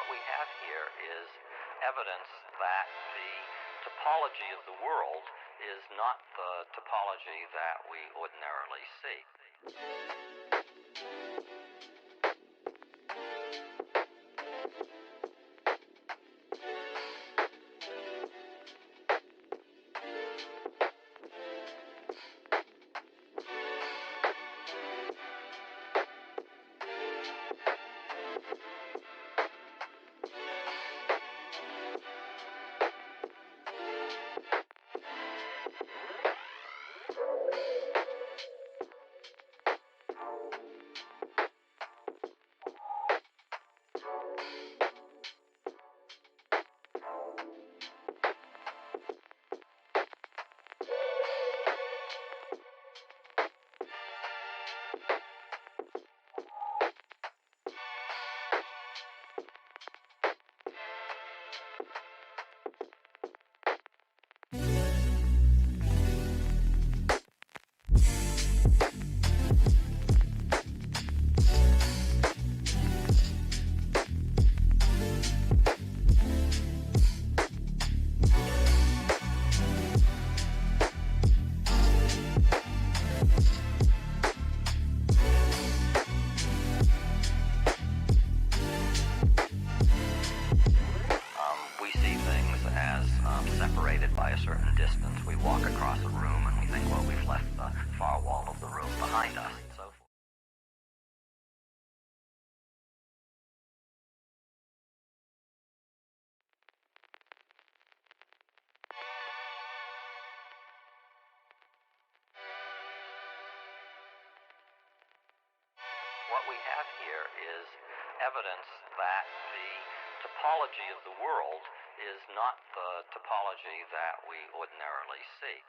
What we have here is evidence that the topology of the world is not the topology that we ordinarily see. We see things as separated by a certain distance. We walk across a room and we think, well, we've left the far wall of the room behind us, and so forth. What we have here is evidence that the topology of the world is not the topology that we ordinarily see.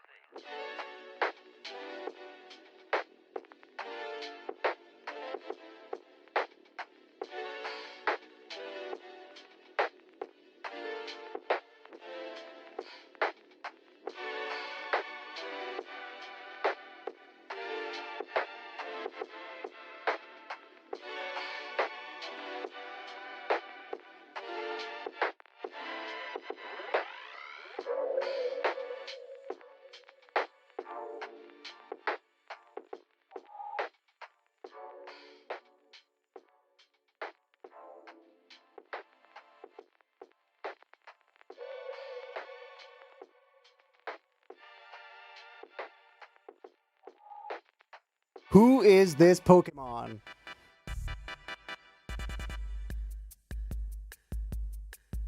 Who is this Pokemon?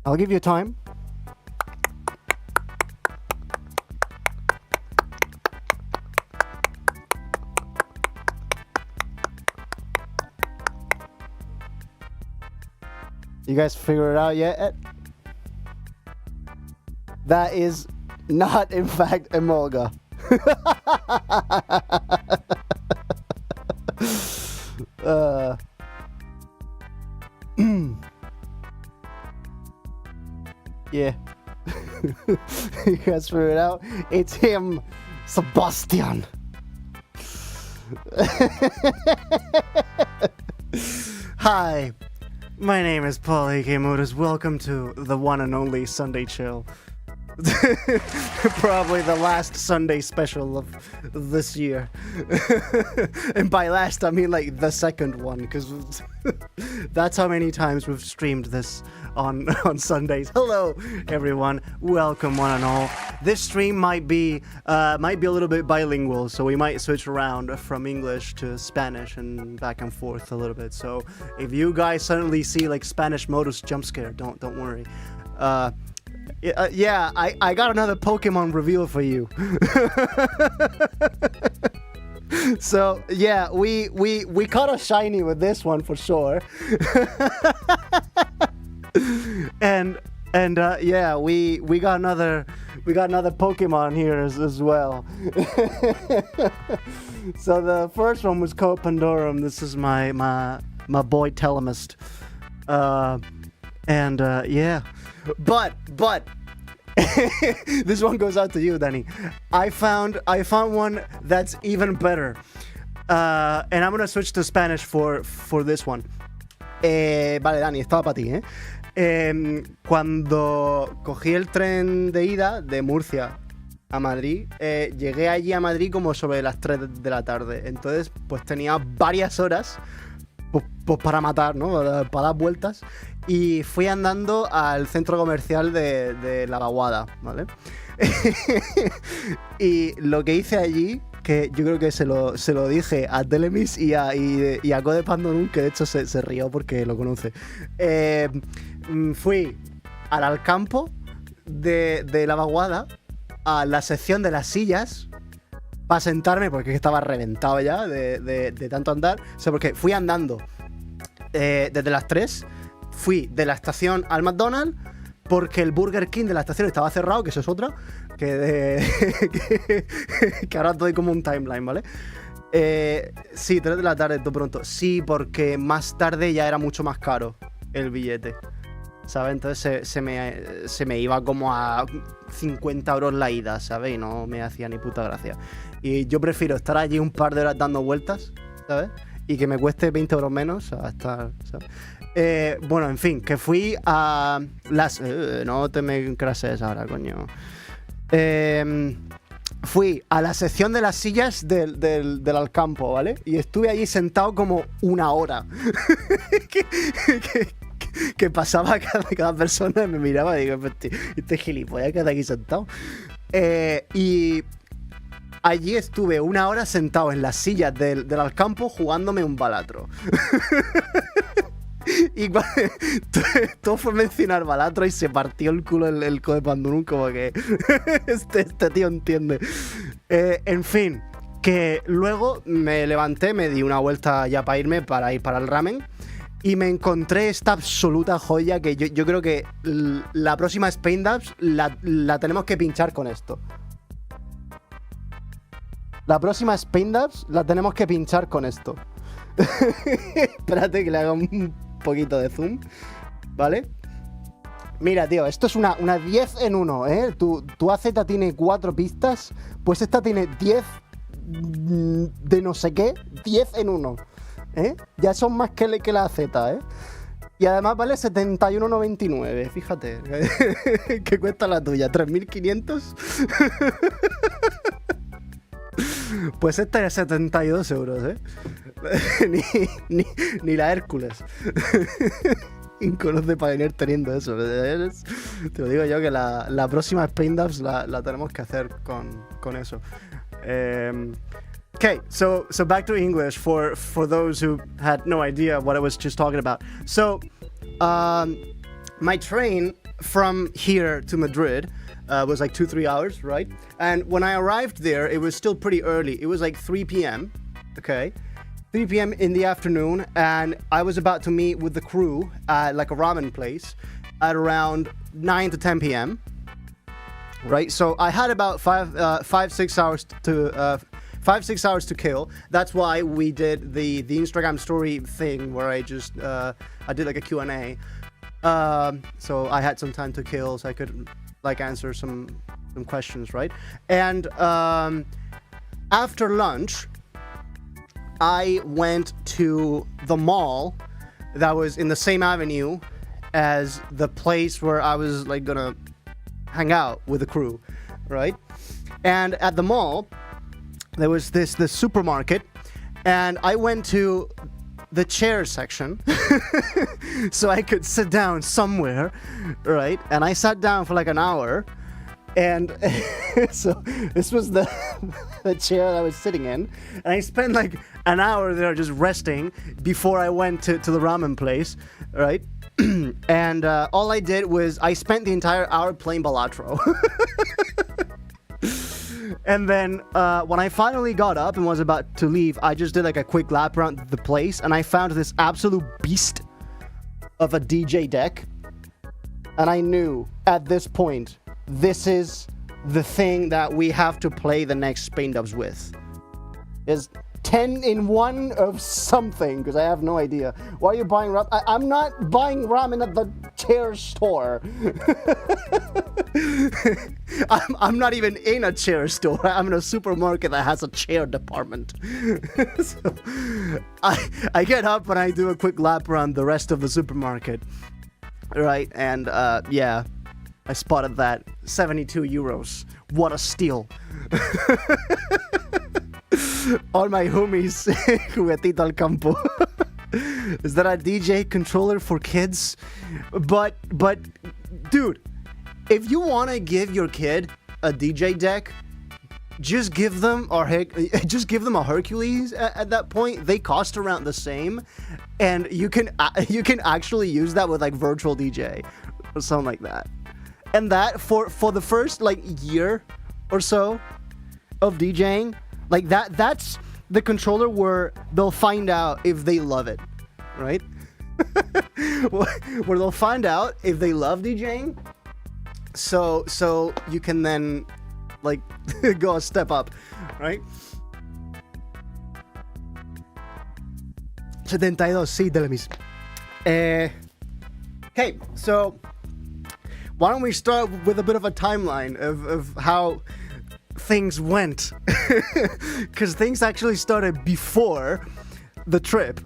I'll give you time. You guys figure it out yet? That is not, in fact, Emolga. Yeah. You guys figured it out? It's him, Sebastian. Hi, my name is Paul A.K. Modus. Welcome to the one and only Sunday Chill. Probably the last Sunday special of this year. And by last, I mean like the second one, because that's how many times we've streamed this on Sundays. Hello, everyone. Welcome, one and all. This stream might be a little bit bilingual, so we might switch around from English to Spanish and back and forth a little bit. So if you guys suddenly see like Spanish Modus jump scare, don't worry. Yeah, I got another Pokemon reveal for you. So yeah, we caught a shiny with this one for sure. and yeah, we got another Pokemon here as well. So the first one was called Pandorum. This is my boy Telemist. Yeah. But this one goes out to you, Danny. I found one that's even better. And I'm gonna switch to Spanish for this one. Vale, Dani, estaba para ti, Cuando cogí el tren de ida de Murcia a Madrid, llegué allí a Madrid como sobre las 3 de la tarde. Entonces, pues tenía varias horas pues para matar, ¿no? Para dar vueltas. Y fui andando al centro comercial de La Vaguada, ¿vale? Y lo que hice allí, que yo creo que se lo dije a Telemis y a Code Pandonum, que de hecho se rió porque lo conoce. Fui al Alcampo de La Vaguada, a la sección de las sillas, para sentarme, porque estaba reventado ya de tanto andar. O sea, porque fui andando desde las 3, fui de la estación al McDonald's, porque el Burger King de la estación estaba cerrado, que eso es otra, que ahora doy como un timeline, ¿vale? Sí, 3 de la tarde, todo pronto. Sí, porque más tarde ya era mucho más caro el billete, ¿sabes? Entonces se me iba como a 50 euros la ida, ¿sabes? Y no me hacía ni puta gracia. Y yo prefiero estar allí un par de horas dando vueltas, ¿sabes? Y que me cueste 20 euros menos a estar, ¿sabes? Bueno, en fin, que fui a las... no te me crases ahora, coño. Fui a la sección de las sillas del Alcampo, ¿vale? Y estuve allí sentado como una hora. que pasaba cada persona y me miraba y digo, este gilipollas que está aquí sentado. Y allí estuve una hora sentado en las sillas del Alcampo jugándome un balatro. Y todo fue mencionar balatro y se partió el culo el Code Pandunum, como que este tío entiende. En fin, que luego me levanté, me di una vuelta ya para irme, para ir para el ramen, y me encontré esta absoluta joya que yo creo que la próxima Spain Dabs la tenemos que pinchar con esto. La próxima Spain Dabs la tenemos que pinchar con esto. Espérate que le haga un poquito de zoom, ¿vale? Mira, tío, esto es una 10 en 1, ¿eh? Tu AZ tiene 4 pistas, pues esta tiene 10 de no sé qué, 10 en 1, ¿eh? Ya son más que la AZ, ¿eh? Y además vale 71,99, fíjate. ¿Qué cuesta la tuya? ¿3.500? Pues esta es 72 euros, ¿eh? ni la Hércules. Inconoce para venir teniendo eso. Te lo digo yo que la próxima Spain Dabs la tenemos que hacer con eso. Okay, so back to English for those who had no idea what I was just talking about. So, my train from here to Madrid was like 2-3 hours, right? And when I arrived there, it was still pretty early. It was like 3 p.m., okay? 3 p.m. in the afternoon, and I was about to meet with the crew at like a ramen place at around 9 to 10 p.m., right? So I had about 5-6 hours to 5-6 hours to kill. That's why we did the Instagram story thing where I just I did like a Q&A. So I had some time to kill, so I could like answer some questions, right? And after lunch, I went to the mall that was in the same avenue as the place where I was like gonna hang out with the crew, right? And at the mall, there was this supermarket, and I went to the chair section so I could sit down somewhere, right? And I sat down for like an hour, and so this was the chair that I was sitting in, and I spent like an hour there just resting before I went to the ramen place, right? And all I did was I spent the entire hour playing Balatro. And then when I finally got up and was about to leave, I just did like a quick lap around the place, and I found this absolute beast of a DJ deck. And I knew at this point, this is the thing that we have to play the next Spain Dubs with. Is 10 in 1 of something, because I have no idea. Why are you buying ramen? I'm not buying ramen at the chair store. I'm not even in a chair store. I'm in a supermarket that has a chair department. So I get up and I do a quick lap around the rest of the supermarket. right? And yeah, I spotted that 72 euros. What a steal! All my homies, juguetito al campo. Is that a DJ controller for kids? But, dude, if you want to give your kid a DJ deck, just give them a Hercules at that point. They cost around the same, and you can actually use that with like virtual DJ or something like that. And that for the first like year or so of DJing, like that's the controller where they'll find out if they love it, right? Where they'll find out if they love DJing. So you can then like go a step up, right? 72, sí, de la misma. Okay, so why don't we start with a bit of a timeline of how things went? Because things actually started before the trip.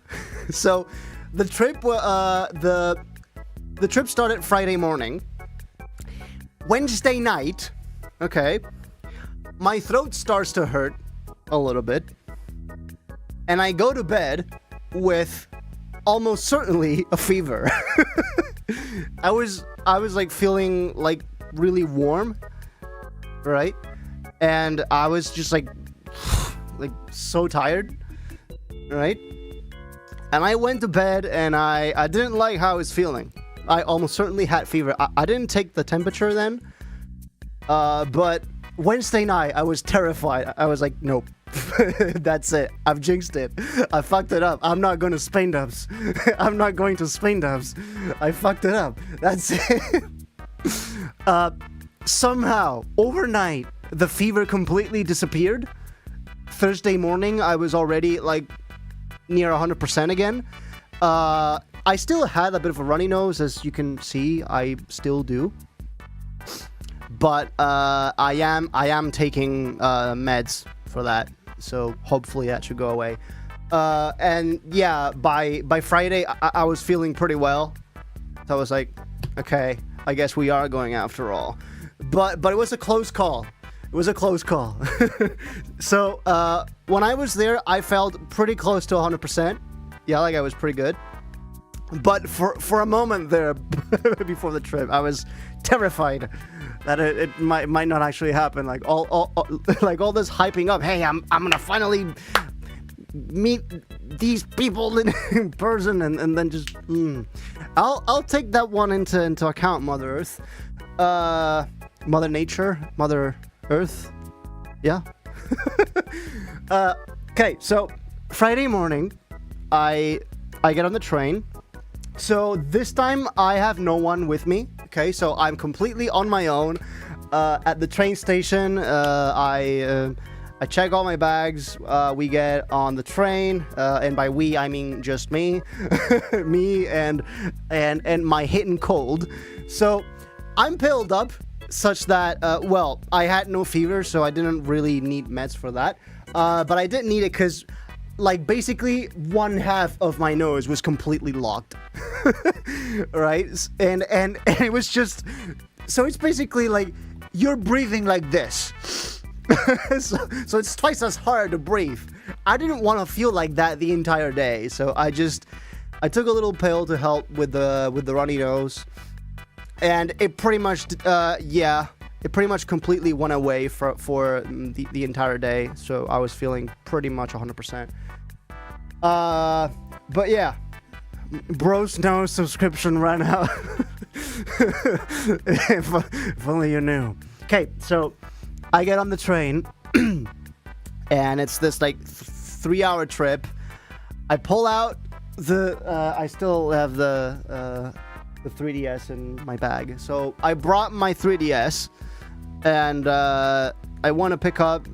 So the trip the trip started Friday morning. Wednesday night, okay, my throat starts to hurt a little bit, and I go to bed with almost certainly a fever. I was like feeling like really warm, right? And I was just like so tired, right? And I went to bed and I didn't like how I was feeling. I almost certainly had fever. I didn't take the temperature then, but Wednesday night I was terrified. I was like, nope. That's it. I've jinxed it. I fucked it up. I'm not going to Spain Dubs. I'm not going to Spain Dubs. I fucked it up. That's it. Somehow, overnight, the fever completely disappeared. Thursday morning, I was already like near 100% again. I still had a bit of a runny nose, as you can see. I still do. But I am taking meds for that. So hopefully that should go away. And yeah, by Friday, I was feeling pretty well. So I was like, okay, I guess we are going after all. But it was a close call. It was a close call. So when I was there, I felt pretty close to 100%. Yeah, like I was pretty good. But for a moment there, before the trip, I was terrified that it might not actually happen. Like all this hyping up. Hey, I'm gonna finally meet these people in person, and then just I'll take that one into account. Mother Earth, Mother Nature, Mother Earth, yeah. Okay, so Friday morning, I get on the train. So this time I have no one with me. Okay, so I'm completely on my own at the train station. I check all my bags. We get on the train, and by we I mean just me, me and my hidden cold. So I'm pilled up such that well, I had no fever, so I didn't really need meds for that. But I didn't need it because, like, basically one half of my nose was completely locked. Right? And it was just, so it's basically like you're breathing like this. so it's twice as hard to breathe. I didn't want to feel like that the entire day, so I took a little pill to help with the runny nose, and it pretty much it pretty much completely went away for the entire day. So I was feeling pretty much 100%. But yeah, Bros No subscription ran out. if only you knew. Okay, so I get on the train, and it's this like 3-hour trip. I pull out I still have the 3DS in my bag, so I brought my 3DS, and I want to pick up.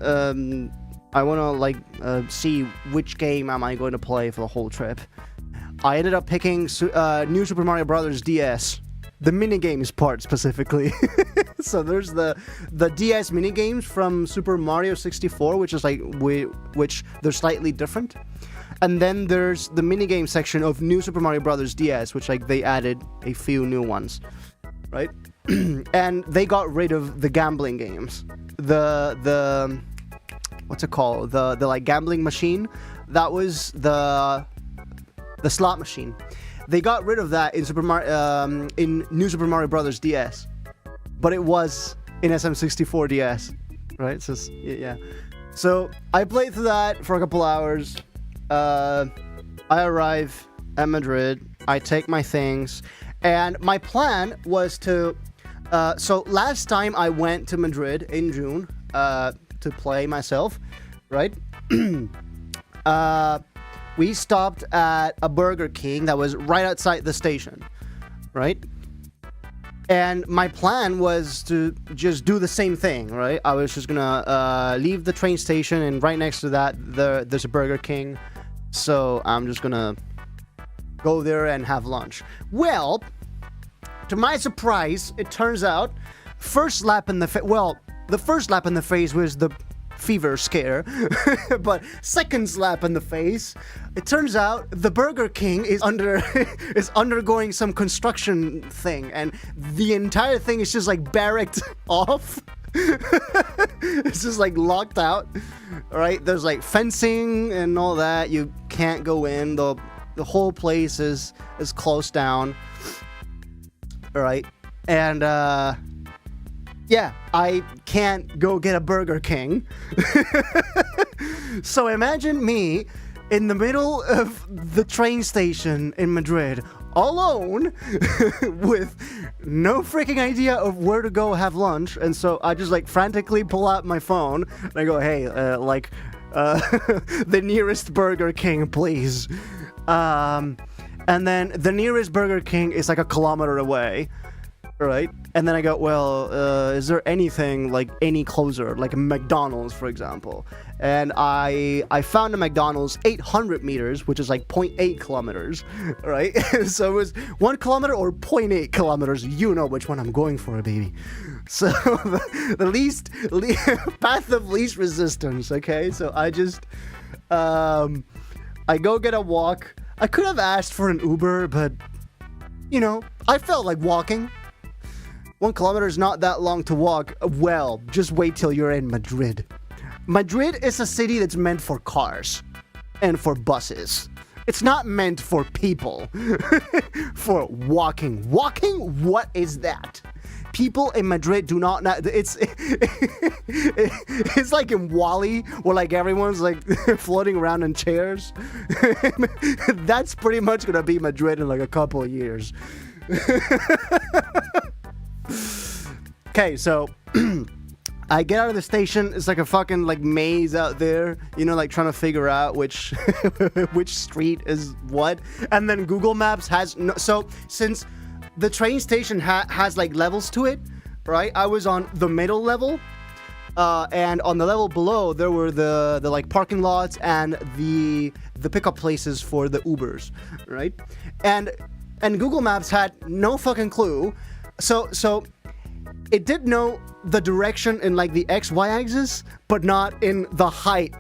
I want to see which game am I going to play for the whole trip. I ended up picking New Super Mario Bros. DS, the minigames part specifically. So there's the DS minigames from Super Mario 64, which is which they're slightly different. And then there's the minigame section of New Super Mario Bros. DS, which like they added a few new ones, right? And they got rid of the gambling games. The what's it called? The like gambling machine. That was the slot machine. They got rid of that in New Super Mario Bros. DS, but it was in SM64 DS, right? So yeah. So I played through that for a couple hours. I arrive at Madrid. I take my things, and my plan was to. So last time I went to Madrid in June to play myself, right? We stopped at a Burger King that was right outside the station, right? And my plan was to just do the same thing, right? I was just gonna leave the train station, and right next to that, there's a Burger King. So I'm just gonna go there and have lunch. Well, to my surprise, it turns out, the first slap in the face was the fever scare, but second slap in the face, it turns out the Burger King is undergoing some construction thing, and the entire thing is just like barracked off. It's just like locked out, right? There's like fencing and all that. You can't go in. The whole place is closed down, all right? And yeah, I can't go get a Burger King. So imagine me in the middle of the train station in Madrid, alone, with no freaking idea of where to go have lunch. And so I just like frantically pull out my phone and I go, hey, the nearest Burger King, please. And then the nearest Burger King is like a kilometer away. Right? And then I go, well, is there anything like any closer, like a McDonald's, for example? And I found a McDonald's 800 meters, which is like 0.8 kilometers, right? So it was 1 kilometer or 0.8 kilometers. You know which one I'm going for, baby. So the path of least resistance, okay? So I just, I go get a walk. I could have asked for an Uber, but, you know, I felt like walking. 1 kilometer is not that long to walk. Well, just wait till you're in Madrid. Madrid is a city that's meant for cars and for buses. It's not meant for people. For walking. Walking? What is that? People in Madrid do not know. It's like in WALL-E, where like everyone's like floating around in chairs. That's pretty much gonna be Madrid in like a couple of years. Okay, so I get out of the station. It's like a fucking like maze out there, you know, like trying to figure out which which street is what. And then Google Maps has no. So since the train station has like levels to it, right? I was on the middle level, and on the level below there were the like parking lots and the pickup places for the Ubers, right? And Google Maps had no fucking clue. So it did know the direction in like the XY axis, but not in the height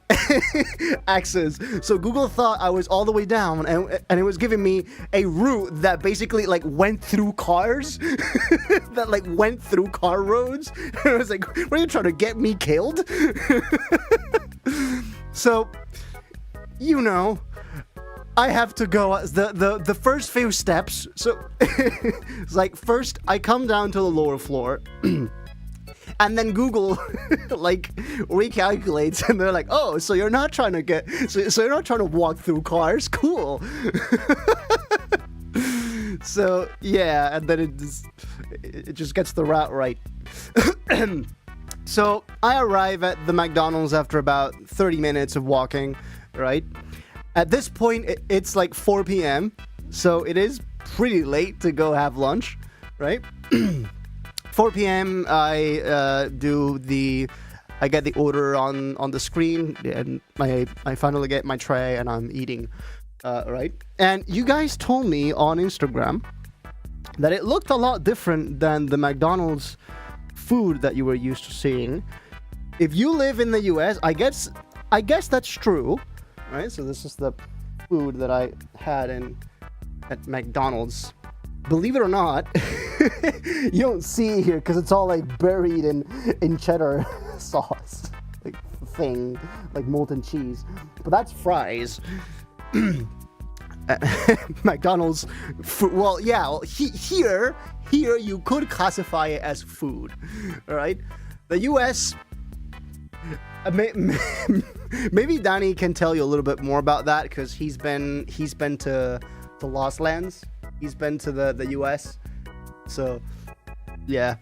axis. So Google thought I was all the way down, and it was giving me a route that basically like went through cars, that like went through car roads. And I was like, "What are you trying to get me killed?" So, you know, I have to go the first few steps. So it's like first I come down to the lower floor, and then Google like recalculates, and they're like, "Oh, so you're not trying to so you're not trying to walk through cars? Cool." So yeah, and then it just gets the route right. So I arrive at the McDonald's after about 30 minutes of walking, right? At this point, it's like 4 p.m., so it is pretty late to go have lunch, right? 4 p.m., I get the order on the screen, and I finally get my tray, and I'm eating, right? And you guys told me on Instagram that it looked a lot different than the McDonald's food that you were used to seeing. If you live in the US, I guess that's true, right? So this is the food that I had at McDonald's. Believe it or not, you don't see it here because it's all like buried in cheddar sauce, like thing, like molten cheese. But that's fries. McDonald's, well, yeah, here you could classify it as food, all right? The U.S. Maybe Danny can tell you a little bit more about that because he's been to the Lost Lands. He's been to the U.S. So, yeah.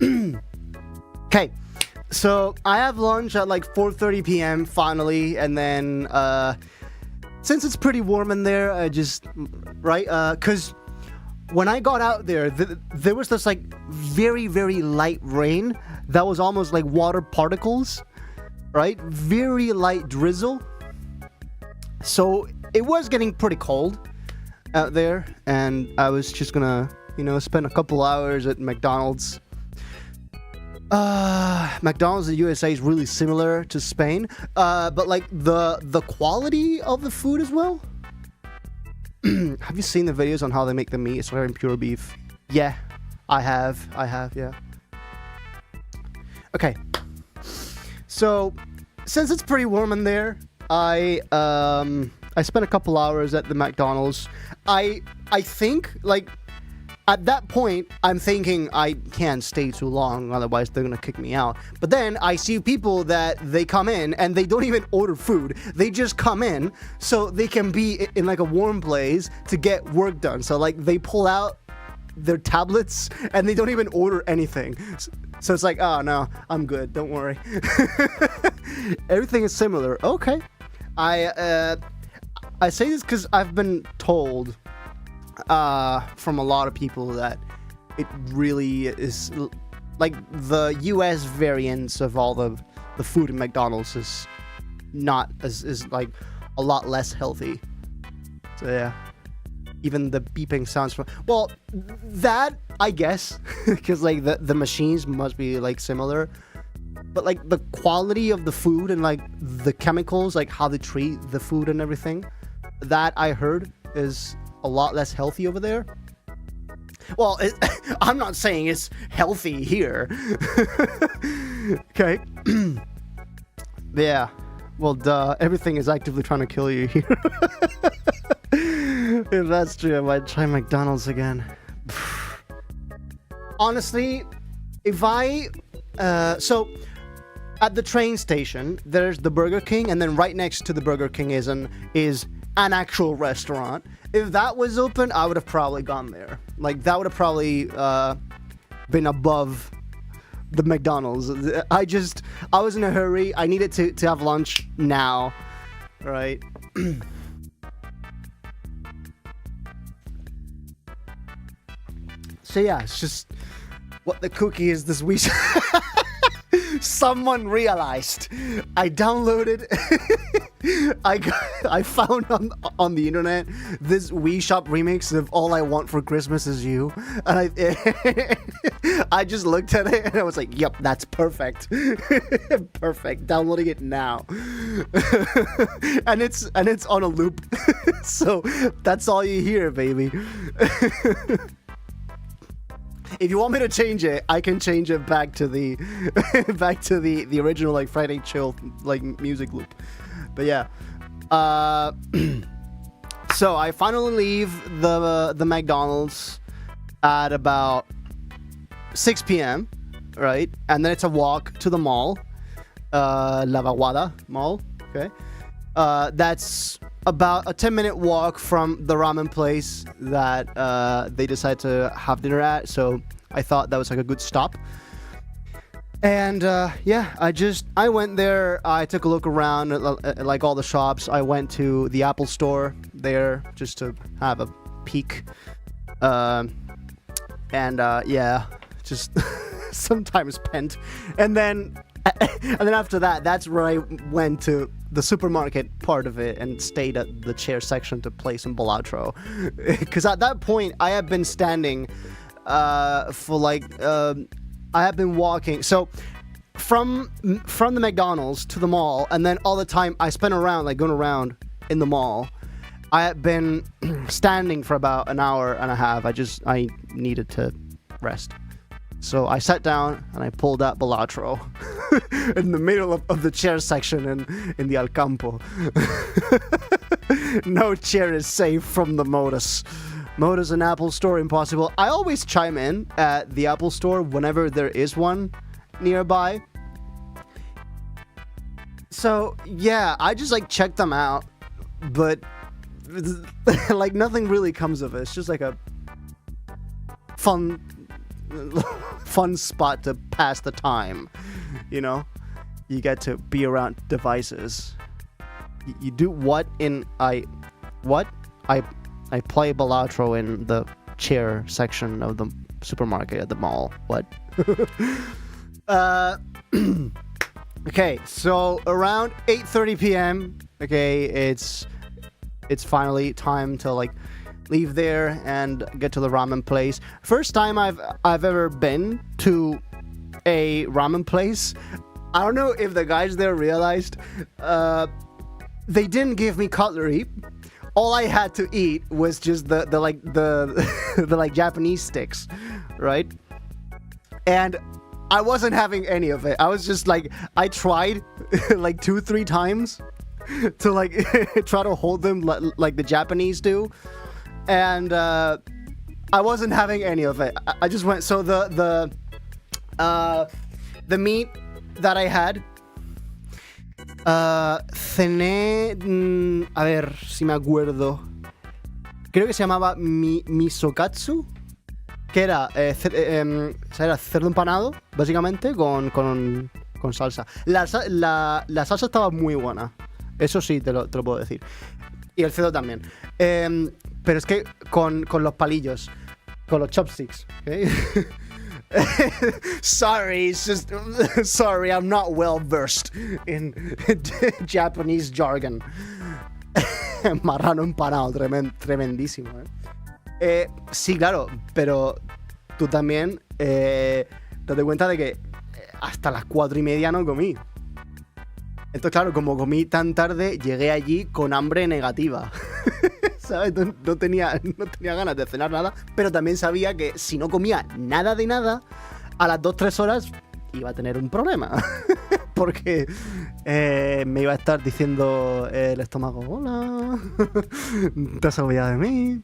Okay, so I have lunch at like 4:30 p.m. finally, and then since it's pretty warm in there, I just because when I got out there, there was this like very, very light rain that was almost like water particles, right? Very light drizzle. So it was getting pretty cold out there, and I was just gonna, spend a couple hours at McDonald's. McDonald's in the USA is really similar to Spain, but like the quality of the food as well. Have you seen the videos on how they make the meat? It's very pure beef. Yeah, I have, yeah. Okay, so since it's pretty warm in there, I spent a couple hours at the McDonald's. I think, like, at that point, I'm thinking I can't stay too long, otherwise they're gonna kick me out. But then I see people that they come in and they don't even order food. They just come in so they can be in like a warm place to get work done. So like they pull out their tablets and they don't even order anything. So it's like, oh no, I'm good, don't worry. Everything is similar. Okay. I say this because I've been told from a lot of people that it really is like the US variants of all the food in McDonald's is not is like a lot less healthy. So yeah, even the beeping sounds from, well, that I guess because like the machines must be like similar, but like the quality of the food and like the chemicals, like how they treat the food and everything, that I heard is a lot less healthy over there. Well, I'm not saying it's healthy here. Okay. Yeah. Well, duh. Everything is actively trying to kill you here. If that's true, I might try McDonald's again. Honestly, if I... so, at the train station, there's the Burger King, and then right next to the Burger King is an actual restaurant. If that was open, I would have probably gone there. Like, that would have probably been above the McDonald's. I was in a hurry. I needed to have lunch now. Right? So yeah, it's just what the cookie is this week. Someone realized. I downloaded. I found on the internet this Wii Shop remix of "All I Want for Christmas Is You," and I just looked at it and I was like, "Yep, that's perfect, perfect." Downloading it now, and it's on a loop, so that's all you hear, baby. If you want me to change it, I can change it back to the the original like Friday Chill like music loop. But yeah, so I finally leave the McDonald's at about 6 p.m. right, and then it's a walk to the mall, La Vaguada Mall. Okay, that's about a 10-minute walk from the ramen place that they decided to have dinner at, so I thought that was like a good stop. And yeah, I went there, I took a look around at like all the shops. I went to the Apple store there just to have a peek. Yeah, just some time spent. And then after that, that's where I went to the supermarket part of it and stayed at the chair section to play some Balatro. Because at that point, I had been standing for like... I have been walking. So from the McDonald's to the mall, and then all the time I spent around, like going around in the mall. I had been standing for about an hour and a half. I needed to rest. So I sat down and I pulled out Balatro in the middle of the chair section in the Alcampo. No chair is safe from the modus. Modus and Apple Store impossible. I always chime in at the Apple Store whenever there is one nearby. So yeah, I just like check them out, but like nothing really comes of it. It's just like a fun spot to pass the time, you know? You get to be around devices. You do what in I play Balatro in the chair section of the supermarket at the mall. What? Okay, so around 8:30 p.m. Okay, it's finally time to like leave there and get to the ramen place. First time I've ever been to a ramen place. I don't know if the guys there realized they didn't give me cutlery. All I had to eat was just the like Japanese sticks, right? And I wasn't having any of it. I was just like, I tried like 2-3 times to like try to hold them like the Japanese do, and I wasn't having any of it. I just went. So the meat that I had, cené, a ver si me acuerdo. Creo que se llamaba misokatsu, que era, era cerdo empanado, básicamente, con salsa. La salsa estaba muy buena. Eso sí, te lo puedo decir. Y el cerdo también. Pero es que con los palillos, con los chopsticks, ¿okay? Sorry, it's just sorry, I'm not well versed in Japanese jargon. Marrano empanado, tremendísimo, sí, claro, pero tú también date cuenta de que hasta las 4:30 no comí. Entonces, claro, como comí tan tarde, llegué allí con hambre negativa. ¿Sabes? No tenía ganas de cenar nada, pero también sabía que si no comía nada de nada, a las 2-3 horas iba a tener un problema. Porque me iba a estar diciendo el estómago, hola, te has olvidado de mí.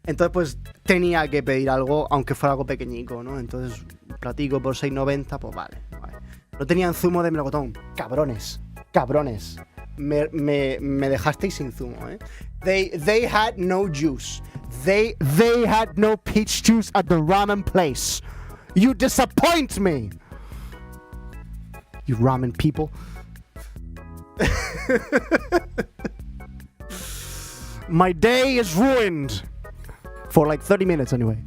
Entonces, pues, tenía que pedir algo, aunque fuera algo pequeñico, ¿no? Entonces, platico por 6,90, pues vale. No tenían zumo de melocotón. Cabrones. Me dejasteis sin zumo, ¿eh? They had no juice. They had no peach juice at the ramen place. You disappoint me. You ramen people. My day is ruined. For like 30 minutes anyway.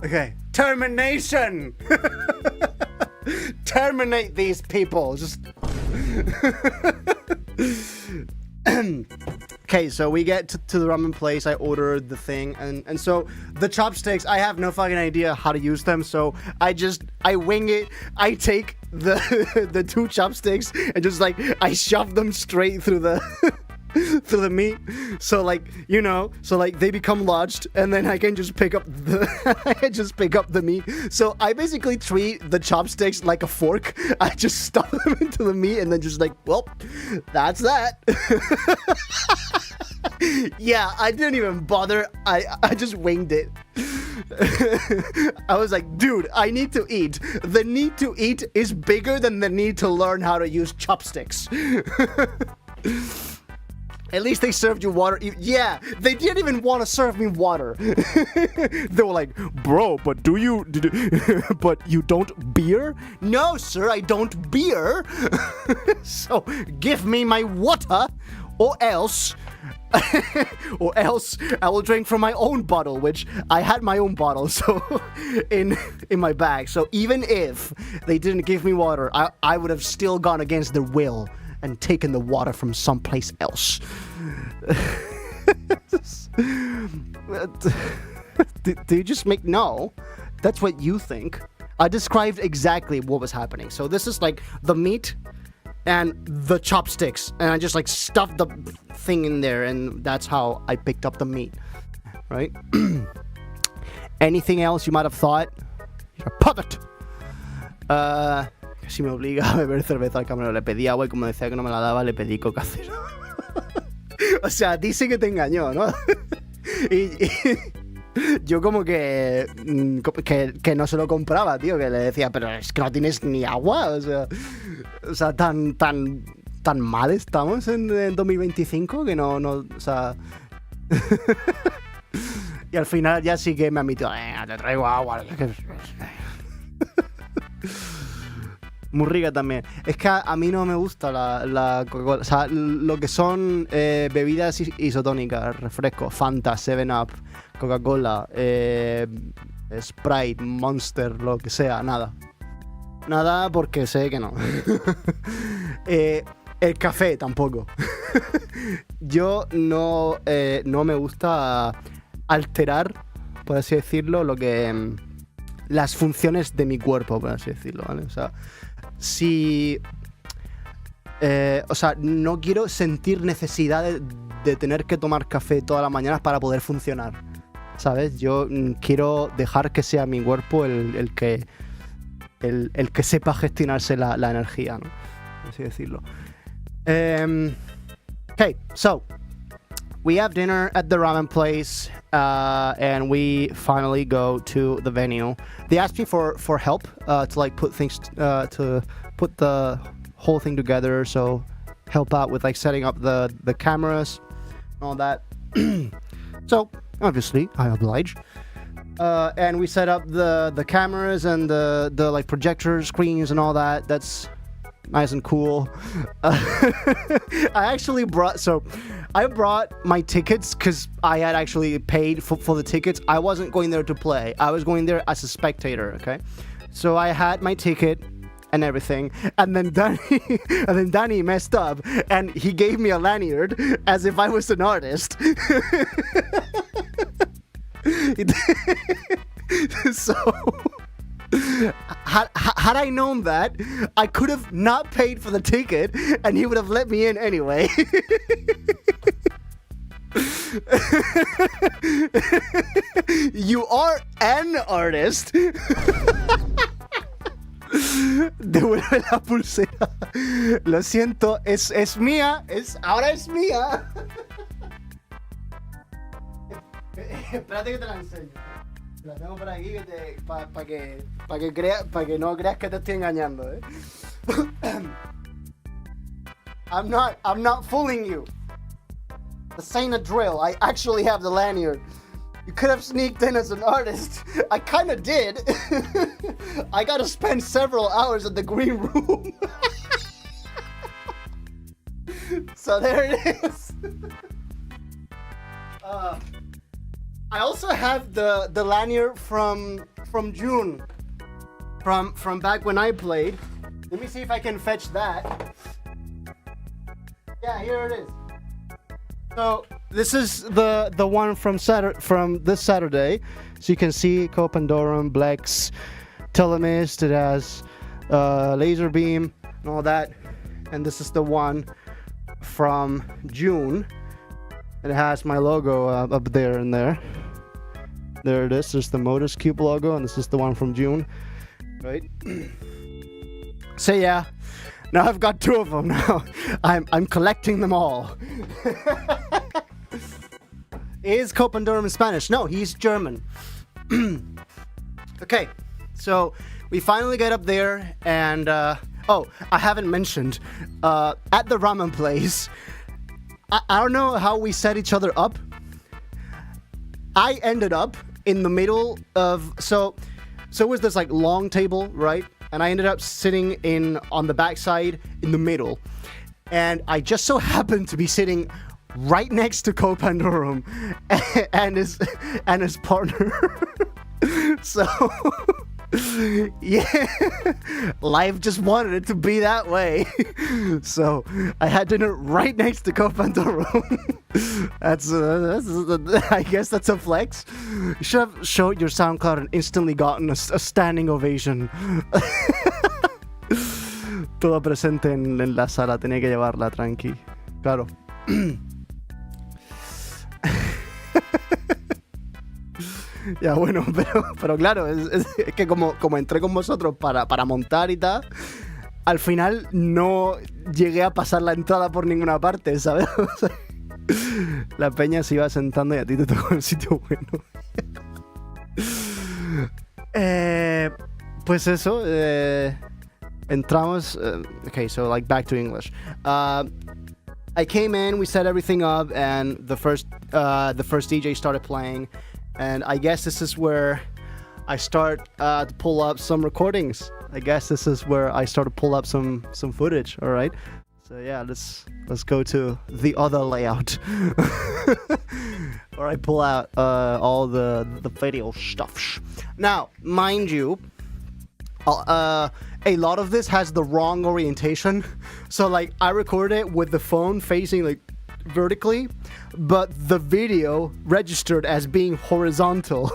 Okay. Termination! Terminate these people. Just. Okay, so we get to the ramen place. I ordered the thing, and so the chopsticks, I have no fucking idea how to use them, so I wing it. I take the 2 chopsticks and just like I shove them straight through the through the meat, so like, you know, so like they become lodged, and then I can just pick up the meat. So I basically treat the chopsticks like a fork. I just stuff them into the meat and then just like, well, that's that. Yeah, I didn't even bother. I just winged it. I was like, dude, I need to eat. The need to eat is bigger than the need to learn how to use chopsticks. At least they served you water. Yeah, they didn't even want to serve me water. They were like, bro, but but you don't beer? No, sir, I don't beer. So give me my water, or else I will drink from my own bottle, which I had my own bottle, so in my bag. So even if they didn't give me water, I would have still gone against their will and taken the water from someplace else. Do you just make... No, that's what you think. I described exactly what was happening. So this is like the meat and the chopsticks, and I just like stuffed the thing in there, and that's how I picked up the meat, right? Anything else you might have thought? You're a puppet. Si me obliga a beber cerveza al camarero, le pedí agua y como decía que no me la daba, le pedí coca cero. O sea, a ti sí que te engañó, ¿no? y yo como que no se lo compraba, tío, que le decía, pero es que no tienes ni agua, o sea, tan mal estamos en 2025 que no, o sea... Y al final ya sí que me admitió, te traigo agua. Muy rica también. Es que a mí no me gusta la Coca-Cola. O sea, lo que son bebidas isotónicas, refrescos, Fanta, 7-Up, Coca-Cola, Sprite, Monster, lo que sea, nada. Nada porque sé que no. El café tampoco. Yo no me gusta alterar, por así decirlo, lo que... las funciones de mi cuerpo, por así decirlo, ¿vale? O sea, si... o sea, no quiero sentir necesidad de tener que tomar café todas las mañanas para poder funcionar, ¿sabes? Yo quiero dejar que sea mi cuerpo el que sepa gestionarse la energía, ¿no? Por así decirlo. Okay, so... we have dinner at the ramen place, and we finally go to the venue. They asked me for help to like put things to put the whole thing together, so help out with like setting up the cameras and all that. So obviously I obliged, and we set up the cameras and the like projector screens and all that. That's nice and cool. I brought my tickets because I had actually paid for the tickets. I wasn't going there to play. I was going there as a spectator, okay? So I had my ticket and everything, and then Danny messed up and he gave me a lanyard as if I was an artist. So had I known that, I could have not paid for the ticket and he would have let me in anyway. You are an artist. Devuelve la pulsera. Lo siento, es mía, ahora es mía. Espérate que te la enseño. La tengo por aquí para que no creas que te estoy engañando, ¿eh? I'm not fooling you. This ain't a drill. I actually have the lanyard. You could have sneaked in as an artist. I kind of did. I got to spend several hours at the green room. So there it is. I also have the lanyard from June, from back when I played. Let me see if I can fetch that. Yeah, here it is. So this is the one from this Saturday. So you can see Copandorum, Blex, Telemist. It has laser beam and all that. And this is the one from June. It has my logo up there and there. There it is. There's the Modus Cube logo, and this is the one from June, right? So yeah, now I've got two of them. Now I'm collecting them all. Is Copandorum in Spanish? No, he's German. Okay, so we finally get up there, and oh, I haven't mentioned at the ramen place. I don't know how we set each other up. I ended up in the middle of so it was this like long table, right? And I ended up sitting on the back side in the middle. And I just so happened to be sitting right next to Copandorum and his partner. So yeah, life just wanted it to be that way. So I had dinner right next to Copandorum. That's I guess that's a flex. You should have showed your SoundCloud and instantly gotten a standing ovation. todo presente en la sala, tenía que llevarla tranqui. Claro. Ya, bueno, pero claro, es que como entré con vosotros para montar y tal, al final no llegué a pasar la entrada por ninguna parte, ¿sabes? O sea, la peña se iba sentando y a ti te tocó el sitio bueno. Pues eso, entramos. Okay, so like back to English. I came in, we set everything up, and the first DJ started playing, and I guess this is where I start to pull up some recordings. I guess this is where I start to pull up some footage. All right. So yeah, let's go to the other layout, where I pull out all the video stuff. Now, mind you, a lot of this has the wrong orientation. So like I record it with the phone facing like vertically, but the video registered as being horizontal.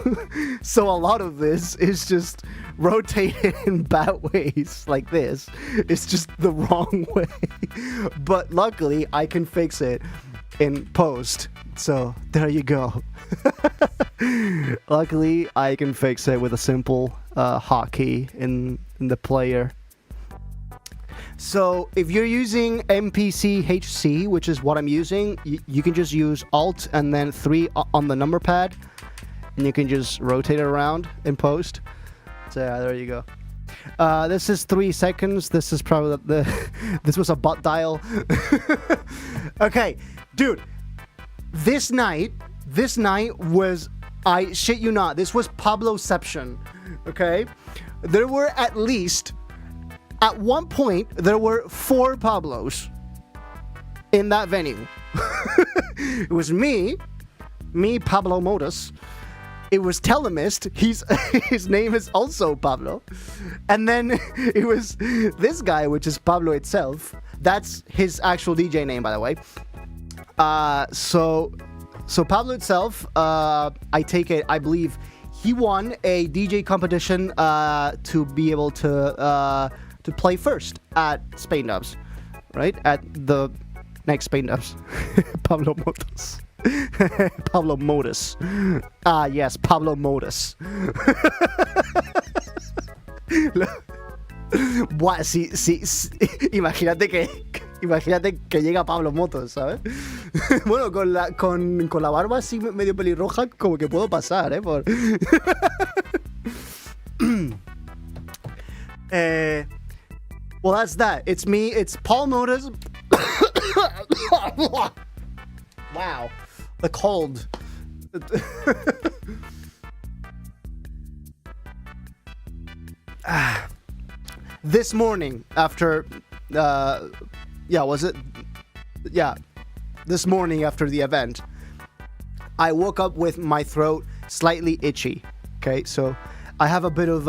So a lot of this is just rotated in bad ways like this. It's just the wrong way. But luckily I can fix it in post. So there you go. Luckily I can fix it with a simple hotkey in the player. So if you're using MPC HC, which is what I'm using, you can just use Alt and then 3 on the number pad, and you can just rotate it around in post. So yeah, there you go. This is 3 seconds. This is probably this was a bot dial. Okay, dude, this night was, I shit you not, this was Pabloception. Okay, there were at one point, there were 4 Pablos in that venue. It was me, Pablo Modus. It was Telemist. His name is also Pablo. And then it was this guy, which is Pablo itself. That's his actual DJ name, by the way. So Pablo itself, I take it, I believe he won a DJ competition to be able to play first at Spain Dubs, right? At the next Spain Dubs. Pablo Modus. Pablo Modus. Ah, yes, Pablo Modus. Buah, sí, imagínate que llega Pablo Motos, ¿sabes? Bueno, con la barba así medio pelirroja, como que puedo pasar, por... Well, that's that. It's me. It's Paul Modus. Wow, the cold. This morning after, this morning after the event, I woke up with my throat slightly itchy. Okay, so I have a bit of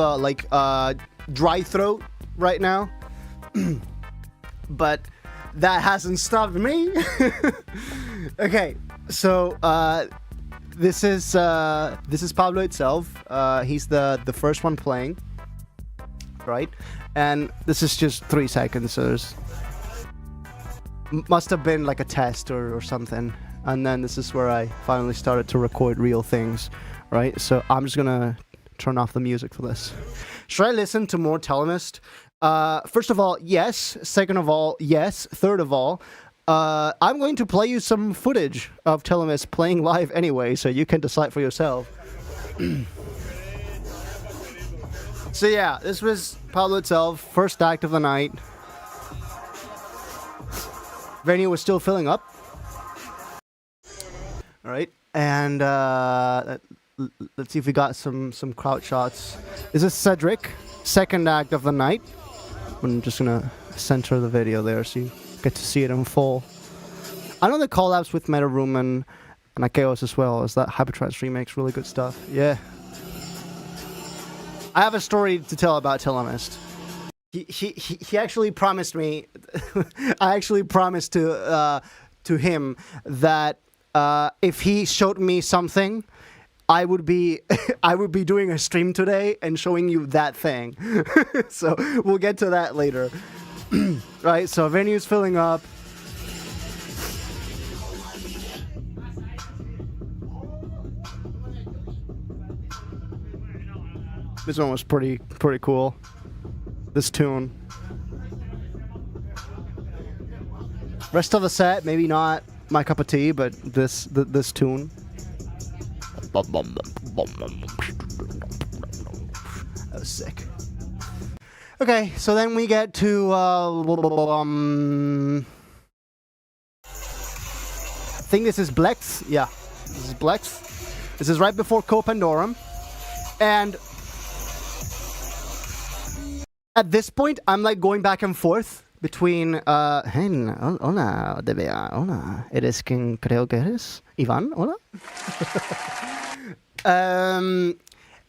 dry throat right now, but that hasn't stopped me. Okay, so this is Pablo itself. He's the first one playing, right? And this is just 3 seconds. So must have been like a test or something. And then this is where I finally started to record real things, right? So I'm just gonna turn off the music for this. Should I listen to more Telemist? First of all, yes. Second of all, yes. Third of all, I'm going to play you some footage of Telemist playing live anyway, so you can decide for yourself. So yeah, this was Pablo itself, first act of the night. Venue was still filling up. All right, and let's see if we got some crowd shots. This is Cedric, second act of the night. I'm just gonna center the video there so you get to see it in full. I know the collabs with Meta Room and Akeos as well, as that Hypertrance remix, really good stuff. Yeah. I have a story to tell about Telemist. He actually promised me. I actually promised to him that if he showed me something, I would be doing a stream today and showing you that thing. So we'll get to that later. Right, so venue's filling up. This one was pretty cool. This tune. Rest of the set, maybe not my cup of tea, but this tune. That was sick. Okay, so then we get to I think this is Blex. Yeah, this is Blex. This is right before Copandorum, and at this point, I'm like going back and forth between hey, hola, hola, eres quien creo que eres, Ivan, hola.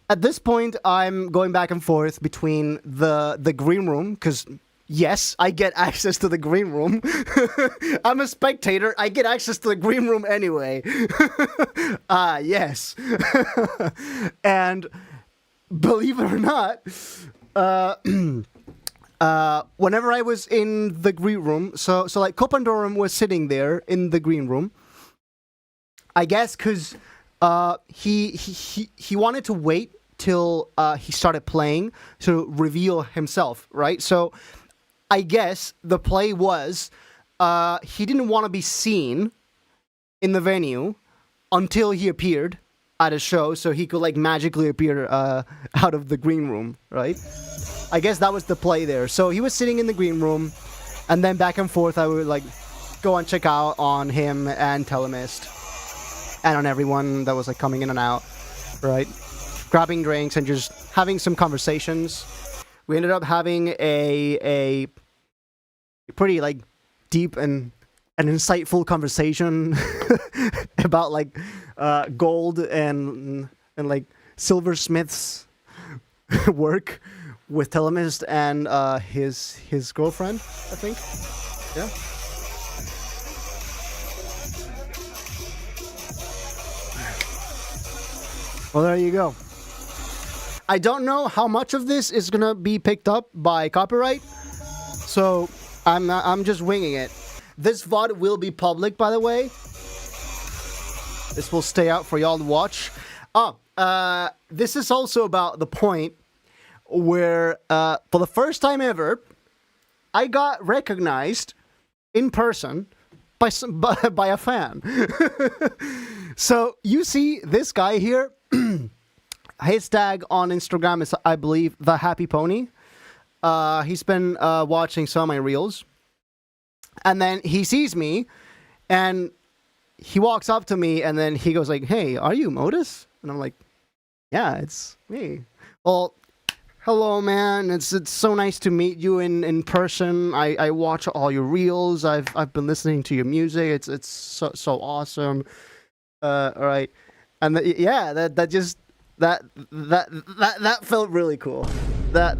At this point, I'm going back and forth between the green room, because yes, I get access to the green room. I'm a spectator. I get access to the green room anyway. Yes. And believe it or not, whenever I was in the green room, so like Copandorum was sitting there in the green room, I guess because he wanted to wait till he started playing to reveal himself, right? So I guess the play was he didn't want to be seen in the venue until he appeared at a show, so he could like magically appear out of the green room, right? I guess that was the play there. So he was sitting in the green room, and then back and forth I would like go and check out on him and Telemist and on everyone that was like coming in and out, right? Grabbing drinks and just having some conversations. We ended up having a pretty like deep and an insightful conversation about like gold and like silversmiths work with Telemist and his girlfriend, I think. Yeah. Well, there you go. I don't know how much of this is gonna be picked up by copyright, so I'm just winging it. This VOD will be public, by the way. This will stay out for y'all to watch. This is also about the point where, for the first time ever, I got recognized in person by a fan. So you see this guy here. His tag on Instagram is, I believe, The Happy Pony. He's been watching some of my reels. And then he sees me, and he walks up to me, and then he goes like, "Hey, are you Modus?" And I'm like, "Yeah, it's me." Well, hello, man. It's so nice to meet you in person. I watch all your reels. I've been listening to your music. It's so awesome. All right, and that felt really cool. Well,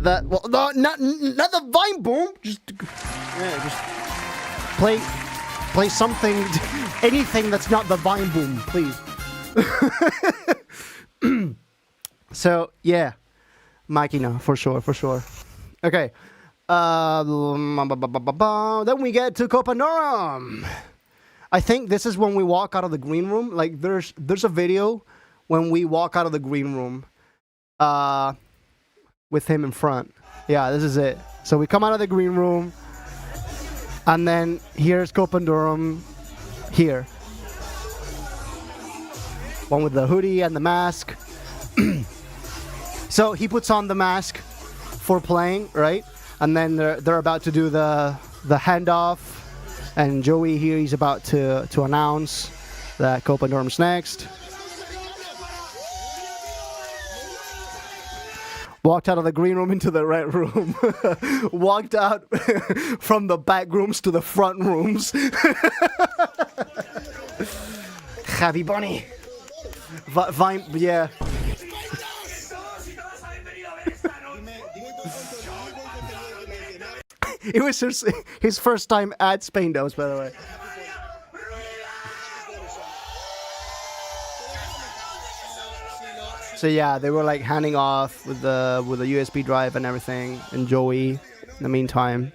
no, not the Vine Boom. Just play something, anything that's not the Vine Boom, please. So yeah, Machina for sure. Okay. Then we get to Copandorum. I think this is when we walk out of the green room. Like there's a video when we walk out of the green room with him in front. Yeah, this is it. So we come out of the green room, and then here's Copandorum here. One with the hoodie and the mask. So he puts on the mask for playing, right? And then they're about to do the handoff, and Joey here, he's about to announce that Copandorum's next. Walked out of the green room into the red room. Walked out from the back rooms to the front rooms. Happy Bunny. Vine, yeah. It was his first time at Spain Dose, by the way. So yeah, they were like handing off with the USB drive and everything, and Joey in the meantime.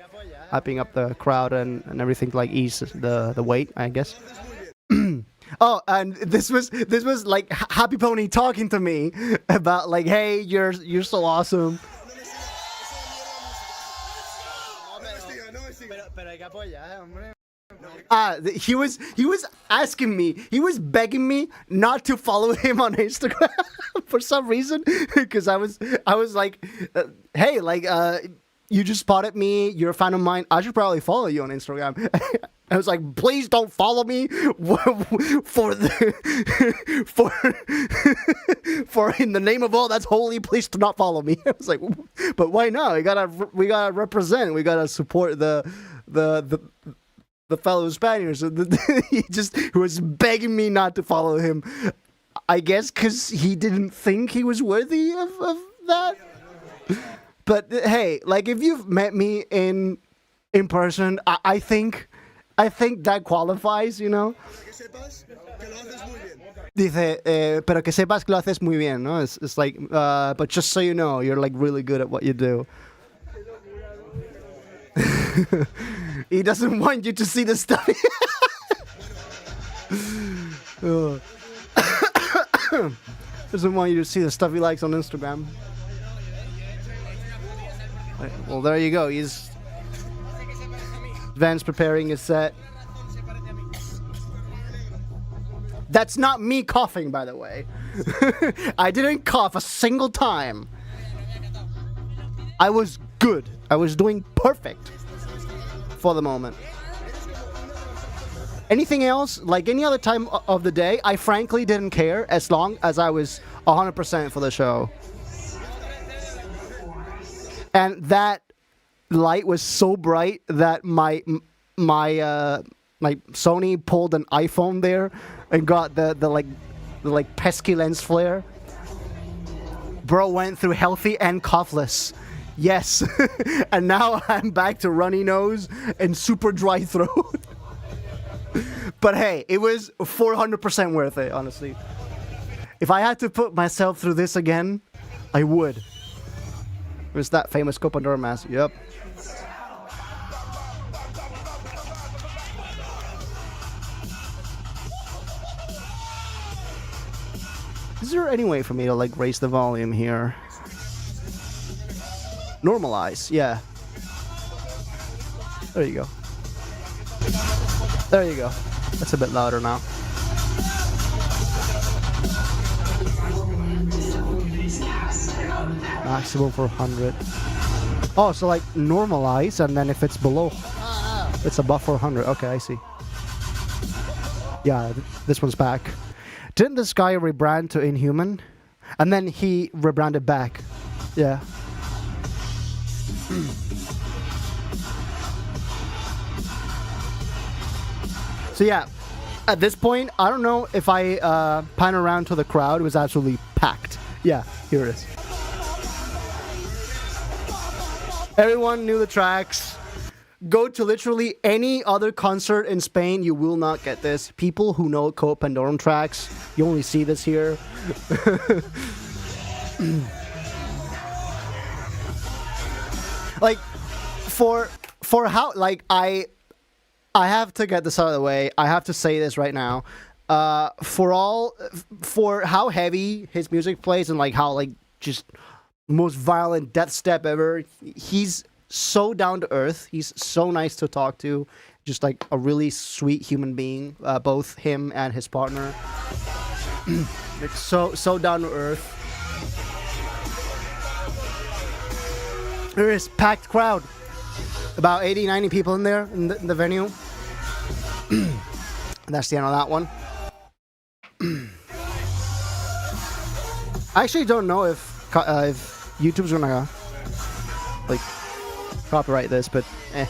hyping up the crowd and everything to like ease the weight, I guess. Oh, and this was like Happy Pony talking to me about like, hey, you're so awesome. He was asking me, he was begging me not to follow him on Instagram for some reason, because I was like, hey, like, you just spotted me, you're a fan of mine, I should probably follow you on Instagram. I was like, please don't follow me for in the name of all that's holy, please do not follow me. I was like, but why not? We gotta represent, we gotta support the fellow Spaniards. He just was begging me not to follow him. I guess because he didn't think he was worthy of that. But hey, like if you've met me in person, I think that qualifies, you know. Dice, pero que sepas que lo haces muy bien, no? It's like, but just so you know, you're like really good at what you do. He doesn't want you to see the stuff. Doesn't want you to see the stuff he likes on Instagram. Well, there you go. Van's preparing his set. That's not me coughing, by the way. I didn't cough a single time. I was good. I was doing perfect for the moment. Anything else, like any other time of the day, I frankly didn't care as long as I was 100% for the show. And that light was so bright that my Sony pulled an iPhone there and got the pesky lens flare. Bro went through healthy and coughless. Yes. And now I'm back to runny nose and super dry throat. But hey, it was 400% worth it, honestly. If I had to put myself through this again, I would. It was that famous Copa mask. Yep. Is there any way for me to like raise the volume here? Normalize, yeah. There you go. There you go. That's a bit louder now. Maximum for 100. Oh, so like normalize, and then if it's below, it's above 400. Okay, I see. Yeah, this one's back. Didn't this guy rebrand to Inhuman? And then he rebranded back. Yeah. So yeah, at this point, I don't know if I pan around to the crowd. It was absolutely packed. Yeah, here it is. Everyone knew the tracks. Go to literally any other concert in Spain, you will not get this. People who know Copa Pandorum tracks, you only see this here. Like, for how, like, I have to get this out of the way. I have to say this right now. For how heavy his music plays and like how like just most violent death step ever, he's so down to earth. He's so nice to talk to. Just like a really sweet human being. Both him and his partner. Like so down to earth. There is packed crowd. About 80, 90 people in there in the venue. That's the end of that one. I actually don't know if YouTube's gonna like copyright this, but eh.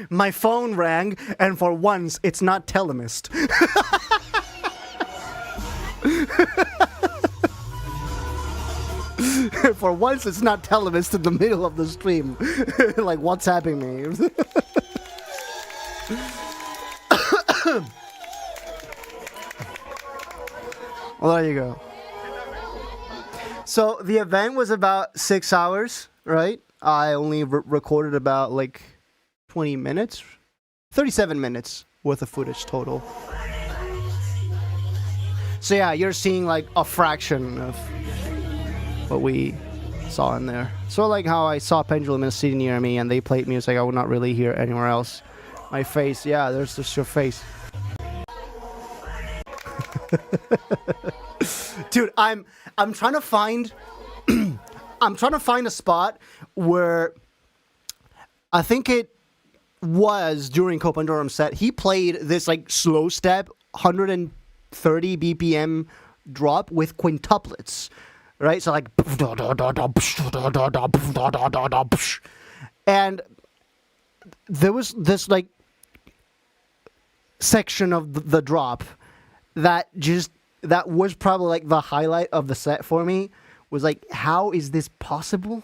My phone rang, and for once, it's not Telemist. For once, it's not Telemist in the middle of the stream. Like, WhatsApping me. Well, there you go. So the event was about 6 hours, right? I only recorded about like 20 minutes, 37 minutes worth of footage total. So yeah, you're seeing like a fraction of what we saw in there. So like how I saw Pendulum in a city near me and they played music I would not really hear anywhere else. My face, yeah, there's just your face. Dude, I'm trying to find I'm trying to find a spot where I think it was during Cope Pandorum's set. He played this like slow step 130 BPM drop with quintuplets, right? So like, and there was this like section of the drop that was probably like the highlight of the set for me. Was like, how is this possible?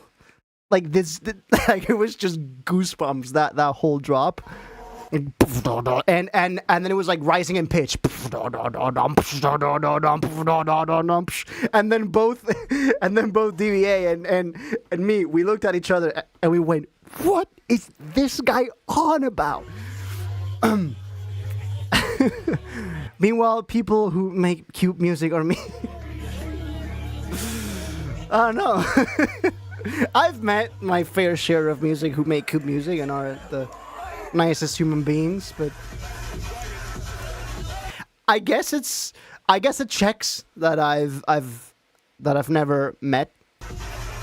Like this, like it was just goosebumps, that whole drop. And then it was like rising in pitch. And then both DVA and me, we looked at each other and we went, what is this guy on about? Meanwhile, people who make cute music are me. I don't know. I've met my fair share of music who make cute music and are the nicest human beings, but I guess it checks that I've never met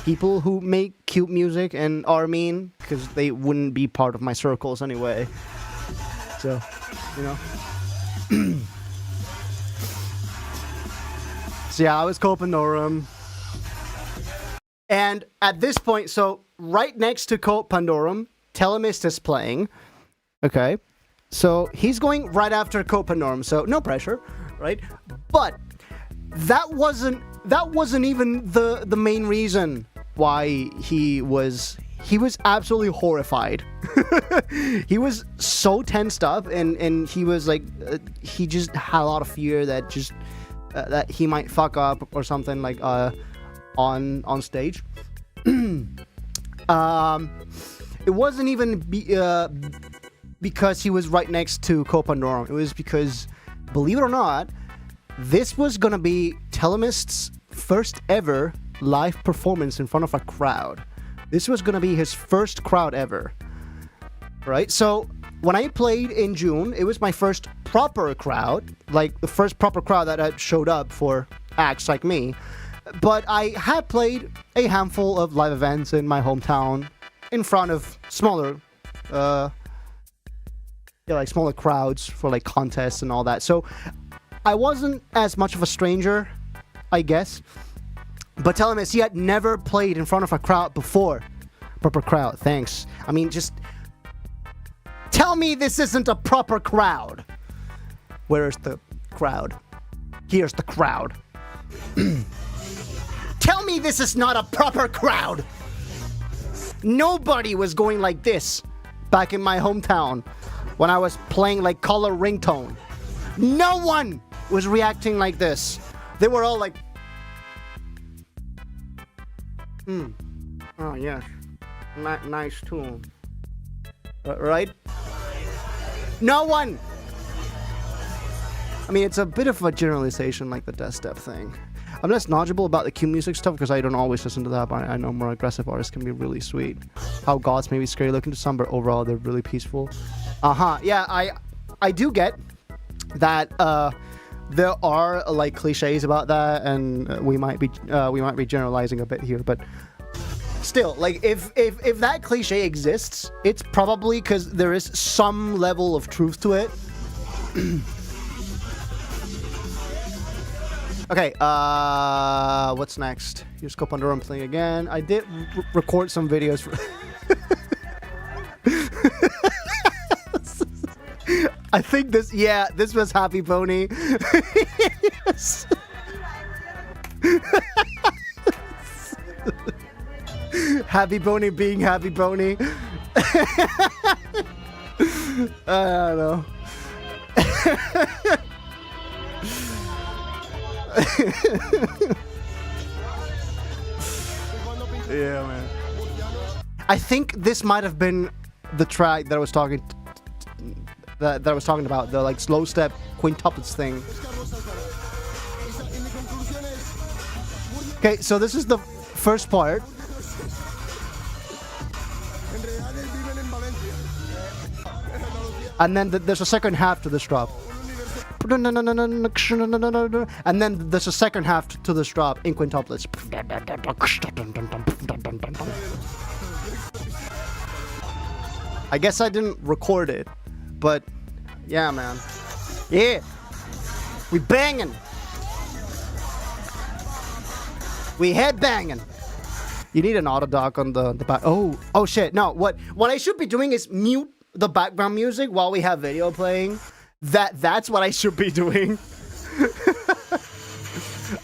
people who make cute music and are mean, because they wouldn't be part of my circles anyway. So, you know. So yeah, I was Cope Pandorum. And at this point, so right next to Cope Pandorum, Telemist is playing. Okay. So he's going right after Cope Pandorum, so no pressure, right? But that wasn't even the main reason why he was absolutely horrified. He was so tensed up, and he was like, he just had a lot of fear that just that he might fuck up or something, like on stage. It wasn't even because he was right next to Cope Pandorum. It was because, believe it or not, this was gonna be Telemist's first ever live performance in front of a crowd. This was gonna be his first crowd ever, right? So when I played in June, it was my first proper crowd, like the first proper crowd that had showed up for acts like me. But I had played a handful of live events in my hometown in front of smaller, like smaller crowds for like contests and all that. So I wasn't as much of a stranger, I guess. But Telemist, he had never played in front of a crowd before. Proper crowd, thanks. I mean, just tell me this isn't a proper crowd. Where's the crowd? Here's the crowd. Tell me this is not a proper crowd. Nobody was going like this back in my hometown when I was playing like Color Ringtone. No one was reacting like this. They were all like, oh yes, nice tune. Right? No one. I mean, it's a bit of a generalization, like the death step thing. I'm less knowledgeable about the Q music stuff because I don't always listen to that, but I know more aggressive artists can be really sweet. How gods may be scary looking to some, but overall they're really peaceful. Yeah, I do get that there are like cliches about that, and we might be generalizing a bit here, but still, like if that cliche exists, it's probably because there is some level of truth to it. Okay, what's next? Here's Cope Pandorum playing again. I did record some videos for... I think this was Happy Pony. Yes. Happy Pony being Happy Pony. I don't know. Yeah, man. I think this might have been the track that I was talking that I was talking about, the like slow step quintuplets thing. Okay, so this is the first part. And then there's a second half to this drop. And then there's a second half to this drop in quintuplets. I guess I didn't record it, but yeah, man. Yeah, we banging. We head banging. You need an auto dock on the back. Oh shit. No, what I should be doing is mute the background music while we have video playing. That's what I should be doing.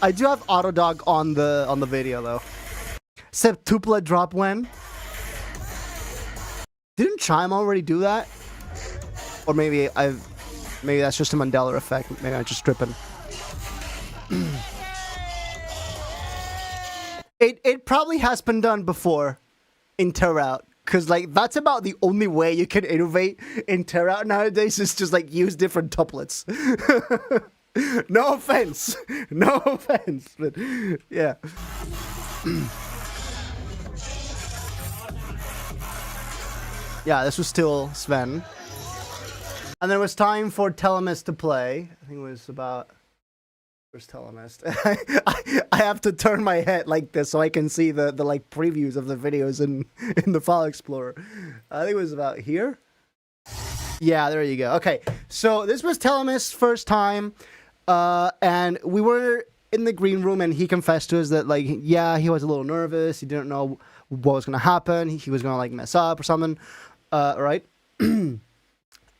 I do have auto dock on the video though. Septuplet drop when? Didn't Chime already do that? Or maybe that's just a Mandela effect. Maybe I'm just tripping. It probably has been done before in tear out, cause like that's about the only way you can innovate in tear out nowadays is just like use different tuplets. No offense, but yeah. Yeah, this was still Sven, and there was time for Telemus to play. I think it was about. Where's Telemus? I have to turn my head like this so I can see the like previews of the videos in the file explorer. I think it was about here. Yeah, there you go. Okay, so this was Telemus' first time, and we were in the green room, and he confessed to us that like, yeah, he was a little nervous. He didn't know what was gonna happen. He was gonna like mess up or something, right?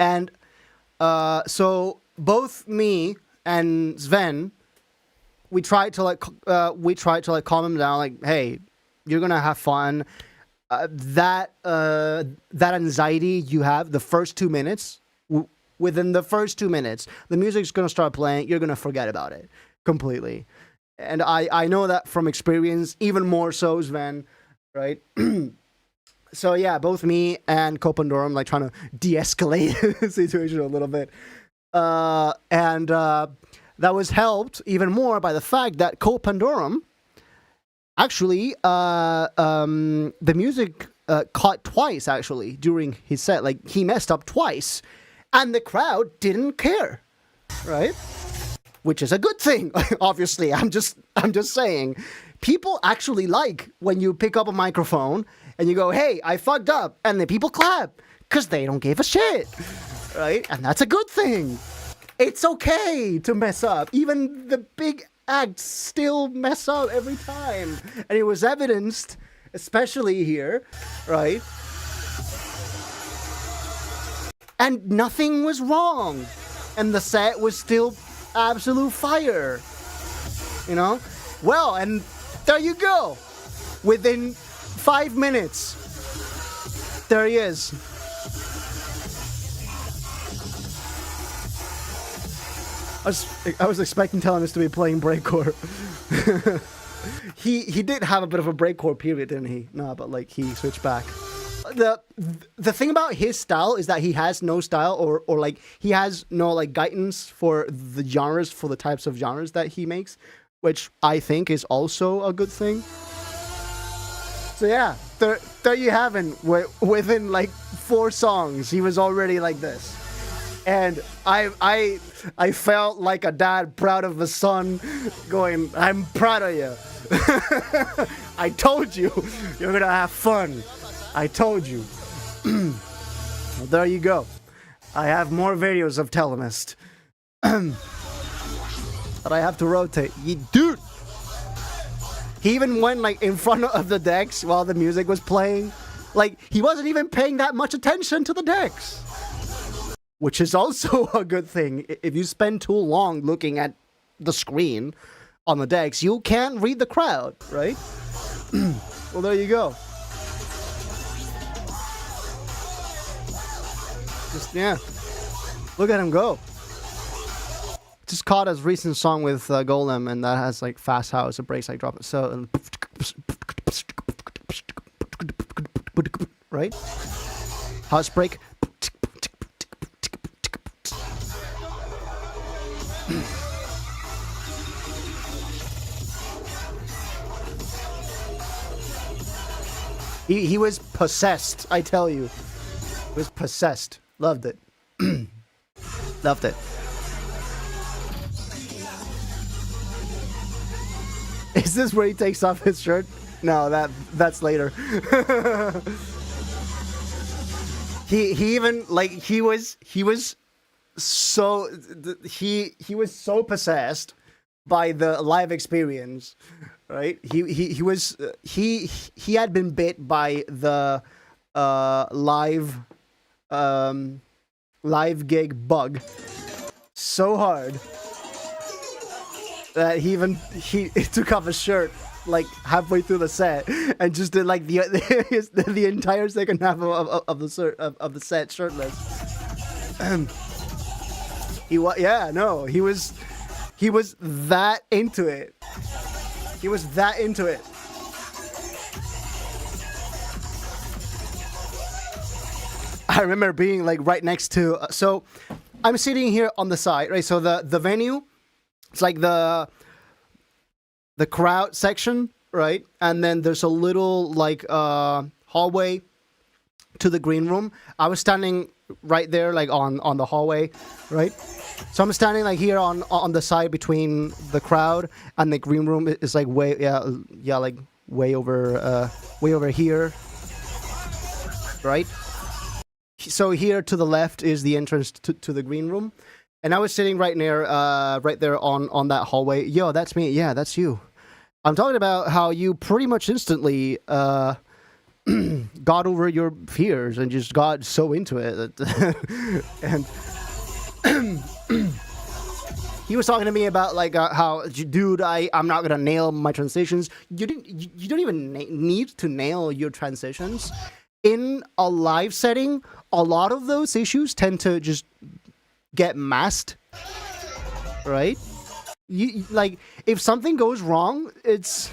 And so both me and Sven, we tried to calm him down, like, hey, you're gonna have fun. That anxiety you have the first 2 minutes, within the first 2 minutes, the music's gonna start playing. You're gonna forget about it completely, and I know that from experience, even more so, Sven, right? So yeah, both me and Copandorum like trying to de-escalate the situation a little bit, and that was helped even more by the fact that Copandorum actually the music caught twice actually during his set. Like he messed up twice, and the crowd didn't care, right? Which is a good thing. Obviously, I'm just saying, people actually like when you pick up a microphone and you go, "Hey, I fucked up," and then people clap because they don't give a shit, right? And that's a good thing. It's okay to mess up. Even the big acts still mess up every time, and it was evidenced, especially here, right? And nothing was wrong, and the set was still absolute fire, you know? Well, and there you go. Within 5 minutes, there he is. I was expecting Telemus to be playing breakcore. He did have a bit of a breakcore period, didn't he? No, but like he switched back. The thing about his style is that he has no style, or like he has no like guidance for the genres, for the types of genres that he makes, which I think is also a good thing. So yeah, there you have it. Within like 4 songs, he was already like this, and I felt like a dad proud of a son, going, "I'm proud of you." I told you, you're gonna have fun. I told you. Well, there you go. I have more videos of Telemus. But I have to rotate. Dude! He even went like in front of the decks while the music was playing. Like, he wasn't even paying that much attention to the decks. Which is also a good thing. If you spend too long looking at the screen on the decks, you can't read the crowd, right? Well, there you go. Just, yeah. Look at him go. Just caught his recent song with Golem, and that has like fast house, a breaks like drop it. So, right? House break. He was possessed, I tell you. He was possessed. Loved it. Loved it. Is this where he takes off his shirt? No, that's later. he even like he was so possessed by the live experience, right? He had been bit by the live gig bug so hard that he took off his shirt like halfway through the set and just did like the entire second half of the set shirtless. He was that into it. He was that into it. I remember being like right next to. So I'm sitting here on the side, right? So the venue, it's like the crowd section, right? And then there's a little like hallway to the green room. I was standing right there, like on the hallway, right? So I'm standing like here on the side between the crowd and the green room is like way like way over here, right? So here to the left is the entrance to the green room, and I was sitting right there on that hallway. Yo, that's me. Yeah, that's you. I'm talking about how you pretty much instantly got over your fears and just got so into it, and he was talking to me about like how, dude, I'm not gonna nail my transitions. You don't even need to nail your transitions. In a live setting, a lot of those issues tend to just get masked, right? Like, if something goes wrong, it's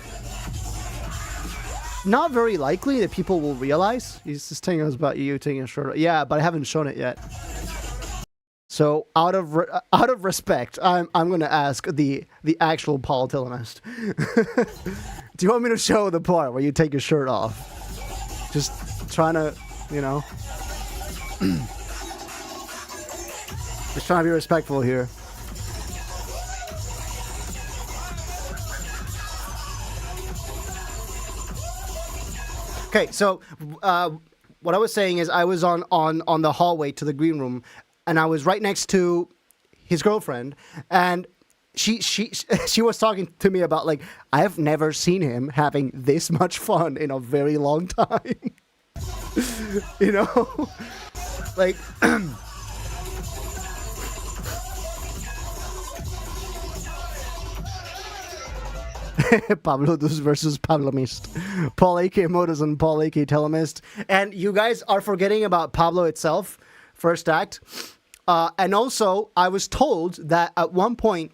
not very likely that people will realize. He's just telling us about you taking a shirt. Yeah, but I haven't shown it yet. So out of respect, I'm gonna ask the actual Paul Tillemist. Do you want me to show the part where you take your shirt off? Just trying to, just trying to be respectful here. Okay, so what I was saying is I was on the hallway to the green room, and I was right next to his girlfriend, and she was talking to me about like, I've never seen him having this much fun in a very long time. Like Pablo Dus versus Pablo Mist. Paul A.K. Modus and Paul A.K. Telemist. And you guys are forgetting about Pablo itself, first act. And also, I was told that at one point,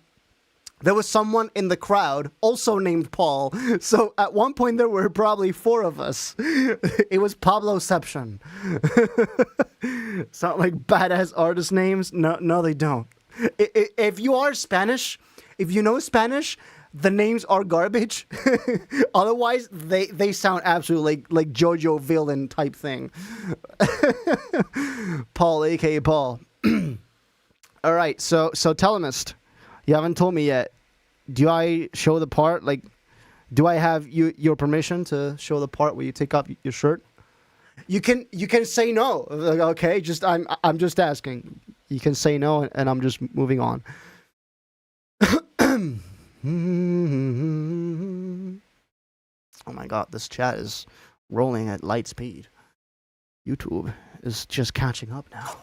there was someone in the crowd also named Paul. So at one point, there were probably 4 of us. It was Pabloception. Sound like badass artist names? No, they don't. If you are Spanish, if you know Spanish, the names are garbage. Otherwise, they sound absolutely like JoJo villain type thing. Paul, a.k.a. Paul. All right, so Telemist, you haven't told me yet. Do I show the part? Like, do I have your permission to show the part where you take off your shirt? You can say no. Like, okay, I'm just asking. You can say no, and I'm just moving on. Oh my god, this chat is rolling at light speed. YouTube is just catching up now.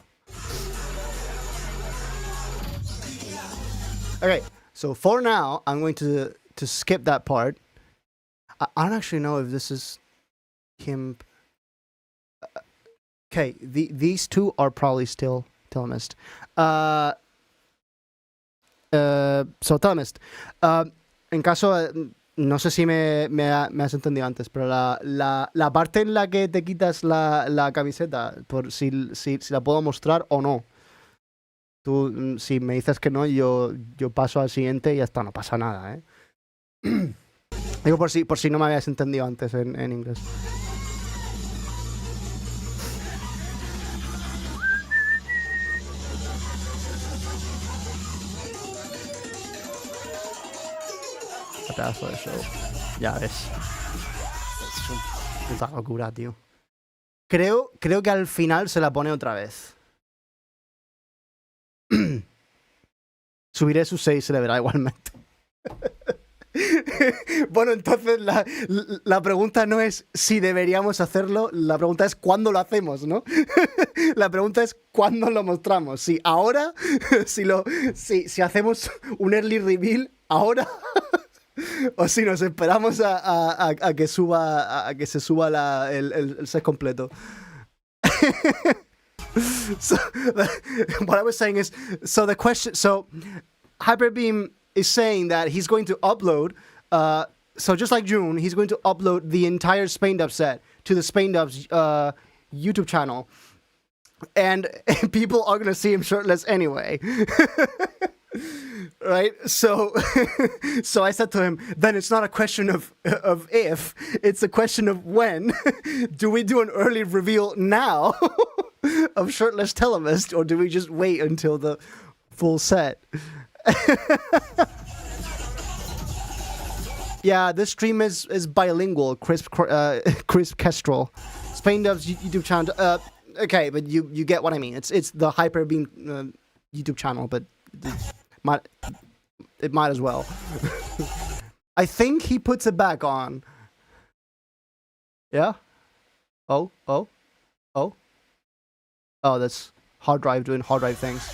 Okay, so for now, I'm going to skip that part. I don't actually know if this is him. Okay, these two are probably still Telemist. So Telemist, en caso No sé si me has entendido antes, pero la parte en la que te quitas la camiseta, por si la puedo mostrar o no. Tú, si me dices que no, yo paso al siguiente y ya está, no pasa nada, ¿eh? Digo por si no me habías entendido antes en inglés. Qué pedazo de show. Ya ves. Es una puta locura, tío. Creo que al final se la pone otra vez. Subiré su 6 y se le verá igualmente. Bueno, entonces la pregunta no es si deberíamos hacerlo, la pregunta es cuándo lo hacemos, ¿no? La pregunta es cuándo lo mostramos. Si ahora, si hacemos un early reveal ahora, o si nos esperamos a que se suba el set completo. So what I was saying is, so Hyperbeam is saying that he's going to upload, so just like June, he's going to upload the entire Spain Dub set to the Spain Dub's YouTube channel, and people are going to see him shirtless anyway. Right? So I said to him, then it's not a question of if, it's a question of when. Do we do an early reveal now of shirtless Telemist, or do we just wait until the full set? Yeah, this stream is bilingual. Crisp Kestrel, Spain Dub's YouTube channel. Okay, but you get what I mean. It's the Hyperbeam YouTube channel, but it might as well. I think he puts it back on. Yeah. Oh, that's hard drive doing hard drive things.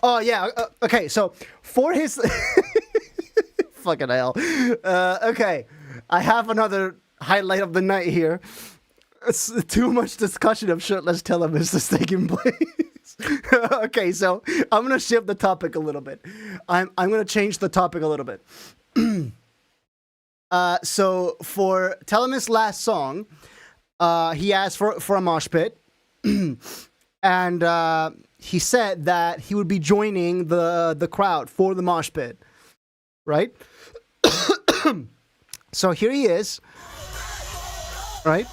Oh yeah. Okay, so for his fucking hell. Okay, I have another highlight of the night here. It's too much discussion of shirtless Telemist is taking place. Okay, so I'm gonna shift the topic a little bit. I'm gonna change the topic a little bit. So for Telemist's last song, he asked for a mosh pit, and he said that he would be joining the crowd for the mosh pit, right? So here he is, right?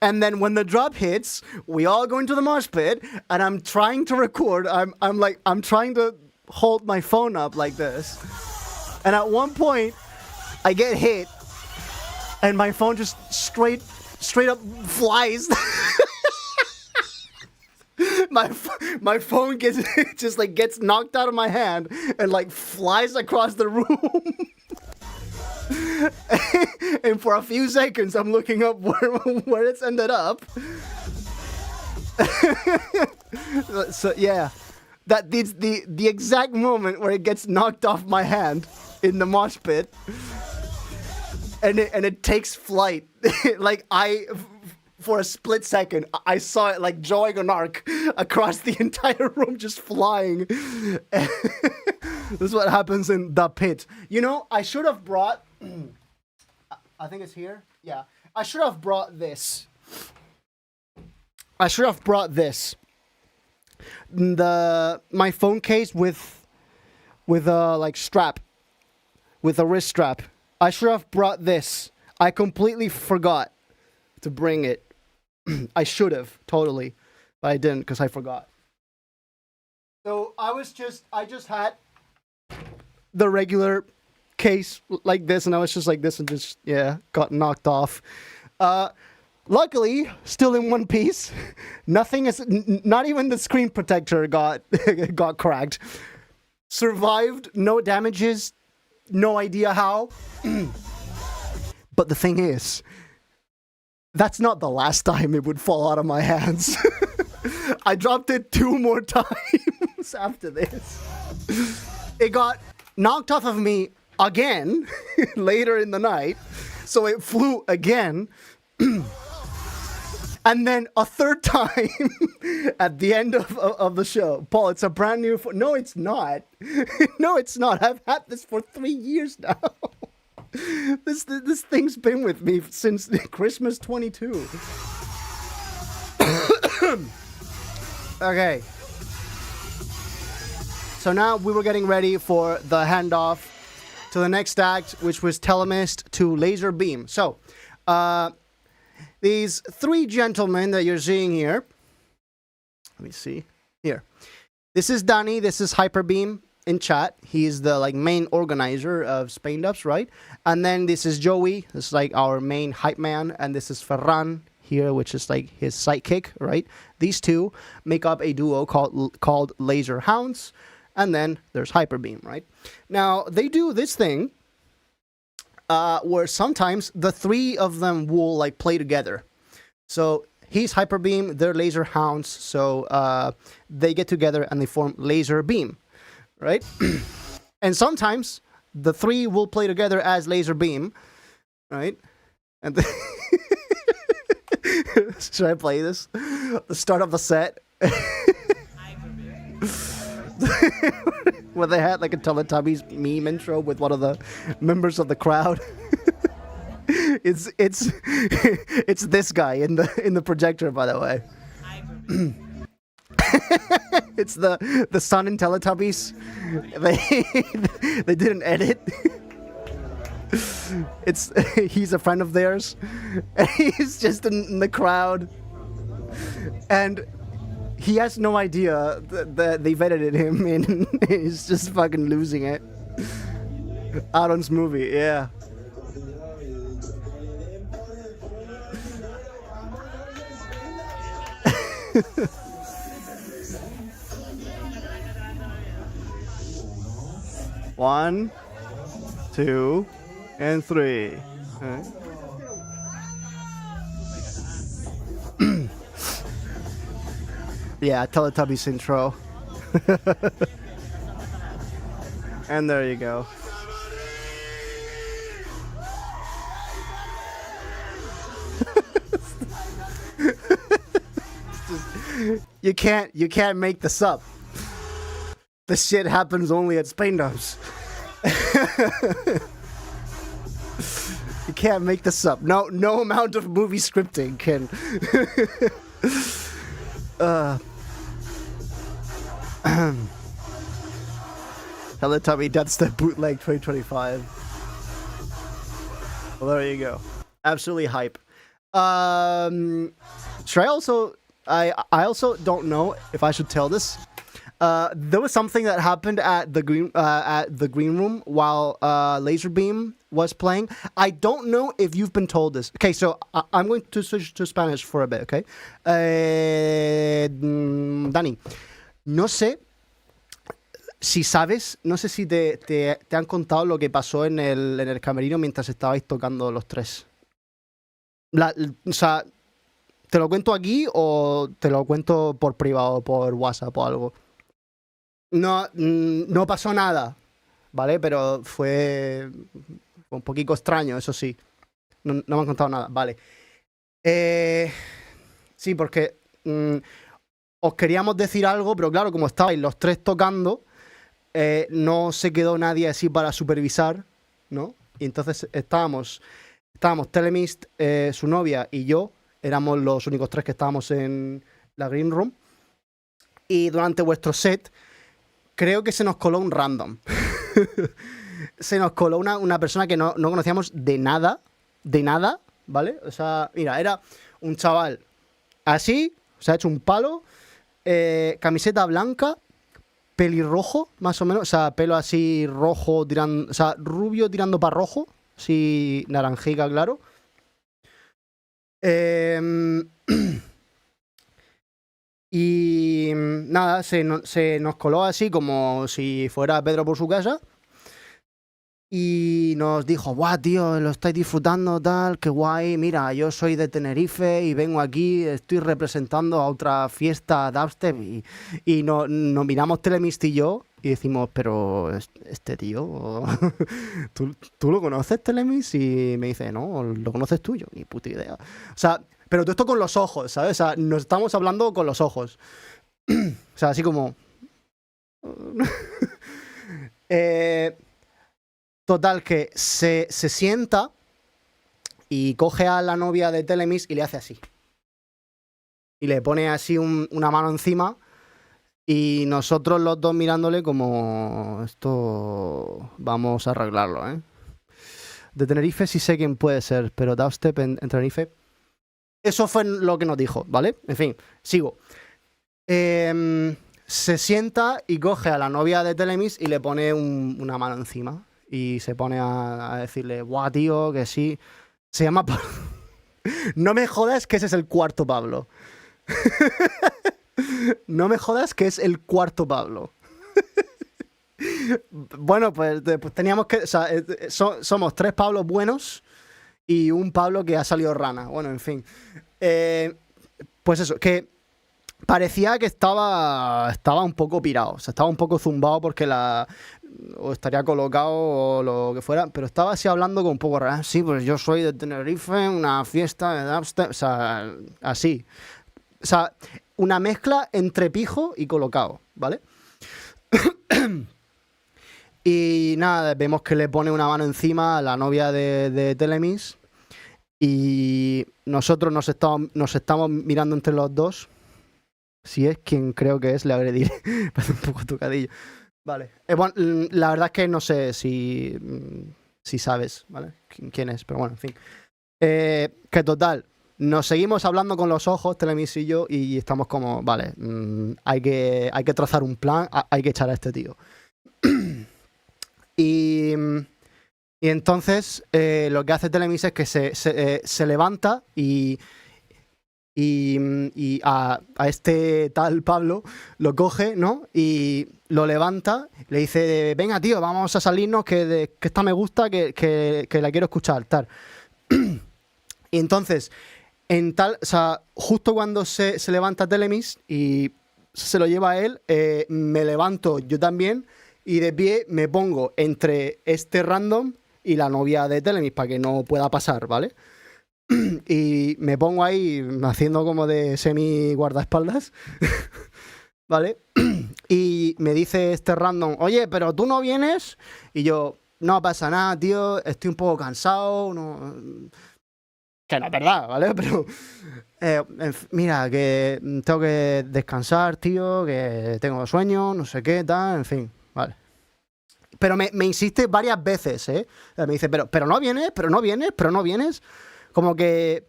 And then when the drop hits, we all go into the mosh pit, and I'm trying to record. I'm trying to hold my phone up like this, and at one point, I get hit, and my phone just straight up flies. My phone gets knocked out of my hand and like flies across the room. And for a few seconds, I'm looking up where it's ended up. So yeah, that's the exact moment where it gets knocked off my hand in the mosh pit, and it takes flight. Like for a split second, I saw it like drawing an arc across the entire room, just flying. This is what happens in the pit. You know, I should have brought. I think it's here. Yeah, I should have brought this. My phone case with a like strap, with a wrist strap. I should have brought this. I completely forgot to bring it. I should have totally, but I didn't because I forgot. So I just had the regular case like this, and I was just like this, and just got knocked off. Luckily, still in one piece. Nothing is, not even the screen protector got cracked. Survived, no damages, no idea how. But the thing is, that's not the last time it would fall out of my hands. I dropped it 2 more times after this. It got knocked off of me again later in the night, so it flew again. And then a 3rd time at the end of the show. Paul, it's a brand new phone. No, it's not. No, it's not. I've had this for 3 years now. This thing's been with me since Christmas 22. Okay. So now we were getting ready for the handoff to the next act, which was Telemist to Laser Beam. So, these three gentlemen that you're seeing here. Let me see. Here. This is Danny. This is Hyperbeam in chat. He's the main organizer of Spain Dubs, right? And then this is Joey. This is our main hype man. And this is Ferran here, which is his sidekick, right? These two make up a duo called Laser Hounds. And then there's Hyperbeam, right? Now, they do this thing where sometimes the three of them will play together. So he's Hyperbeam, they're Laser Hounds, so they get together and they form Laser Beam, right? And sometimes the three will play together as Laser Beam, right? And should I play this? The start of the set. Where they had a Teletubbies meme intro with one of the members of the crowd. It's this guy in the projector, by the way. It's the son in Teletubbies. They didn't edit. He's a friend of theirs, and he's just in the crowd, and he has no idea that they've edited him, and he's just fucking losing it. Aaron's movie, yeah. One, two, and three. Okay. Yeah, Teletubbies intro. And there you go. You can't make this up. This shit happens only at Spain Dubs. You can't make this up. No amount of movie scripting can. Teletubby Dubstep Bootleg 2025. Well, there you go. Absolutely hype. Should I also... I also don't know if I should tell this. There was something that happened at the green room while Laser Beam was playing. I don't know if you've been told this. Okay, so I'm going to switch to Spanish for a bit, okay? Dani, no sé si sabes, no sé si te han contado lo que pasó en el camerino mientras estabais tocando los tres. O sea, ¿te lo cuento aquí o te lo cuento por privado, por WhatsApp o algo? No pasó nada, ¿vale? Pero fue un poquito extraño, eso sí. No me han contado nada, vale. Sí, porque os queríamos decir algo, pero claro, como estabais los tres tocando, no se quedó nadie así para supervisar, ¿no? Y entonces estábamos Telemist, su novia y yo, éramos los únicos tres que estábamos en la Green Room. Y durante vuestro set, creo que se nos coló un random. Se nos coló una persona que no conocíamos de nada, ¿vale? O sea, mira, era un chaval así, se ha hecho un palo, camiseta blanca, pelirrojo, más o menos, o sea, pelo así rojo, o sea, rubio tirando para rojo, así naranjica, claro. Y nada, se nos coló así como si fuera Pedro por su casa. Y nos dijo, guau, tío, lo estáis disfrutando, tal, qué guay. Mira, yo soy de Tenerife y vengo aquí, estoy representando a otra fiesta dubstep. Y nos miramos Telemist y yo y decimos, pero este tío, ¿tú lo conoces, Telemist? Y me dice, no, lo conoces tú. Yo, ni puta idea. O sea, pero todo esto con los ojos, ¿sabes? O sea, nos estamos hablando con los ojos. O sea, así como... Total, que se sienta y coge a la novia de Telemis y le hace así. Y le pone así una mano encima y nosotros los dos mirándole como esto vamos a arreglarlo, ¿eh? De Tenerife sí sé quién puede ser, pero dubstep en Tenerife... Eso fue lo que nos dijo, ¿vale? En fin, sigo. Se sienta y coge a la novia de Telemis y le pone una mano encima. Y se pone a decirle, ¡buah, tío, que sí! Se llama... No me jodas que ese es el cuarto Pablo. No me jodas que es el cuarto Pablo. Bueno, pues teníamos que... O sea, somos 3 Pablos buenos y un Pablo que ha salido rana. Bueno, en fin. Pues eso, que parecía que estaba un poco pirado. O sea, estaba un poco zumbado porque o estaría colocado o lo que fuera, pero estaba así hablando con un poco raro. Sí, pues yo soy de Tenerife, una fiesta de dubstep, o sea, así. O sea, una mezcla entre pijo y colocado, ¿vale? Y nada, vemos que le pone una mano encima a la novia de Telemis y nosotros nos estamos mirando entre los dos. Si es quien creo que es, le agrediré. Parece un poco tocadillo. Vale. Bueno, la verdad es que no sé si sabes, ¿vale? Quién es, pero bueno, en fin. Que total, nos seguimos hablando con los ojos, Telemis y yo, y estamos como, vale, hay que trazar un plan, hay que echar a este tío. Y entonces lo que hace Telemis es que se levanta y a este tal Pablo lo coge, ¿no? Y lo levanta, le dice, venga, tío, vamos a salirnos, que esta me gusta, que la quiero escuchar, tal. Y entonces, o sea, justo cuando se levanta Telemis y se lo lleva a él, me levanto yo también y de pie me pongo entre este random y la novia de Telemis para que no pueda pasar, ¿vale? Y me pongo ahí haciendo como de semi guardaespaldas, ¿vale? Y me dice este random, oye, pero tú no vienes. Y yo, no pasa nada, tío, estoy un poco cansado, no... Que no es verdad, ¿vale? Pero mira, que tengo que descansar, tío, que tengo sueño, no sé qué, tal, en fin, vale. Pero me insiste varias veces, ¿eh? Me dice, pero no vienes, pero no vienes, pero no vienes. Como que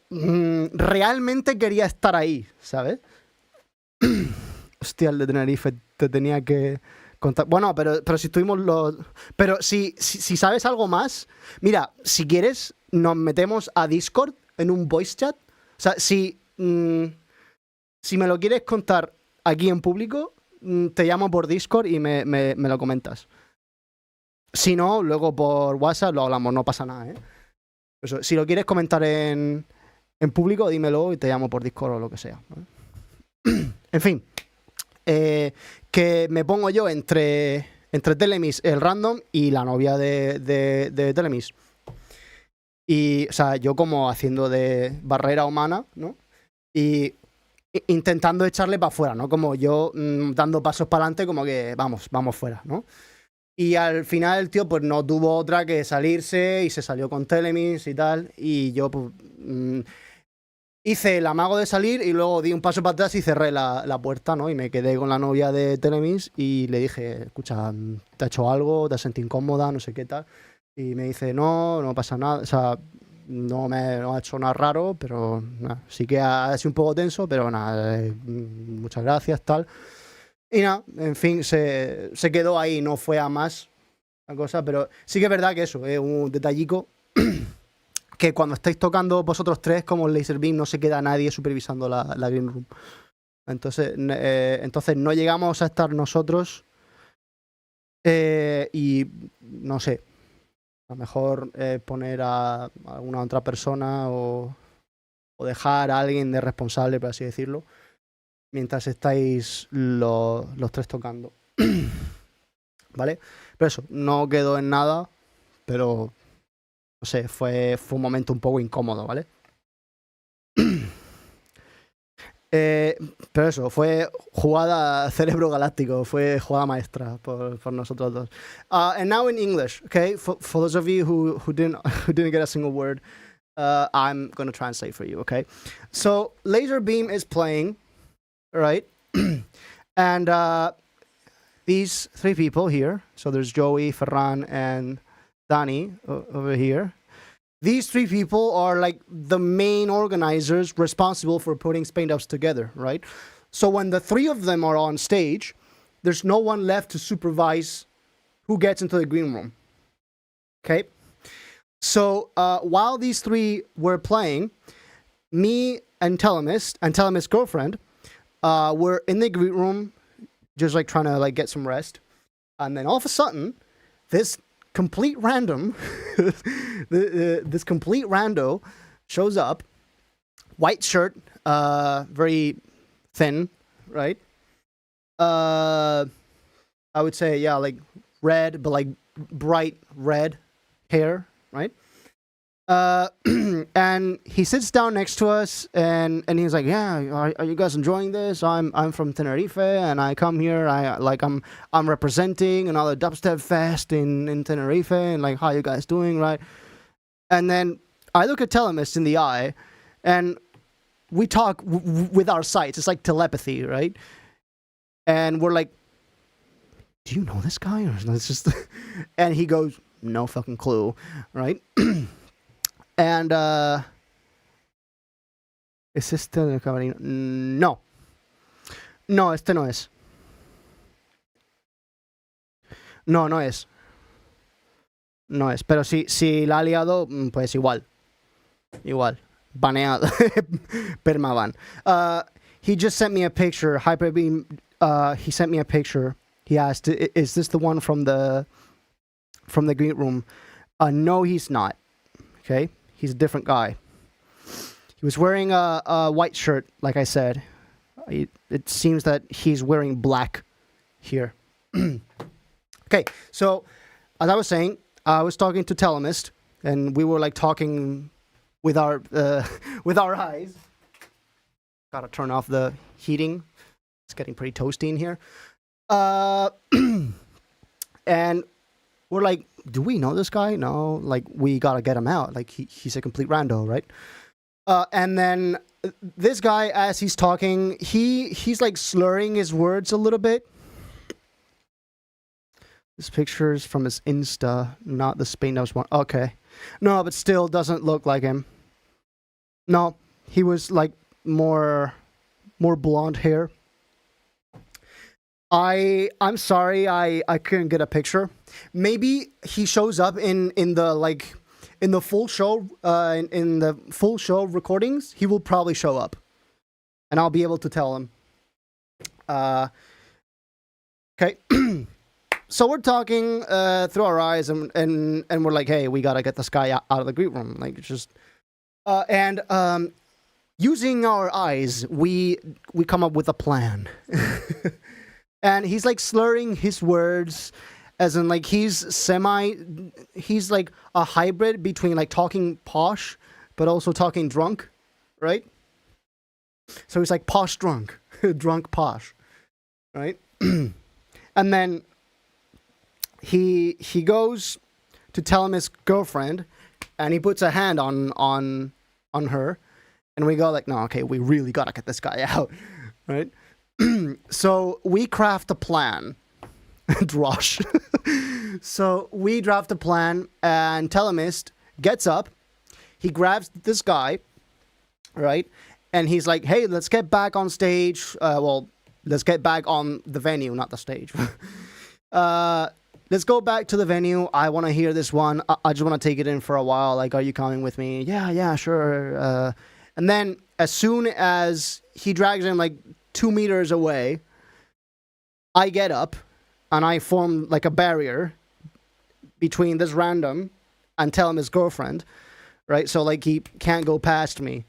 realmente quería estar ahí, ¿sabes? Hostia, el de Tenerife te tenía que contar. Bueno, pero si tuvimos los... Pero si sabes algo más, mira, si quieres, nos metemos a Discord en un voice chat. O sea, si me lo quieres contar aquí en público, te llamo por Discord y me lo comentas. Si no, luego por WhatsApp lo hablamos, no pasa nada, ¿eh? Eso, si lo quieres comentar en público, dímelo y te llamo por Discord o lo que sea, ¿vale? En fin, que me pongo yo entre Telemis, el random, y la novia de Telemis. Y, o sea, yo como haciendo de barrera humana, ¿no? Y intentando echarle para afuera, ¿no? Como yo dando pasos para adelante, como que vamos fuera, ¿no? Y al final el tío pues no tuvo otra que salirse y se salió con Telemis y tal. Y yo pues hice el amago de salir y luego di un paso para atrás y cerré la puerta, ¿no? Y me quedé con la novia de Telemis y le dije, escucha, ¿te ha hecho algo? ¿Te has sentido incómoda? No sé qué tal. Y me dice, no pasa nada. O sea, no ha hecho nada raro, pero nada, sí que ha sido un poco tenso, pero nada, muchas gracias, tal. Y nada, en fin, se quedó ahí, no fue a más la cosa, pero sí que es verdad que eso es un detallico que cuando estáis tocando vosotros tres como el Laser Beam no se queda nadie supervisando la Green Room. Entonces no llegamos a estar nosotros y no sé, a lo mejor poner a alguna otra persona o dejar a alguien de responsable, por así decirlo, mientras estáis los tres tocando. ¿Vale? Pero eso, no quedó en nada, pero no sé, fue un momento un poco incómodo, ¿vale? Pero eso, fue jugada cerebro galáctico, fue jugada maestra por nosotros dos. And now in English, okay? For those of you who didn't get a single word, I'm gonna translate for you, okay? So laser beam is playing, right? And these three people here. So there's Joey, Ferran, and Danny over here. These three people are like the main organizers responsible for putting Spain Dubs together, right? So when the three of them are on stage, there's no one left to supervise who gets into the green room. Okay? So while these three were playing, me and Telemist's girlfriend, were in the green room, just like trying to like get some rest. And then all of a sudden, this complete random, this complete rando shows up, white shirt, very thin, right? I would say, yeah, like red, but like bright red hair, right? And he sits down next to us, and he's like, "Yeah, are you guys enjoying this? I'm from Tenerife, and I come here. I'm representing another dubstep fest in Tenerife, and like, how you guys doing, right?" And then I look at Telemist in the eye, and we talk with our sights. It's like telepathy, right? And we're like, "Do you know this guy?" Or it's just, and he goes, "No fucking clue," right? And, ¿es este el camerino? No. No, este no es. No, no es. No es. Pero si la ha liado, pues igual. Igual. Baneado. Permaban. He just sent me a picture. Hyperbeam, he sent me a picture. He asked, "Is this the one from the green room?" No, he's not. Okay? He's a different guy. He was wearing a white shirt, like I said. It seems that he's wearing black here. Okay, so as I was saying, I was talking to Telemist, and we were like talking with our eyes. Gotta turn off the heating. It's getting pretty toasty in here. And we're like, "Do we know this guy? No, like we gotta get him out. Like he's a complete rando, right?" And then this guy, as he's talking, he's like slurring his words a little bit. This picture is from his Insta, not the Spain Dubs one. Okay, no, but still doesn't look like him. No, he was like more blonde hair. I'm sorry, I couldn't get a picture. Maybe he shows up in the full show in the full show recordings. He will probably show up, and I'll be able to tell him. Okay, so we're talking through our eyes, and we're like, "Hey, we gotta get this guy out of the green room." Like just using our eyes, we come up with a plan. And he's like slurring his words, as in like he's like a hybrid between like talking posh, but also talking drunk, right? So he's like posh drunk, drunk posh, right? And then he goes to tell him his girlfriend, and he puts a hand on her, and we go like, "No, okay, we really gotta get this guy out," right? So we craft a plan. Drosh. So we draft a plan, and Telemist gets up. He grabs this guy, right? And he's like, "Hey, let's get back on stage. Let's get back on the venue, not the stage. Let's go back to the venue. I want to hear this one. I just want to take it in for a while. Like, are you coming with me?" Yeah, sure. And then as soon as he drags him like 2 meters away, I get up and I form like a barrier between this random and tell him his girlfriend, right? So like he can't go past me,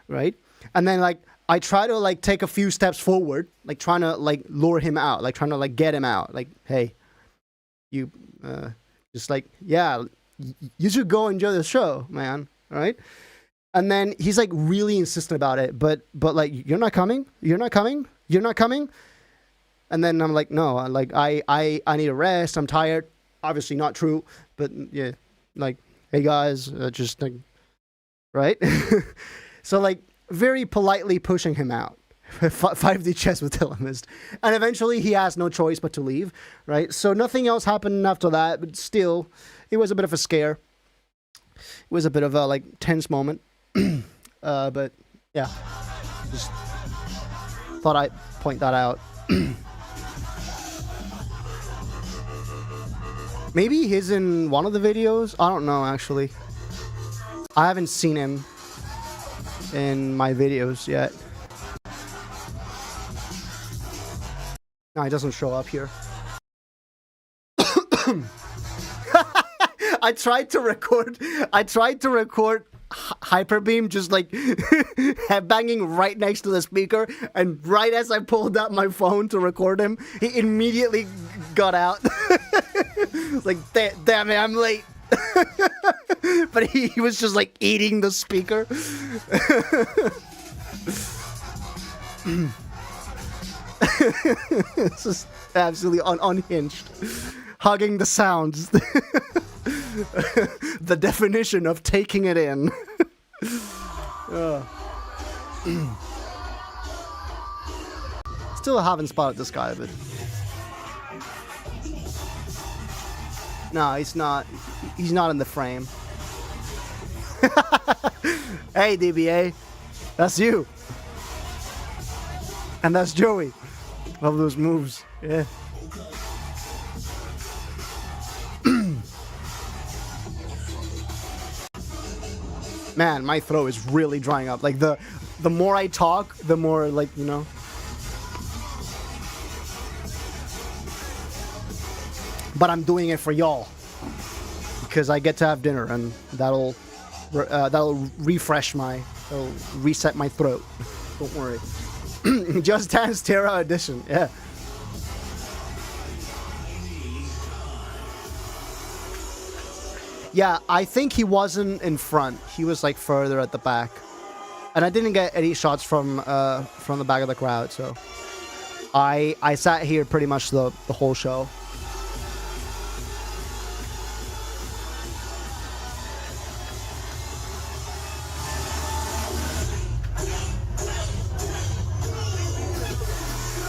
right? And then like I try to like take a few steps forward, like trying to like lure him out, like trying to like get him out, like, "Hey, you just like, yeah, you should go enjoy the show, man," right? And then he's like really insistent about it, but like, you're not coming, you're not coming, you're not coming. And then I'm like, no, like I need a rest. I'm tired. Obviously not true, but yeah, like, hey guys, just like, right? So like very politely pushing him out. 5D chess with Telemist. And eventually he has no choice but to leave, right? So nothing else happened after that, but still, it was a bit of a scare. It was a bit of a like tense moment. But yeah, just thought I'd point that out. Maybe he's in one of the videos. I don't know, actually. I haven't seen him in my videos yet. No, he doesn't show up here. I tried to record Hyperbeam just like banging right next to the speaker, and right as I pulled out my phone to record him, he immediately got out. Like, damn it, I'm late. But he was just like eating the speaker. It's just absolutely unhinged. Hugging the sounds. The definition of taking it in. Still haven't spotted this guy, but no, he's not. He's not in the frame. Hey, DBA, that's you, and that's Joey. Love those moves. Yeah. Man, my throat is really drying up. Like the more I talk, the more, like, you know. But I'm doing it for y'all because I get to have dinner, and that'll refresh it'll reset my throat. Don't worry. Just Dance Terra edition. Yeah. Yeah, I think he wasn't in front. He was like further at the back, and I didn't get any shots from the back of the crowd. So I sat here pretty much the whole show.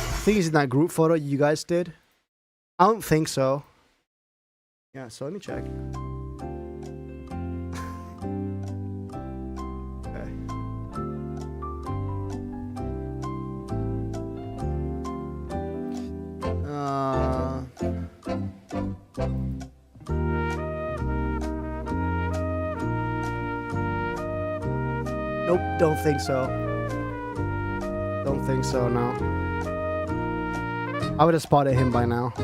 I think he's in that group photo you guys did. I don't think so. Yeah, so let me check. Nope, don't think so. Don't think so, no. I would have spotted him by now.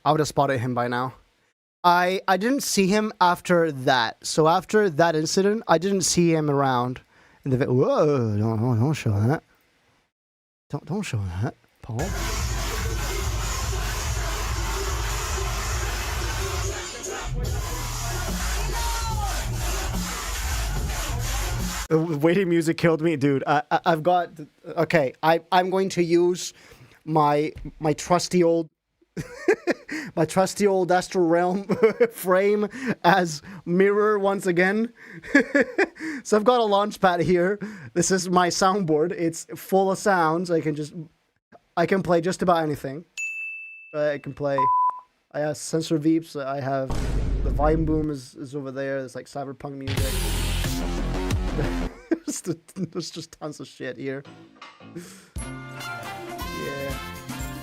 I would have spotted him by now. I didn't see him after that. So after that incident, I didn't see him around in the whoa, don't show that. Don't show that, Paul. The waiting music killed me, dude. I've got okay. I'm going to use my trusty old my trusty old Astral Realm frame as mirror once again. So I've got a launch pad here. This is my soundboard. It's full of sounds. I can play just about anything. I can play. I have sensor veeps. I have the volume boom is over there. It's like cyberpunk music. There's just tons of shit here. Yeah.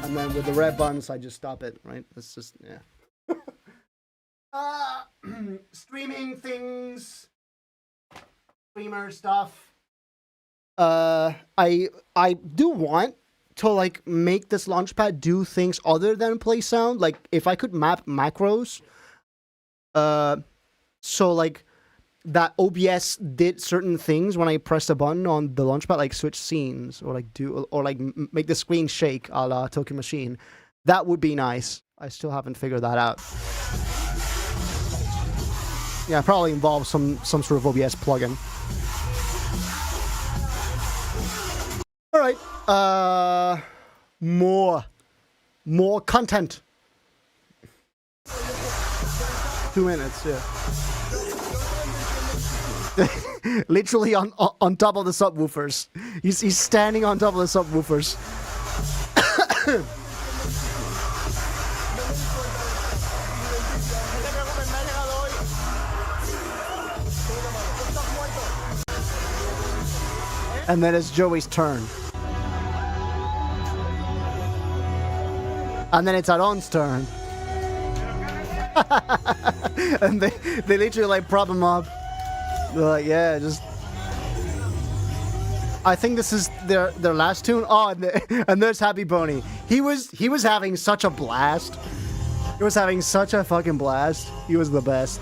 And then with the red buttons, I just stop it, right? That's just, yeah. Streaming things. Streamer stuff. I do want to, like, make this launchpad do things other than play sound. Like, if I could map macros. So, like, that OBS did certain things when I pressed a button on the launchpad, like switch scenes or like make the screen shake a la Tokyo Machine. That would be nice. I still haven't figured that out. Yeah, probably involves some sort of OBS plugin. All right. More content. 2 minutes, yeah. Literally on top of the subwoofers. He's standing on top of the subwoofers. And then it's Joey's turn. And then it's Aaron's turn. And they literally like prop him up. They're like, yeah, just. I think this is their last tune. Oh, and there's Happy Pony. He was having such a blast. He was having such a fucking blast. He was the best.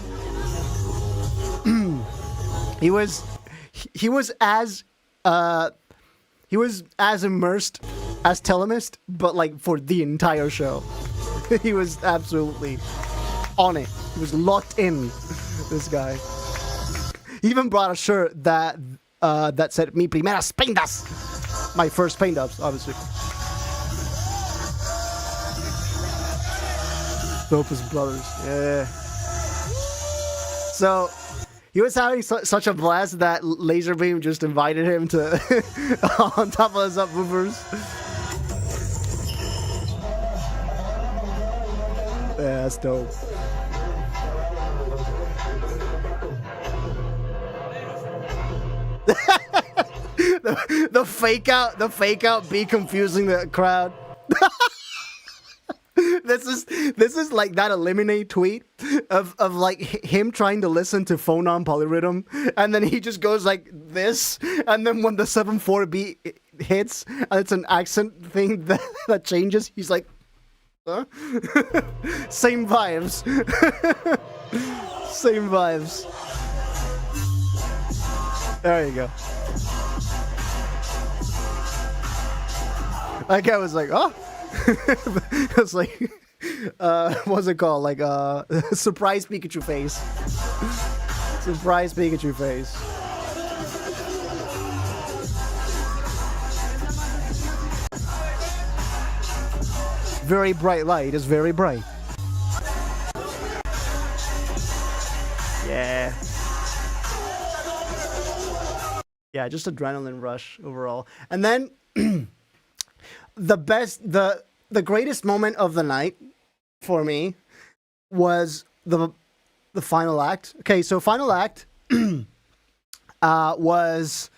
He was as immersed as Telemist, but like for the entire show. He was absolutely on it. He was locked in. This guy. He even brought a shirt that said "Mi primeras paintas," my first paint ups, obviously. Dopest Brothers, yeah. So he was having such a blast that Laserbeam just invited him to on top of the subwoofers. Yeah, that's dope. the fake out be confusing the crowd. This is like that Eliminate tweet of like him trying to listen to Phonon Polyrhythm, and then he just goes like this, and then when the 7/4 beat hits and it's an accent thing that changes, he's like, huh? Same vibes. Same vibes. There you go. That guy was like, oh. It was like, what's it called? Like, surprise Pikachu face. Surprise Pikachu face. Very bright light. It's very bright. Yeah. Yeah, just adrenaline rush overall. And then the greatest moment of the night for me was the final act. Okay, so final act was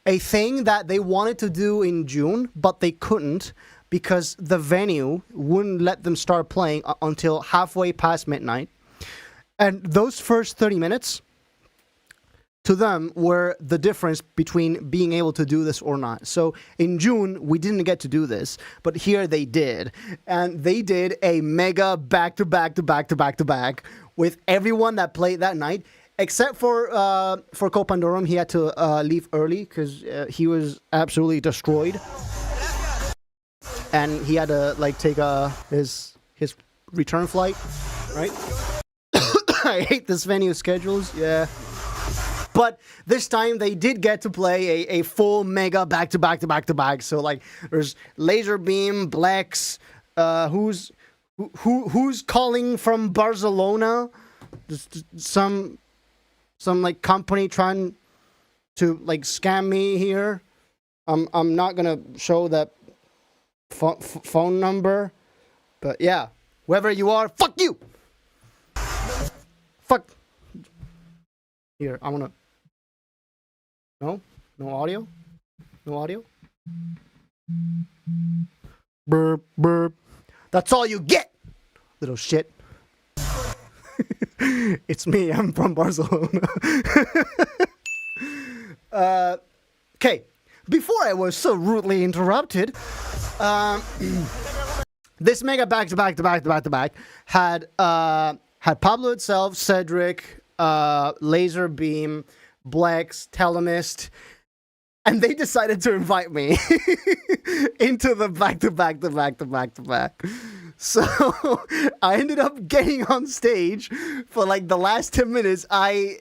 a thing that they wanted to do in June, but they couldn't because the venue wouldn't let them start playing until halfway past midnight. And those first 30 minutes to them were the difference between being able to do this or not. So in June, we didn't get to do this, but here they did. And they did a mega back-to-back with everyone that played that night, except for Copandorum. He had to leave early because he was absolutely destroyed. And he had to like take his return flight, right? I hate this venue schedules, yeah. But this time they did get to play a full mega back-to-back. So like there's Laserbeam, Blex, who's calling from Barcelona? Just some like company trying to like scam me here. I'm not gonna show that phone number, but yeah, whoever you are, fuck you. Fuck. Here, I wanna. No audio. No audio. Burp burp. That's all you get, little shit. It's me. I'm from Barcelona. Okay. Before I was so rudely interrupted, this mega back-to-back had Pablo itself, Cedric, Laserbeam, Blex, Telemist, and they decided to invite me into the back-to-back. So I ended up getting on stage for like the last 10 minutes. I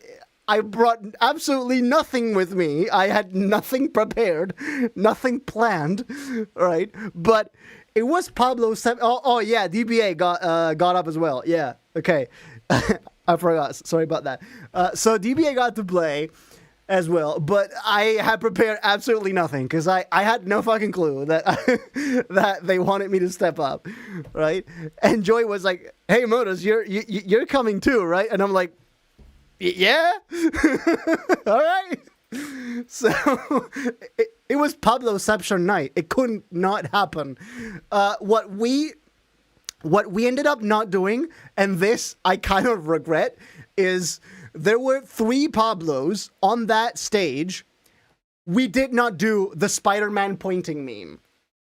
brought absolutely nothing with me. I had nothing prepared, nothing planned, right? But it was Pablo. Oh yeah, DBA got up as well. Yeah, okay. I forgot. Sorry about that. So DBA got to play as well, but I had prepared absolutely nothing because I had no fucking clue that that they wanted me to step up, right? And Joy was like, "Hey, Modus, you're coming too, right?" And I'm like, "Yeah, all right." So it was Pabloception night. It couldn't not happen. What we ended up not doing, and this I kind of regret, is there were 3 Pablos on that stage. We did not do the Spider-Man pointing meme.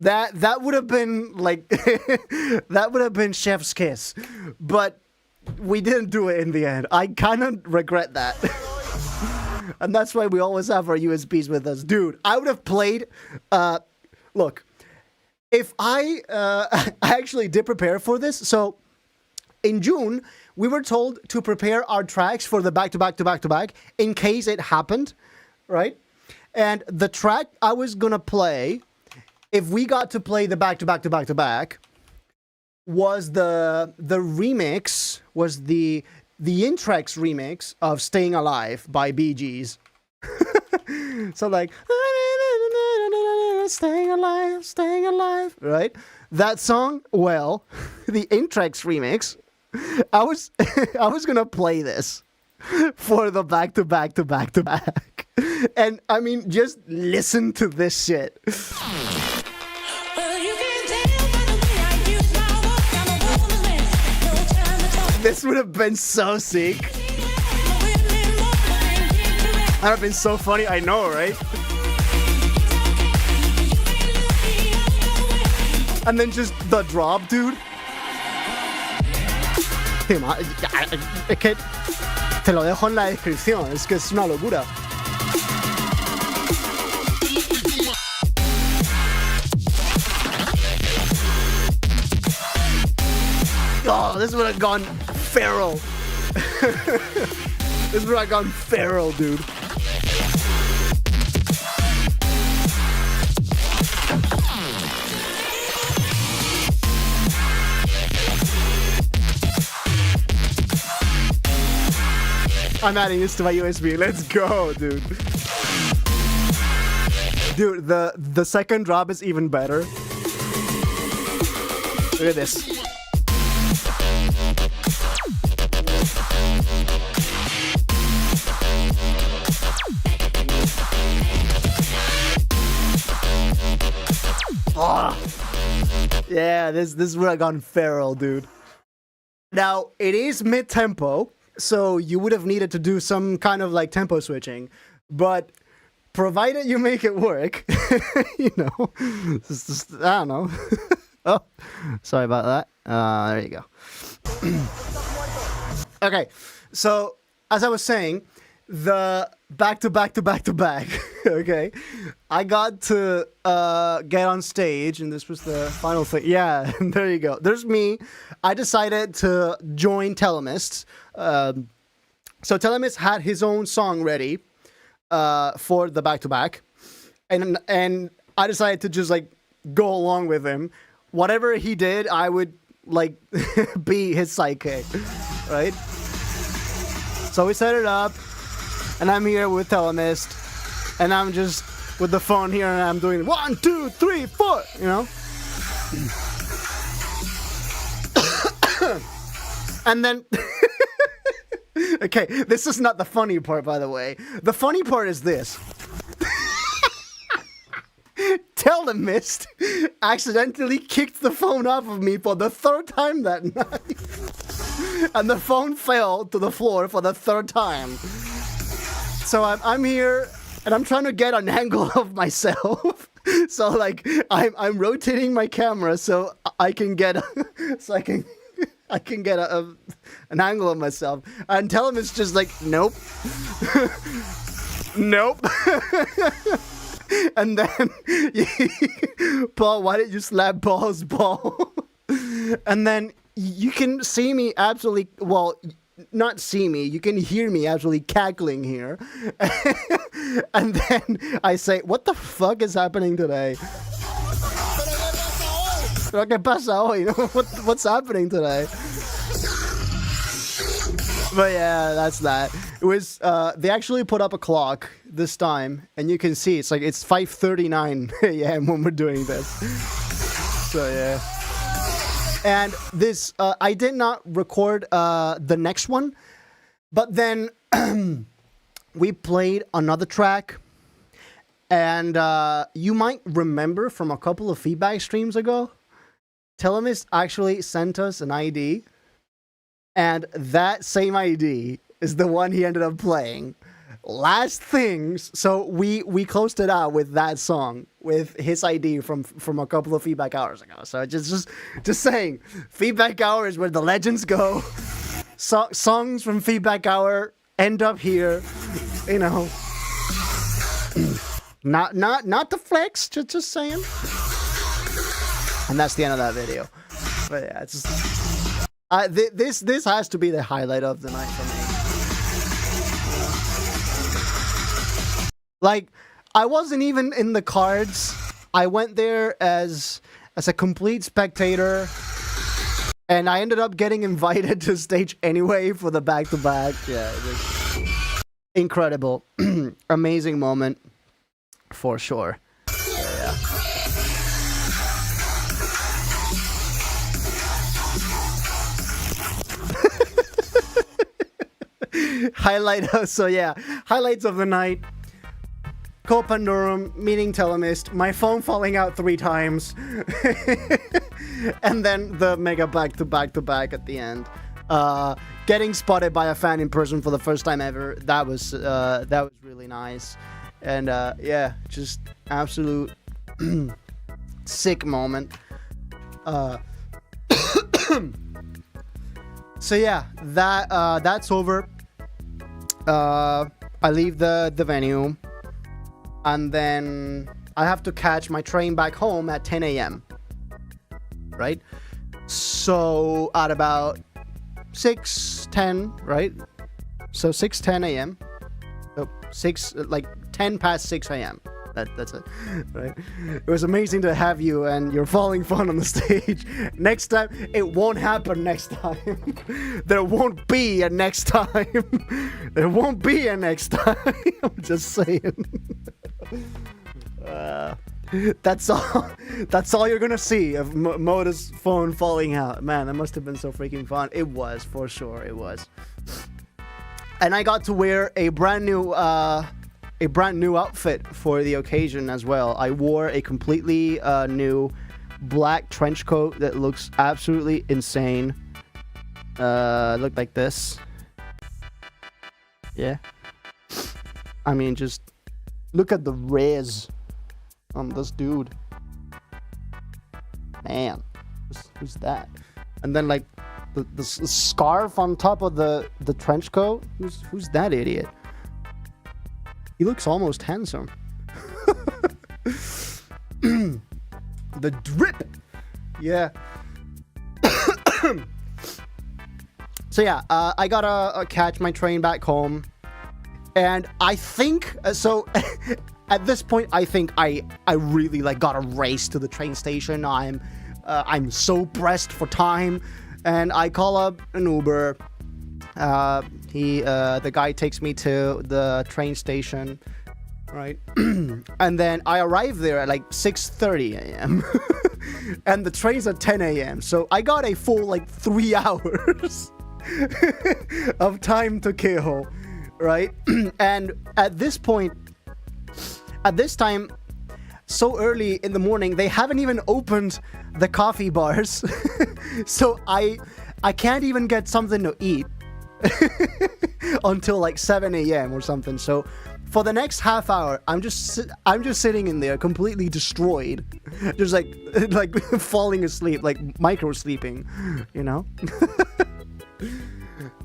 That would have been like that would have been chef's kiss, but we didn't do it in the end. I kind of regret that. And that's why we always have our USBs with us. Dude, I would have played look, if I actually did prepare for this. So in June, we were told to prepare our tracks for the back-to-back in case it happened, right? And the track I was gonna play, if we got to play the back-to-back, was the remix, was the Intrex remix of Staying Alive by Bee Gees. So like, staying alive, right? That song, well, the Intrex remix, I was gonna play this for the back-to-back. And I mean, just listen to this shit. This would have been so sick. That would have been so funny, I know, right? And then just the drop, dude. Es que te lo dejo en la descripción, es que es una locura. Oh, this would have gone feral. This would have gone feral, dude. I'm adding this to my USB. Let's go, dude. Dude, the second drop is even better. Look at this. Oh. Yeah, this would have gone feral, dude. Now, it is mid-tempo, so you would have needed to do some kind of like tempo switching, but provided you make it work, you know, just, I don't know. Oh, sorry about that. There you go. Okay, so as I was saying, the back-to-back, okay, I got to get on stage, and this was the final thing. Yeah, there you go. There's me. I decided to join Telemist. So Telemist had his own song ready for the back-to-back, and I decided to just like go along with him. Whatever he did, I would like be his sidekick, right? So we set it up, and I'm here with Telemist, and I'm just with the phone here, and I'm doing 1, 2, 3, 4, you know? And then, okay, this is not the funny part, by the way. The funny part is this. Telemist accidentally kicked the phone off of me for the 3rd time that night. And the phone fell to the floor for the 3rd time. So I'm here, and I'm trying to get an angle of myself. So like I'm rotating my camera so I can get an angle of myself. And Telemist just like, nope. Nope. And then, Paul, why did you slap Paul's ball? And then you can see me absolutely, well, not see me, you can hear me absolutely cackling here. And then I say, what the fuck is happening today? ¿Qué pasa hoy? What's happening today? But yeah, that's that. It was, they actually put up a clock this time, and you can see it's 5:39 a.m. when we're doing this. So yeah. And this, I did not record the next one, but then we played another track, and you might remember from a couple of feedback streams ago, Telemis actually sent us an ID, and that same ID is the one he ended up playing. Last things, so we closed it out with that song with his ID from a couple of feedback hours ago. So just saying, feedback hour is where the legends go. Songs from feedback hour end up here, you know. Not to flex, just saying. And that's the end of that video. But yeah, it's just, this has to be the highlight of the night for me. Like, I wasn't even in the cards. I went there as a complete spectator, and I ended up getting invited to stage anyway for the back-to-back. Yeah, it was incredible. Amazing moment, for sure. Yeah. Highlights of the night. Co-Pandorum, meeting Telemist, my phone falling out 3 times, and then the mega back-to-back at the end. Getting spotted by a fan in person for the first time ever, that was really nice. And yeah, just absolute sick moment. So yeah, that's over. I leave the venue. And then I have to catch my train back home at 10 a.m. Right? So at about 6:10, right? So 6:10 a.m. So 10 past 6 a.m. That's it, right? It was amazing to have you and your falling fun on the stage. Next time, it won't happen next time. There won't be a next time. There won't be a next time. I'm just saying. That's all you're gonna see of Moda's phone falling out. Man, that must have been so freaking fun. It was, for sure, it was. And I got to wear a brand new outfit for the occasion as well. I wore a completely new black trench coat that looks absolutely insane. It looked like this. Yeah. I mean, just look at the res on this dude. Man, who's that? And then like the scarf on top of the trench coat. Who's that idiot? He looks almost handsome. The drip. Yeah. So yeah, I gotta catch my train back home, and I think so. At this point, I think I really like gotta race to the train station. I'm so pressed for time, and I call up an Uber. The guy takes me to the train station, right? And then I arrive there at like 6:30 a.m. and the train's at 10 a.m. So I got a full 3 hours of time to kill, right? And at this time, so early in the morning, they haven't even opened the coffee bars. So I can't even get something to eat until 7 a.m. or something. So for the next half hour, I'm just sitting in there completely destroyed, just like falling asleep, like micro sleeping, you know.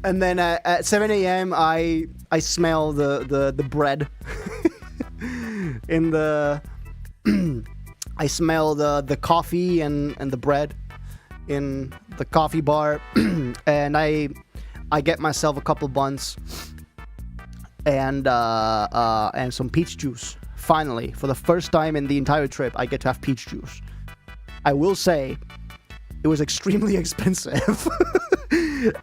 And then at 7 a.m. I smell the bread in the I smell the coffee and the bread in the coffee bar, and I get myself a couple buns and some peach juice. Finally, for the first time in the entire trip, I get to have peach juice. I will say, it was extremely expensive.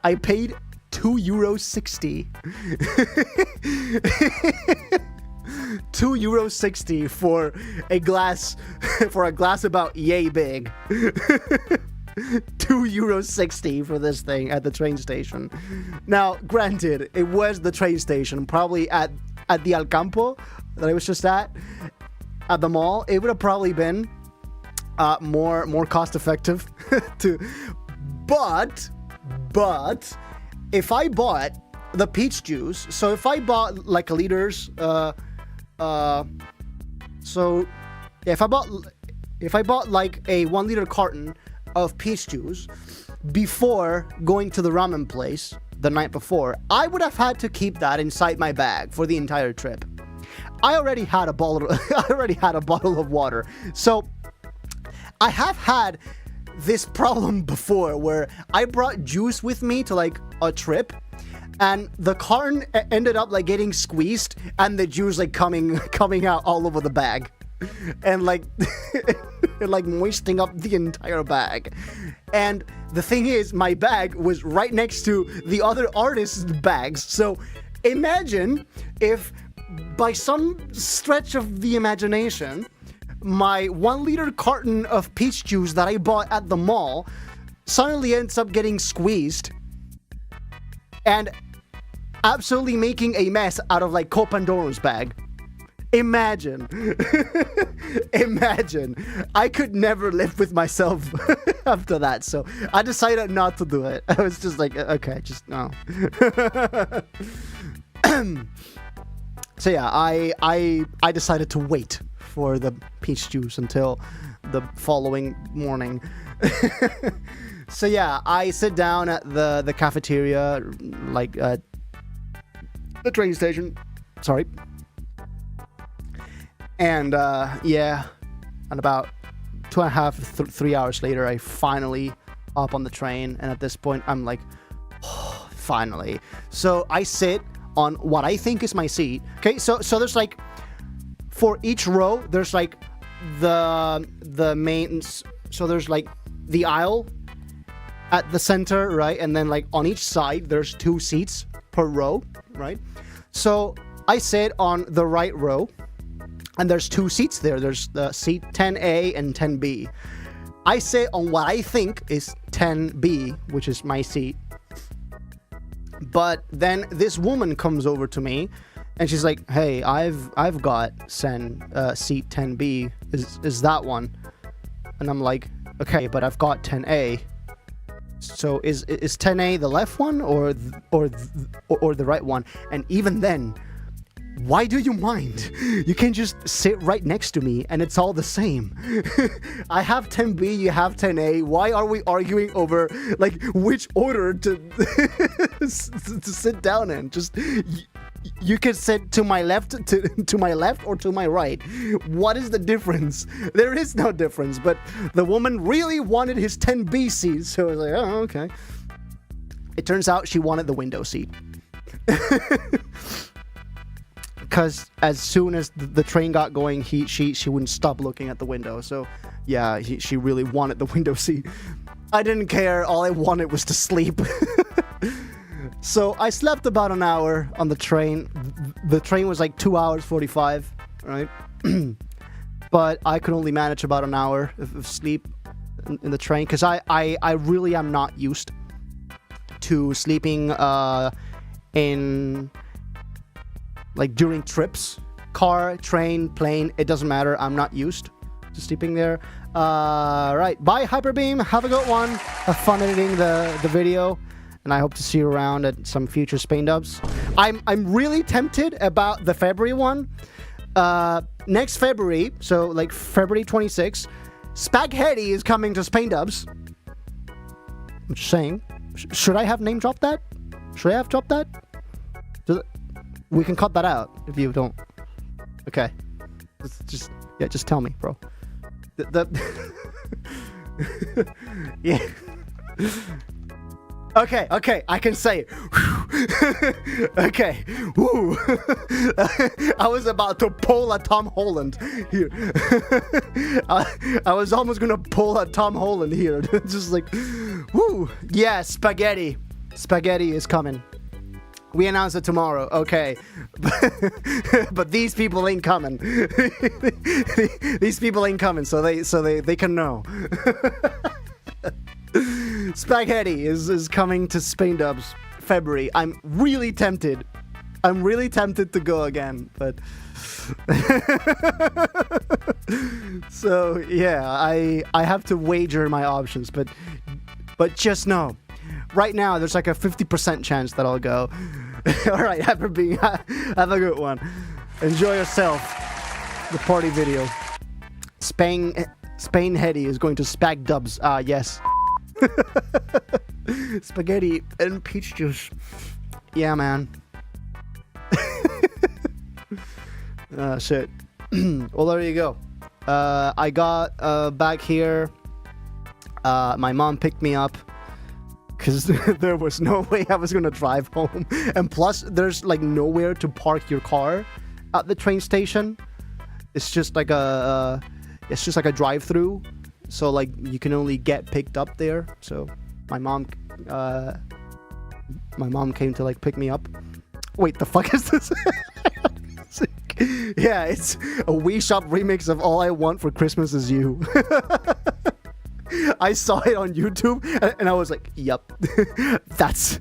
I paid €2.60. €2.60 for a glass about yay big. €2.60 for this thing at the train station. Now, granted, it was the train station, probably at the Alcampo that I was just at the mall. It would have probably been more cost effective but if I bought the peach juice, so if I bought like a liter's if I bought like a 1 liter carton of peach juice before going to the ramen place the night before, I would have had to keep that inside my bag for the entire trip. I already had a bottle of water. So I have had this problem before where I brought juice with me to like a trip, and the carton ended up like getting squeezed and the juice like coming out all over the bag and like like moistening up the entire bag. And the thing is, my bag was right next to the other artists' bags. So imagine if by some stretch of the imagination, my 1 liter carton of peach juice that I bought at the mall suddenly ends up getting squeezed and absolutely making a mess out of like Copandoro's bag. Imagine. Imagine. I could never live with myself after that, so I decided not to do it. I was just like, okay, just no. So yeah, I decided to wait for the peach juice until the following morning. So yeah, I sit down at the cafeteria, like the train station. Sorry. And yeah, and about 2.5 3 hours later, I finally hop on the train, and at this point, I'm like, oh, finally. So I sit on what I think is my seat. Okay, so there's like, for each row, there's like the main, so there's like the aisle at the center, right? And then like on each side, there's 2 seats per row, right? So I sit on the right row, and there's 2 seats there. There's the seat 10A and 10B. I sit on what I think is 10B, which is my seat. But then this woman comes over to me, and she's like, "Hey, I've got seat 10B. Is that one?" And I'm like, "Okay, but I've got 10A. So is 10A the left one or the right one?" And even then, why do you mind? You can just sit right next to me and it's all the same. I have 10B, you have 10A. Why are we arguing over like which order to to sit down in? Just you can sit to my left to my left or to my right. What is the difference? There is no difference, but the woman really wanted his 10B seat, so I was like, "Oh, okay." It turns out she wanted the window seat. Because as soon as the train got going, she wouldn't stop looking at the window. So yeah, she really wanted the window seat. I didn't care. All I wanted was to sleep. So I slept about an hour on the train. The train was like 2 hours 45, right? But I could only manage about an hour of sleep in the train because I really am not used to sleeping in like during trips, car, train, plane, it doesn't matter. I'm not used to sleeping there. Right, bye Hyperbeam, have a good one. Have fun editing the video, and I hope to see you around at some future Spain dubs. I'm really tempted about the February one. Next February, so like February 26th, Spaghetti is coming to Spain dubs. I'm just saying, should I have name dropped that? Should I have dropped that? We can cut that out if you don't. Okay. Just tell me, bro. Yeah. Okay, I can say it. Okay, woo. I was about to pull a Tom Holland here. I was almost gonna pull a Tom Holland here. Just like, woo. Yeah, spaghetti. Spaghetti is coming. We announce it tomorrow, okay. But these people ain't coming. These people ain't coming, so they can know. Spaghetti is coming to Spain Dubs February. I'm really tempted. To go again, but so yeah, I have to wager my options, but just know, right now there's like a 50% chance that I'll go. All right, have a good one. Enjoy yourself. The party video. Spain Heady is going to Spag Dubs. Yes. Spaghetti and peach juice. Yeah, man. Shit. Well, there you go. I got back here. My mom picked me up because there was no way I was gonna drive home, and plus there's like nowhere to park your car at the train station. It's just like a drive-through. So, like, you can only get picked up there. So, my mom came to, like, pick me up. Wait, the fuck is this? Yeah, it's a Wii Shop remix of All I Want for Christmas Is You. I saw it on YouTube, and I was like, "Yep, that's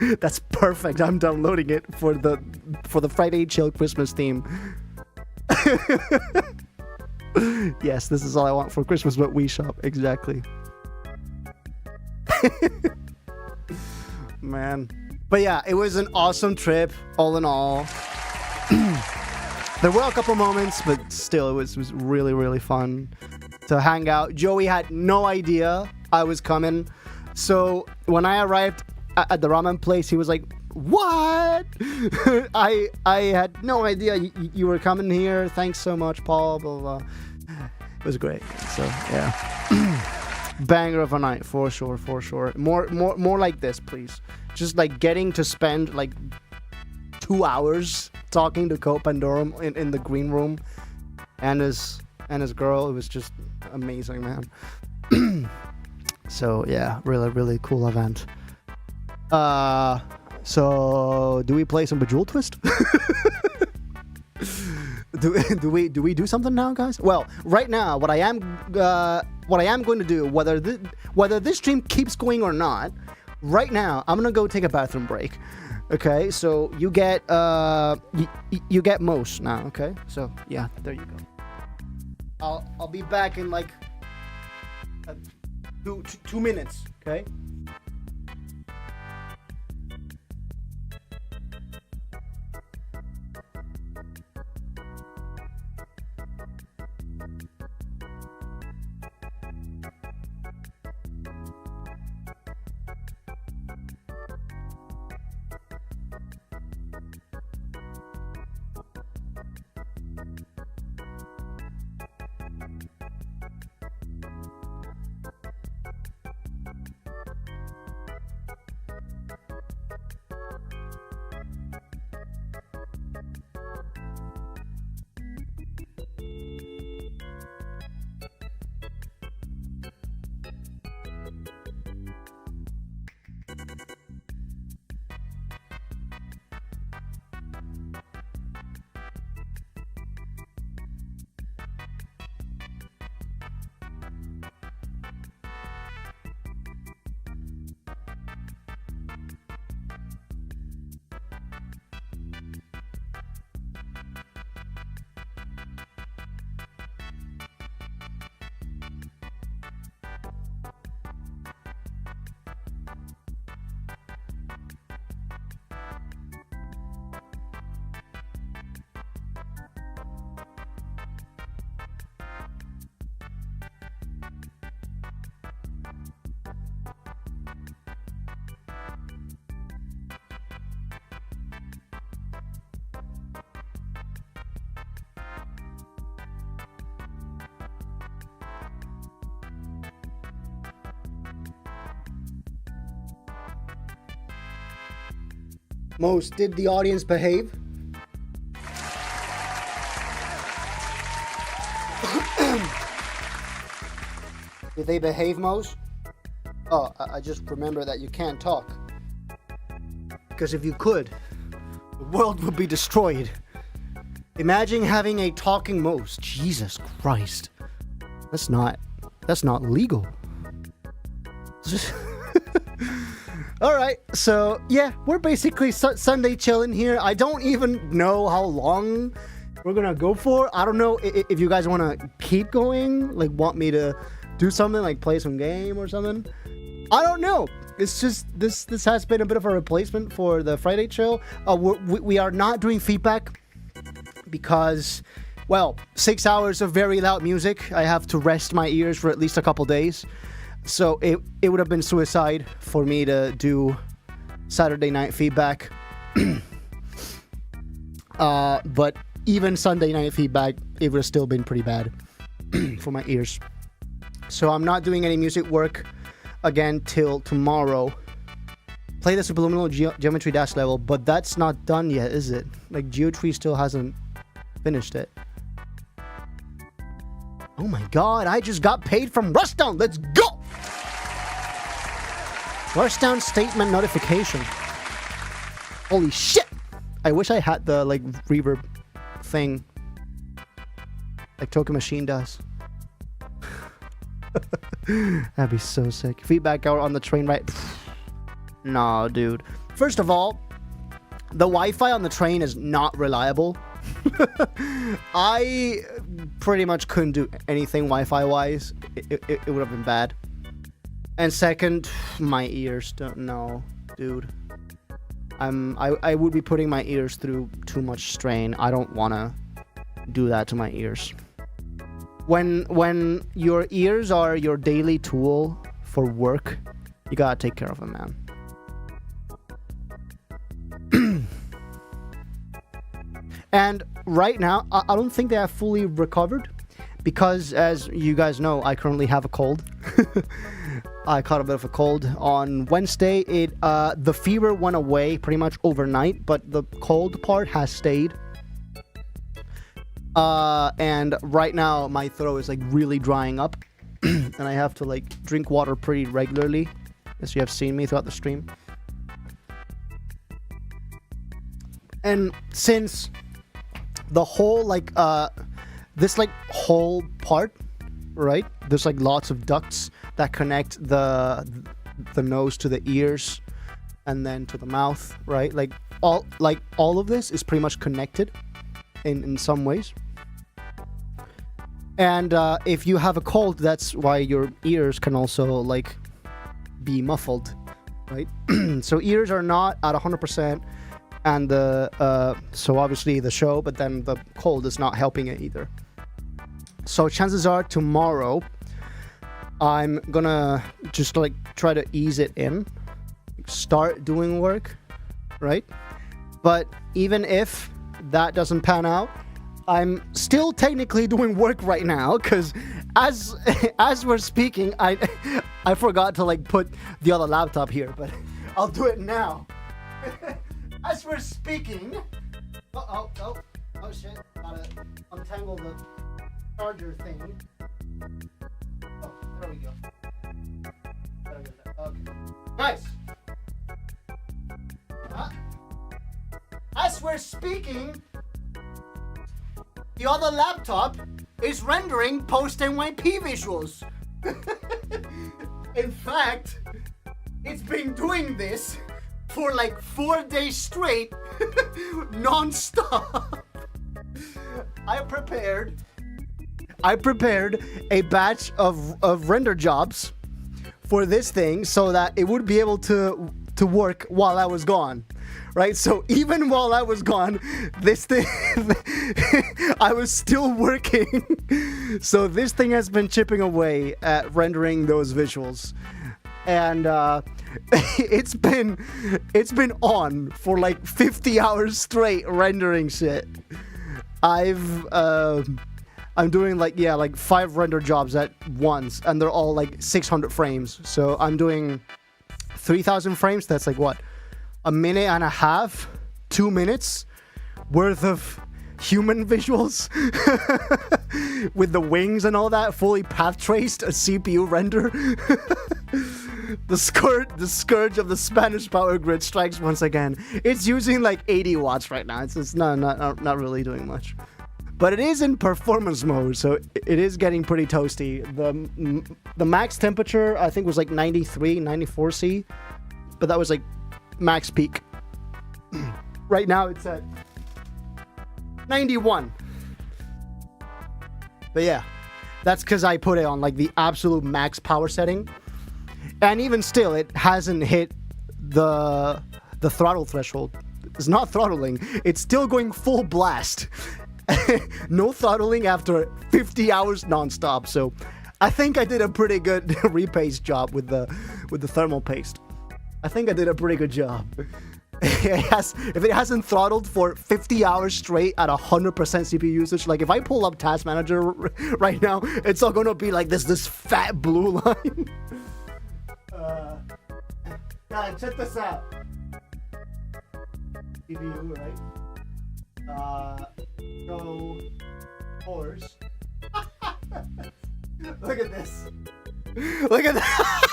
perfect. I'm downloading it for the Friday Chill Christmas theme." Yes, this is all I want for Christmas, but Wii Shop, exactly. Man. But yeah, it was an awesome trip, all in all. There were a couple moments, but still, it was really, really fun to hang out. Joey had no idea I was coming. So when I arrived at the ramen place, he was like, "What?" I had no idea you were coming here. Thanks so much, Paul. Blah, blah, blah. It was great. So yeah, banger of a night for sure. More like this, please. Just like getting to spend like 2 hours talking to Cope Pandorum in the green room and his girl. It was just amazing, man. So yeah, really cool event. So do we play some Bejeweled Twist? do we do something now, guys? Well, right now, what I am going to do, whether this stream keeps going or not, right now I'm gonna go take a bathroom break. Okay, so you get you get most now. Okay, so yeah, there you go. I'll be back in like 2 minutes. Okay. Most, did the audience behave? Did they behave, Mose? Oh, I just remember that you can't talk. Because if you could, the world would be destroyed. Imagine having a talking Mose. Jesus Christ. That's not legal. Alright, so yeah, we're basically Sunday chilling here. I don't even know how long we're gonna go for. I don't know if you guys want to keep going, like want me to do something like play some game or something. I don't know. It's just this has been a bit of a replacement for the Friday chill. We are not doing feedback because, well, 6 hours of very loud music. I have to rest my ears for at least a couple days. So it would have been suicide for me to do Saturday night feedback. But even Sunday night feedback, it would have still been pretty bad for my ears. So I'm not doing any music work again till tomorrow. Play the subliminal geometry dash level, but that's not done yet, is it? Like, Geotree still hasn't finished it. Oh my god, I just got paid from Rushdown. Let's go! Rushdown statement notification. Holy shit! I wish I had the, like, reverb thing. Like Token Machine does. That'd be so sick. Feedback hour on the train, right? Nah, dude. First of all, the Wi-Fi on the train is not reliable. I pretty much couldn't do anything Wi-Fi wise. It would have been bad. And second, my ears don't know, dude. I would be putting my ears through too much strain. I don't want to do that to my ears. When your ears are your daily tool for work, you gotta take care of them, man. And right now, I don't think they have fully recovered because, as you guys know, I currently have a cold. I caught a bit of a cold on Wednesday. The fever went away pretty much overnight, but the cold part has stayed. And right now my throat is like really drying up and I have to like drink water pretty regularly, as you have seen me throughout the stream. And since the whole this like whole part, right, there's like lots of ducts that connect the nose to the ears and then to the mouth, right? Like all of this is pretty much connected in some ways. And if you have a cold, that's why your ears can also like be muffled, right? So ears are not at 100%, and so obviously the show, but then the cold is not helping it either. So chances are tomorrow I'm gonna just like try to ease it in, start doing work, right? But even if that doesn't pan out, I'm still technically doing work right now, because as we're speaking, I forgot to like put the other laptop here, but I'll do it now. As we're speaking, oh shit, gotta untangle the charger thing. Oh, there we go. Okay, nice. As we're speaking, the other laptop is rendering post-NYP visuals. In fact, it's been doing this for like 4 days straight, non-stop. I prepared a batch of render jobs for this thing so that it would be able to work while I was gone. Right, so even while I was gone, this thing, I was still working. So this thing has been chipping away at rendering those visuals, and it's been on for like 50 hours straight rendering shit. I'm doing like 5 render jobs at once, and they're all like 600 frames. So I'm doing 3,000 frames. That's like what? a minute and a half, 2 minutes worth of human visuals with the wings and all that, fully path traced, a CPU render. The scourge of the Spanish power grid strikes once again. It's using like 80 watts right now. It's not really doing much. But it is in performance mode, so it is getting pretty toasty. The max temperature, I think, was like 93, 94 C. But that was like max peak. Right now it's at 91. But yeah, that's because I put it on like the absolute max power setting. And even still, it hasn't hit the throttle threshold. It's not throttling. It's still going full blast. No throttling after 50 hours nonstop. So I think I did a pretty good repaste job with the thermal paste. I think I did a pretty good job. If it hasn't throttled for 50 hours straight at 100% CPU usage, like if I pull up Task Manager right now, it's all gonna be like this fat blue line. Guys, check this out. CPU, right? Go horse. Look at this. Look at that.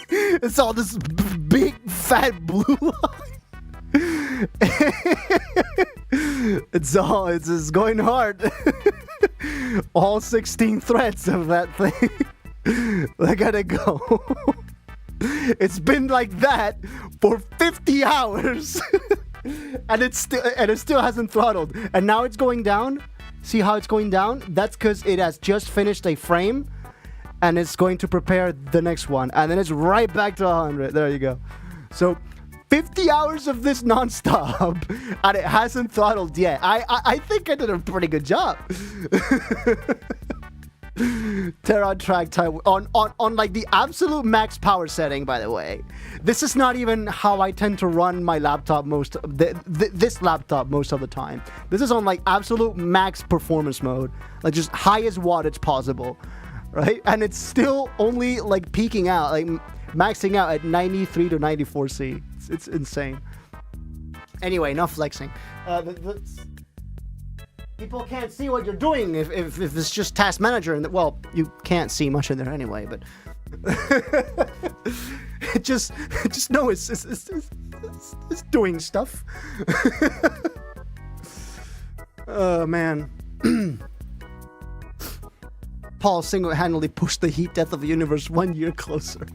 It's all this big fat blue line. It's going hard. All 16 threads of that thing. Look at it go. It's been like that for 50 hours. And it still hasn't throttled. And now it's going down. See how it's going down? That's because it has just finished a frame and it's going to prepare the next one. And then it's right back to 100. There you go. So 50 hours of this nonstop and it hasn't throttled yet. I think I did a pretty good job. Terra track time on like the absolute max power setting, by the way. This is not even how I tend to run my laptop this laptop most of the time. This is on like absolute max performance mode, like just highest wattage possible, right? And it's still only like peaking out, like maxing out at 93 to 94 C. It's insane. Anyway, enough flexing. People can't see what you're doing if it's just Task Manager, and well, you can't see much in there anyway. But just know it's doing stuff. Oh man, Paul single-handedly pushed the heat death of the universe 1 year closer.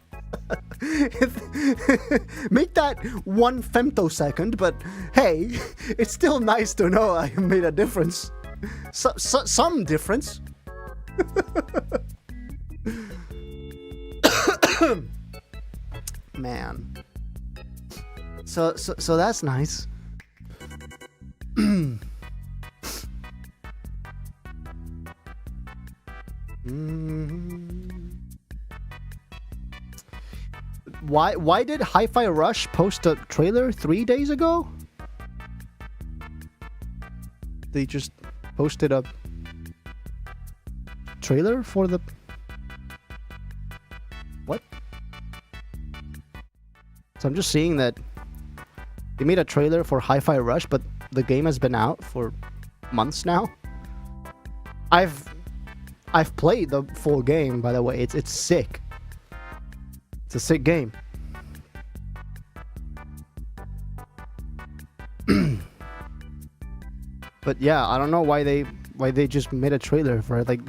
Make that 1 femtosecond, but hey, it's still nice to know I made a difference. Some difference. Man. So that's nice. Why did Hi-Fi Rush post a trailer 3 days ago? They just posted a trailer for the... What? So I'm just seeing that they made a trailer for Hi-Fi Rush, but the game has been out for months now. I've played the full game, by the way. It's sick. It's a sick game. But yeah, I don't know why they just made a trailer for it like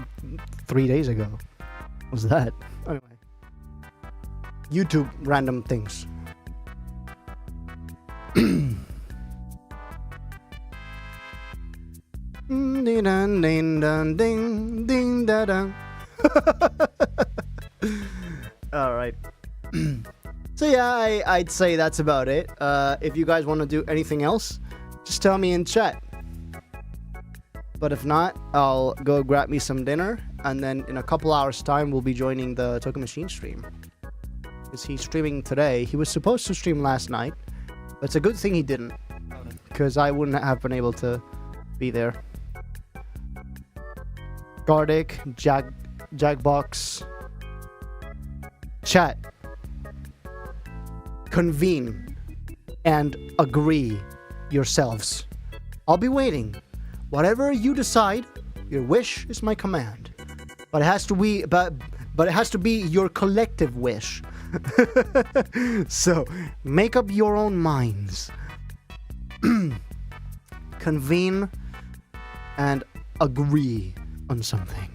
3 days ago. What was that? Anyway. YouTube random things. Ding dang ding dang ding ding da dang. All right. So yeah, I'd say that's about it. If you guys want to do anything else, just tell me in chat. But if not, I'll go grab me some dinner, and then in a couple hours time we'll be joining the Token Machine stream. Because he's streaming today. He was supposed to stream last night, but it's a good thing he didn't, because I wouldn't have been able to be there. Gardic, Jackbox, chat, convene. and agree yourselves. I'll be waiting. Whatever you decide, your wish is my command. But it has to be but it has to be your collective wish. So, make up your own minds. Convene and agree on something.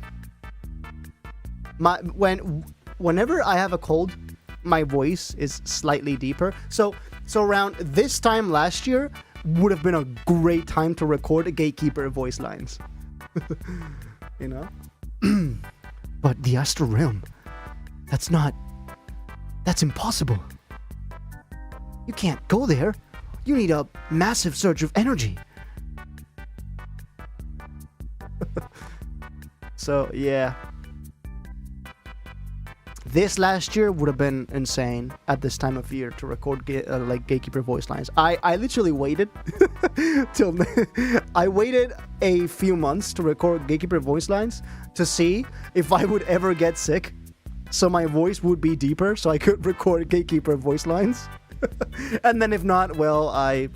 Whenever I have a cold, my voice is slightly deeper. So around this time last year would have been a great time to record a Gatekeeper voice lines. You know? But the Astral Realm, that's impossible. You can't go there. You need a massive surge of energy. So, yeah. This last year would have been insane at this time of year to record Gatekeeper voice lines. I literally waited till I waited a few months to record Gatekeeper voice lines to see if I would ever get sick, so my voice would be deeper, so I could record Gatekeeper voice lines. And then if not, well, I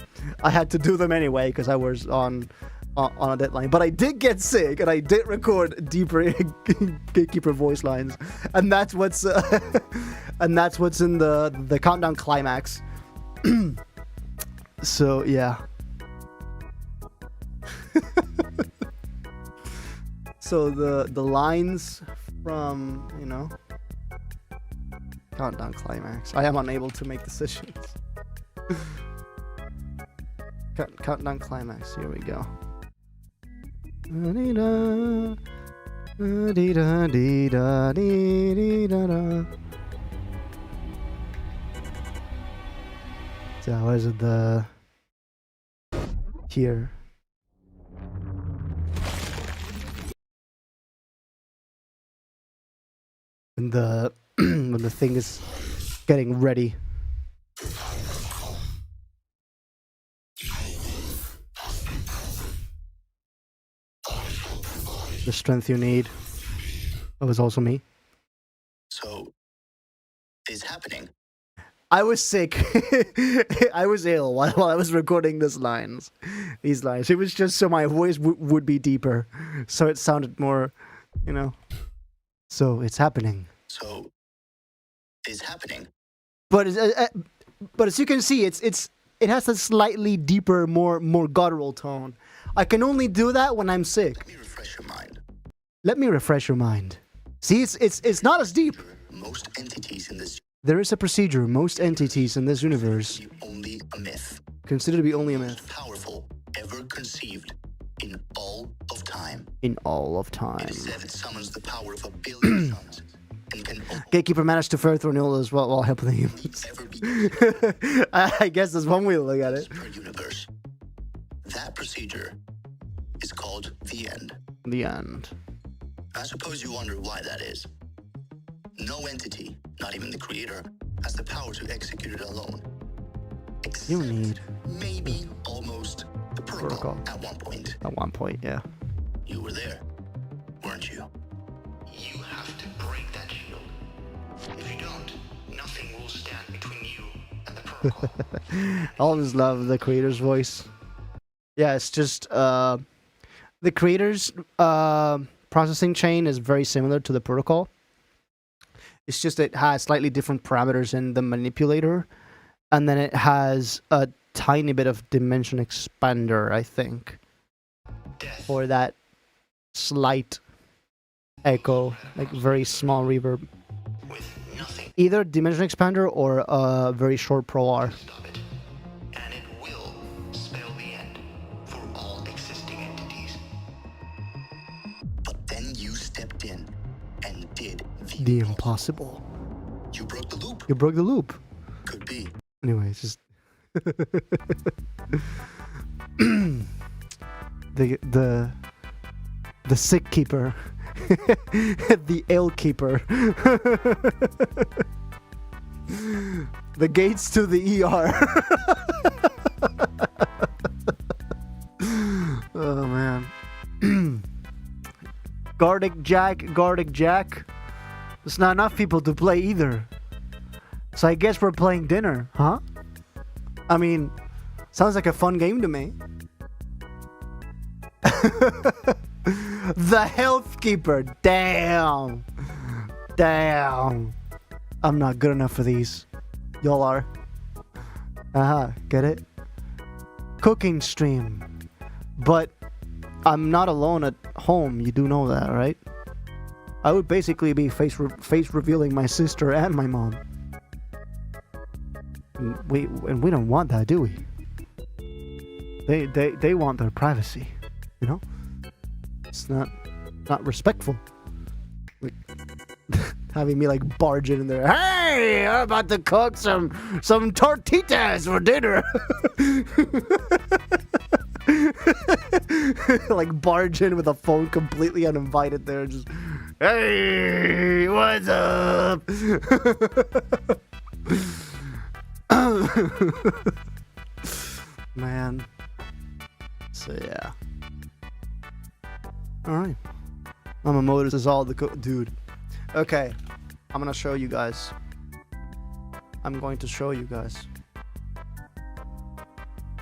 had to do them anyway because I was on a deadline. But I did get sick, and I did record deeper Gatekeeper voice lines, and that's what's in the countdown climax. So yeah. So the lines from, you know, countdown climax. I am unable to make decisions. Countdown climax. Here we go. So how is it here? When the thing is getting ready. The strength you need. That was also me. So, it's happening. I was sick. I was ill while I was recording these lines. It was just so my voice would be deeper. So it sounded more, you know. So it's happening. So, it's happening. But as you can see, it has a slightly deeper, more guttural tone. I can only do that when I'm sick. Let me refresh your mind. Let me refresh your mind. See, it's not as deep. Most entities in this There is a procedure. Most entities in this universe only a myth. consider to be only a Most myth. powerful ever conceived in all of time. In all of time. It is said it summons the power of a billion suns and can Gatekeeper managed to fare through Nil as well while helping the humans. ever be I guess that's one way to look at it. per universe. That procedure is called the end. The end. I suppose you wonder why that is. No entity, not even the creator, has the power to execute it alone. Except You need maybe almost the protocol at one point. at one point, yeah. You were there, weren't you? You have to break that shield. If you don't, nothing will stand between you and the protocol. I always love the creator's voice. Yeah, it's just the creator's processing chain is very similar to the protocol. It's just it has slightly different parameters in the manipulator, and then it has a tiny bit of dimension expander, I think, Death. for that slight echo, like very small reverb. With nothing Either dimension expander or a very short pro R. to stop it. And it will spell the end for all existing entities. But then you stepped in and did The impossible. You broke the loop. You broke the loop. Could be. Anyway, it's just the sick keeper, the ill keeper, the gates to the ER. Oh man. Gardic Jack. There's not enough people to play either. So I guess we're playing dinner, huh? I mean, sounds like a fun game to me. The Health Keeper. Damn. I'm not good enough for these. Y'all are. Get it? Cooking stream. But I'm not alone at home. You do know that, right? I would basically be face revealing my sister and my mom. And we don't want that, do we? They want their privacy, you know? It's not respectful. Like having me like barge in there. Hey, I'm about to cook some tortitas for dinner. Like barge in with a phone completely uninvited there, just hey, what's up? Man. So yeah. Alright. Mama Modus is all the dude. Okay. I'm gonna show you guys.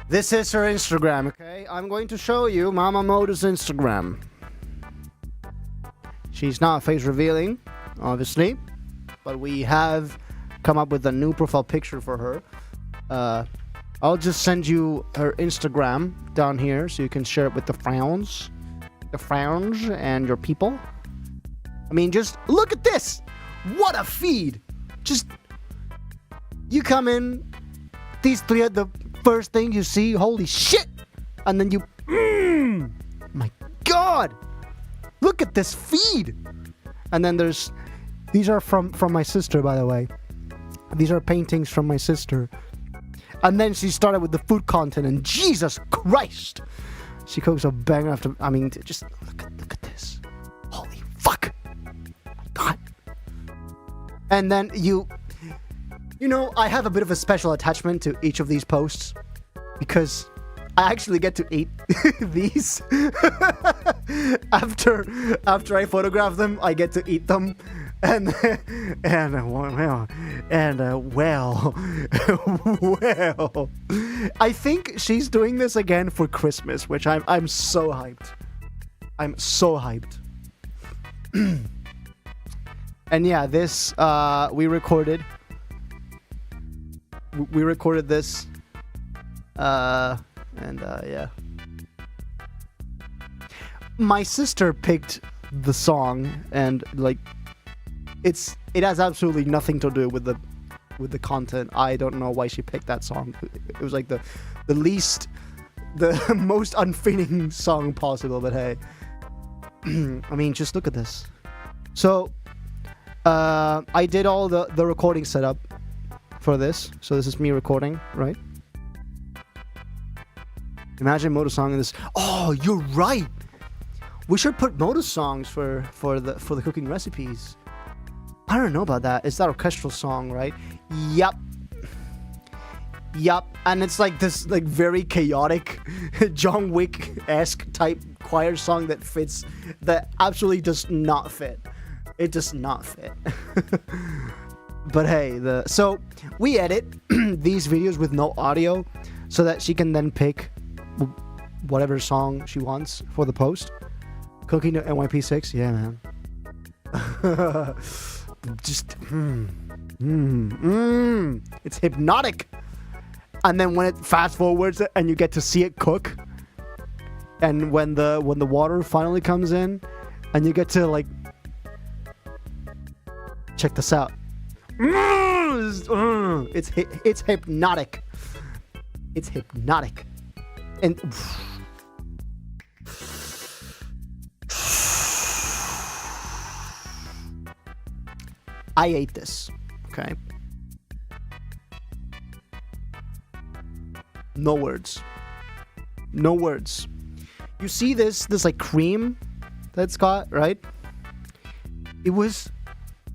This is her Instagram, okay? I'm going to show you Mama Modus' Instagram. She's not face revealing, obviously. But we have come up with a new profile picture for her. I'll just send you her Instagram down here so you can share it with the friends and your people. I mean, just look at this. What a feed. Just, you come in, these three are the first thing you see. Holy shit. And then you, my God. Look at this feed. And then these are from my sister, by the way. These are paintings from my sister. And then she started with the food content, and Jesus Christ, she cooks a banger after. I mean, just look at this. Holy fuck, my God. And then you know, I have a bit of a special attachment to each of these posts because I actually get to eat these after I photograph them. I get to eat them. Well, I think she's doing this again for Christmas, which I'm so hyped. I'm so hyped. And yeah, this we recorded this, yeah. My sister picked the song, and like, it has absolutely nothing to do with the content. I don't know why she picked that song. It was like the most unfitting song possible, but hey. I mean, just look at this. So I did all the recording setup for this. So this is me recording, right? Imagine Modus song in this. Oh, you're right. We should put Modus songs for the cooking recipes. I don't know about that. It's that orchestral song, right? Yup. And it's like this like very chaotic John Wick-esque type choir song that absolutely does not fit. It does not fit. But hey, so we edit these videos with no audio so that she can then pick whatever song she wants for the post. Cooking to NYP6, yeah, man. Just it's hypnotic. And then when it fast forwards and you get to see it cook, and when the water finally comes in and you get to like check this out. It's hypnotic. It's hypnotic. And I ate this, okay? No words. No words. You see this like cream that's got, right? It was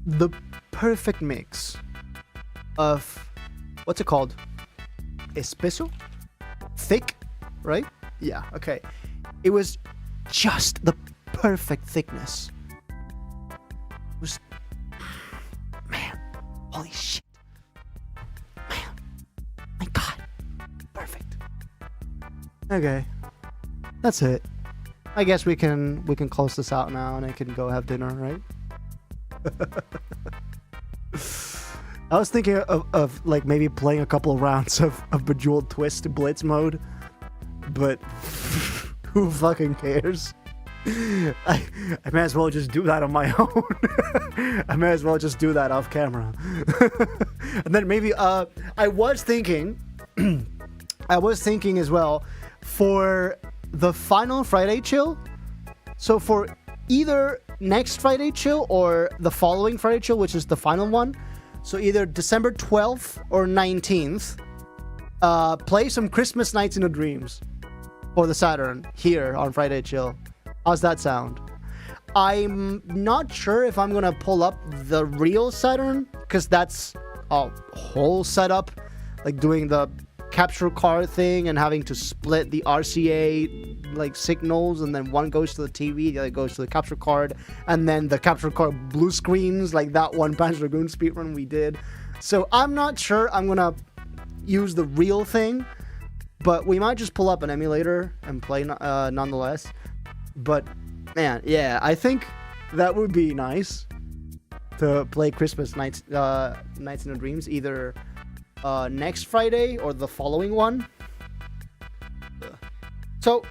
the perfect mix of, what's it called? Espeso? Thick, right? Yeah, okay. It was just the perfect thickness. It was, man, holy shit. Man, my God. Okay. That's it. I guess we can close this out now and I can go have dinner, right? I was thinking of like maybe playing a couple of rounds of Bejeweled Twist Blitz mode, but who fucking cares? I may as well just do that on my own. I may as well just do that off camera. And then maybe I was thinking as well for the final Friday chill. So for either next Friday chill or the following Friday chill, which is the final one. So either December 12th or 19th, play some Christmas Nights in the Dreams for the Saturn here on Friday Chill. How's that sound? I'm not sure if I'm gonna pull up the real Saturn, because that's a whole setup, like doing the capture card thing and having to split the RCA like signals, and then one goes to the TV, the other goes to the capture card, and then the capture card blue screens like that one Panzer Dragoon speedrun we did. So I'm not sure I'm gonna use the real thing, but we might just pull up an emulator and play nonetheless. But man, yeah, I think that would be nice to play Christmas Nights Nights in the Dreams either next Friday or the following one. So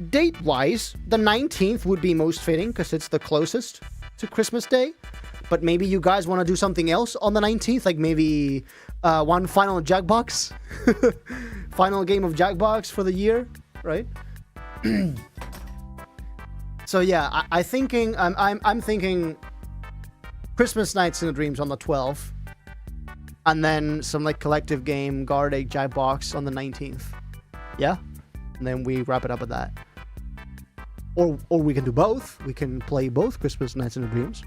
date-wise, the 19th would be most fitting because it's the closest to Christmas Day. But maybe you guys want to do something else on the 19th, like maybe one final Jackbox, final game of Jackbox for the year, right? So yeah, I'm thinking Christmas Nights in the Dreams on the 12th, and then some like collective game Guard Egg Jackbox on the 19th. Yeah, and then we wrap it up with that. Or we can do both. We can play both Christmas Nights in the Dreams,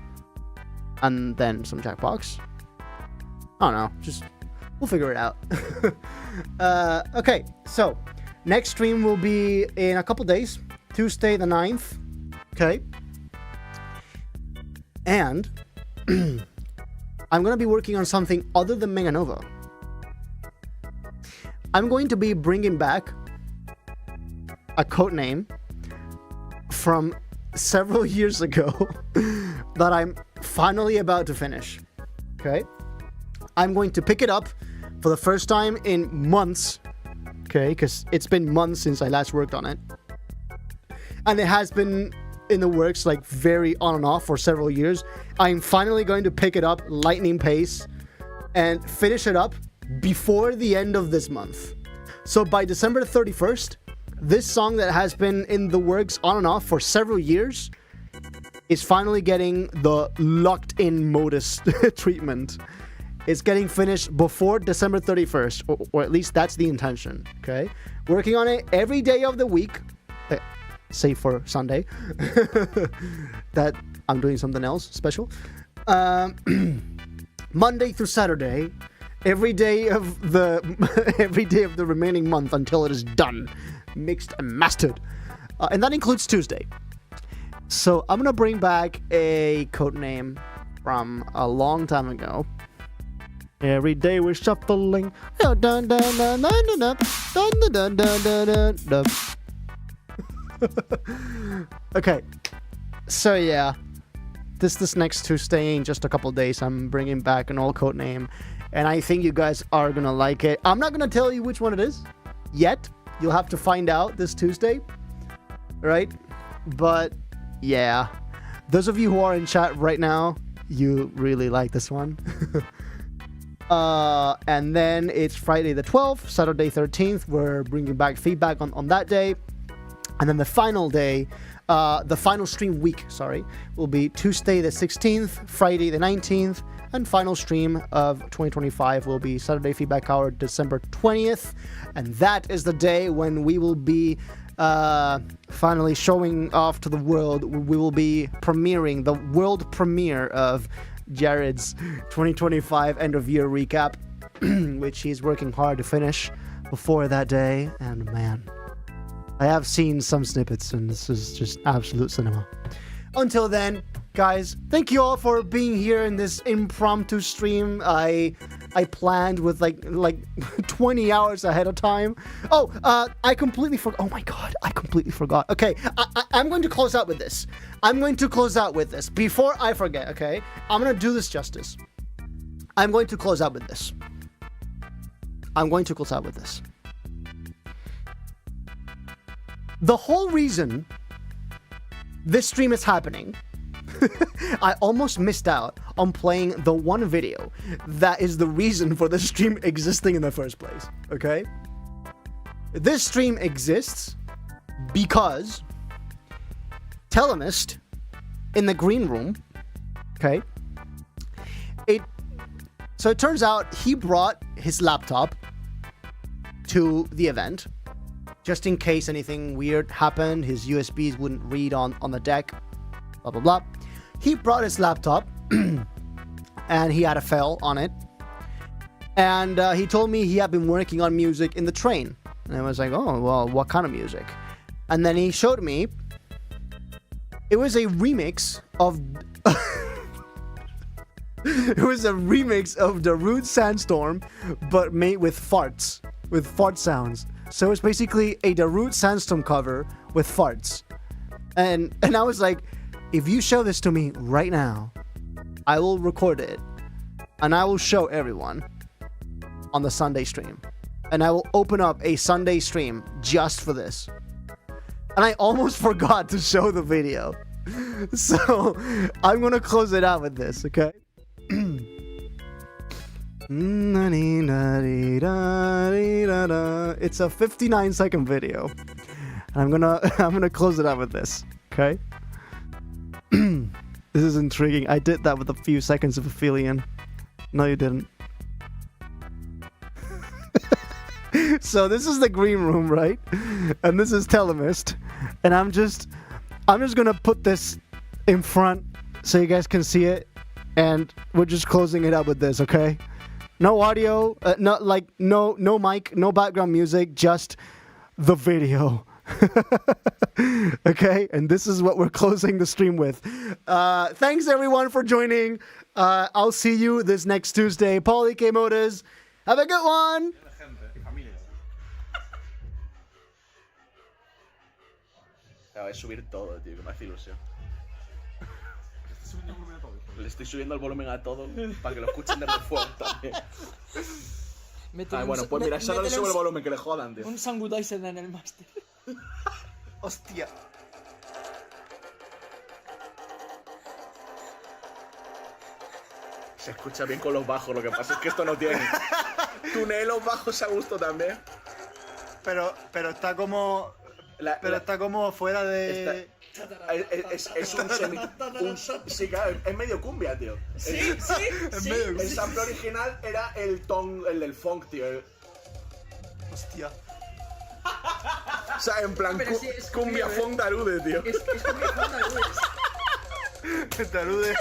and then some Jackbox. I don't know. Just we'll figure it out. Okay, so next stream will be in a couple days, Tuesday the 9th. Okay, and I'm gonna be working on something other than Mega Nova. I'm going to be bringing back a codename from several years ago that I'm finally about to finish. Okay, I'm going to pick it up for the first time in months. Okay, because it's been months since I last worked on it, and it has been in the works like very on and off for several years. I'm finally going to pick it up lightning pace and finish it up before the end of this month. So by December 31st, this song that has been in the works on and off for several years is finally getting the locked in modus treatment. It's getting finished before December 31st, or at least that's the intention. Okay, working on it every day of the week, save for Sunday, that I'm doing something else special. Monday through Saturday, every day of the remaining month until it is done, mixed and mastered, and that includes Tuesday. So I'm gonna bring back a codename from a long time ago. Every day we're shuffling. Okay, so yeah, this next Tuesday, in just a couple days, I'm bringing back an old codename, and I think you guys are gonna like it. I'm not gonna tell you which one it is yet. You'll have to find out this Tuesday, right? But yeah, those of you who are in chat right now, you really like this one. And then it's Friday the 12th, Saturday 13th. We're bringing back feedback on that day. And then the final day, the final stream week, will be Tuesday the 16th, Friday the 19th, and final stream of 2025 will be Saturday Feedback Hour, December 20th. And that is the day when we will be finally showing off to the world. We will be premiering the world premiere of Jared's 2025 end of year recap, which he's working hard to finish before that day. And man, I have seen some snippets, and this is just absolute cinema. Until then, guys, thank you all for being here in this impromptu stream. I I planned with like 20 hours ahead of time. Oh, I completely forgot. Oh my god, I completely forgot. Okay, I'm going to close out with this. Before I forget, okay? I'm going to do this justice. I'm going to close out with this. The whole reason this stream is happening, I almost missed out on playing the one video that is the reason for the stream existing in the first place, okay? This stream exists because Telemist in the green room, okay? So it turns out he brought his laptop to the event just in case anything weird happened. His USBs wouldn't read on the deck, blah, blah, blah. He brought his laptop and he had a fail on it. And he told me he had been working on music in the train. And I was like, oh, well, what kind of music? And then he showed me. It was a remix of... It was a remix of Darude Sandstorm, but made with farts. With fart sounds. So it's basically a Darude Sandstorm cover with farts. And I was like, if you show this to me right now, I will record it. And I will show everyone on the Sunday stream. And I will open up a Sunday stream just for this. And I almost forgot to show the video. So I'm going to close it out with this, okay? It's a 59-second video. I'm gonna close it out with this, okay? This is intriguing. I did that with a few seconds of Aphelion. No, you didn't. So this is the green room, right? And this is Telemist. And I'm just gonna put this in front so you guys can see it. And we're just closing it out with this, okay? No audio, no mic, no background music, just the video. Okay, and this is what we're closing the stream with. Thanks everyone for joining. I'll see you this next Tuesday. Paulie K Modus. Have a good one. Voy a subir todo, tío, que me hace ilusión. Le estoy subiendo el volumen a todo para que lo escuchen de fuego también. Bueno, pues mira, solo le subo el volumen, que le jodan, tío. Un Sangudizer en el máster. Hostia. Se escucha bien con los bajos, lo que pasa es que esto no tiene. Tunee los bajos a gusto también. Pero está como... está como fuera de... Es un semi... sí, claro, es medio cumbia, tío. Sí. El sample original era el del funk, tío. Hostia. O sea, en plan, Pero sí, es cumbia funk Darude, tío. Es cumbia funk Darude. Darude.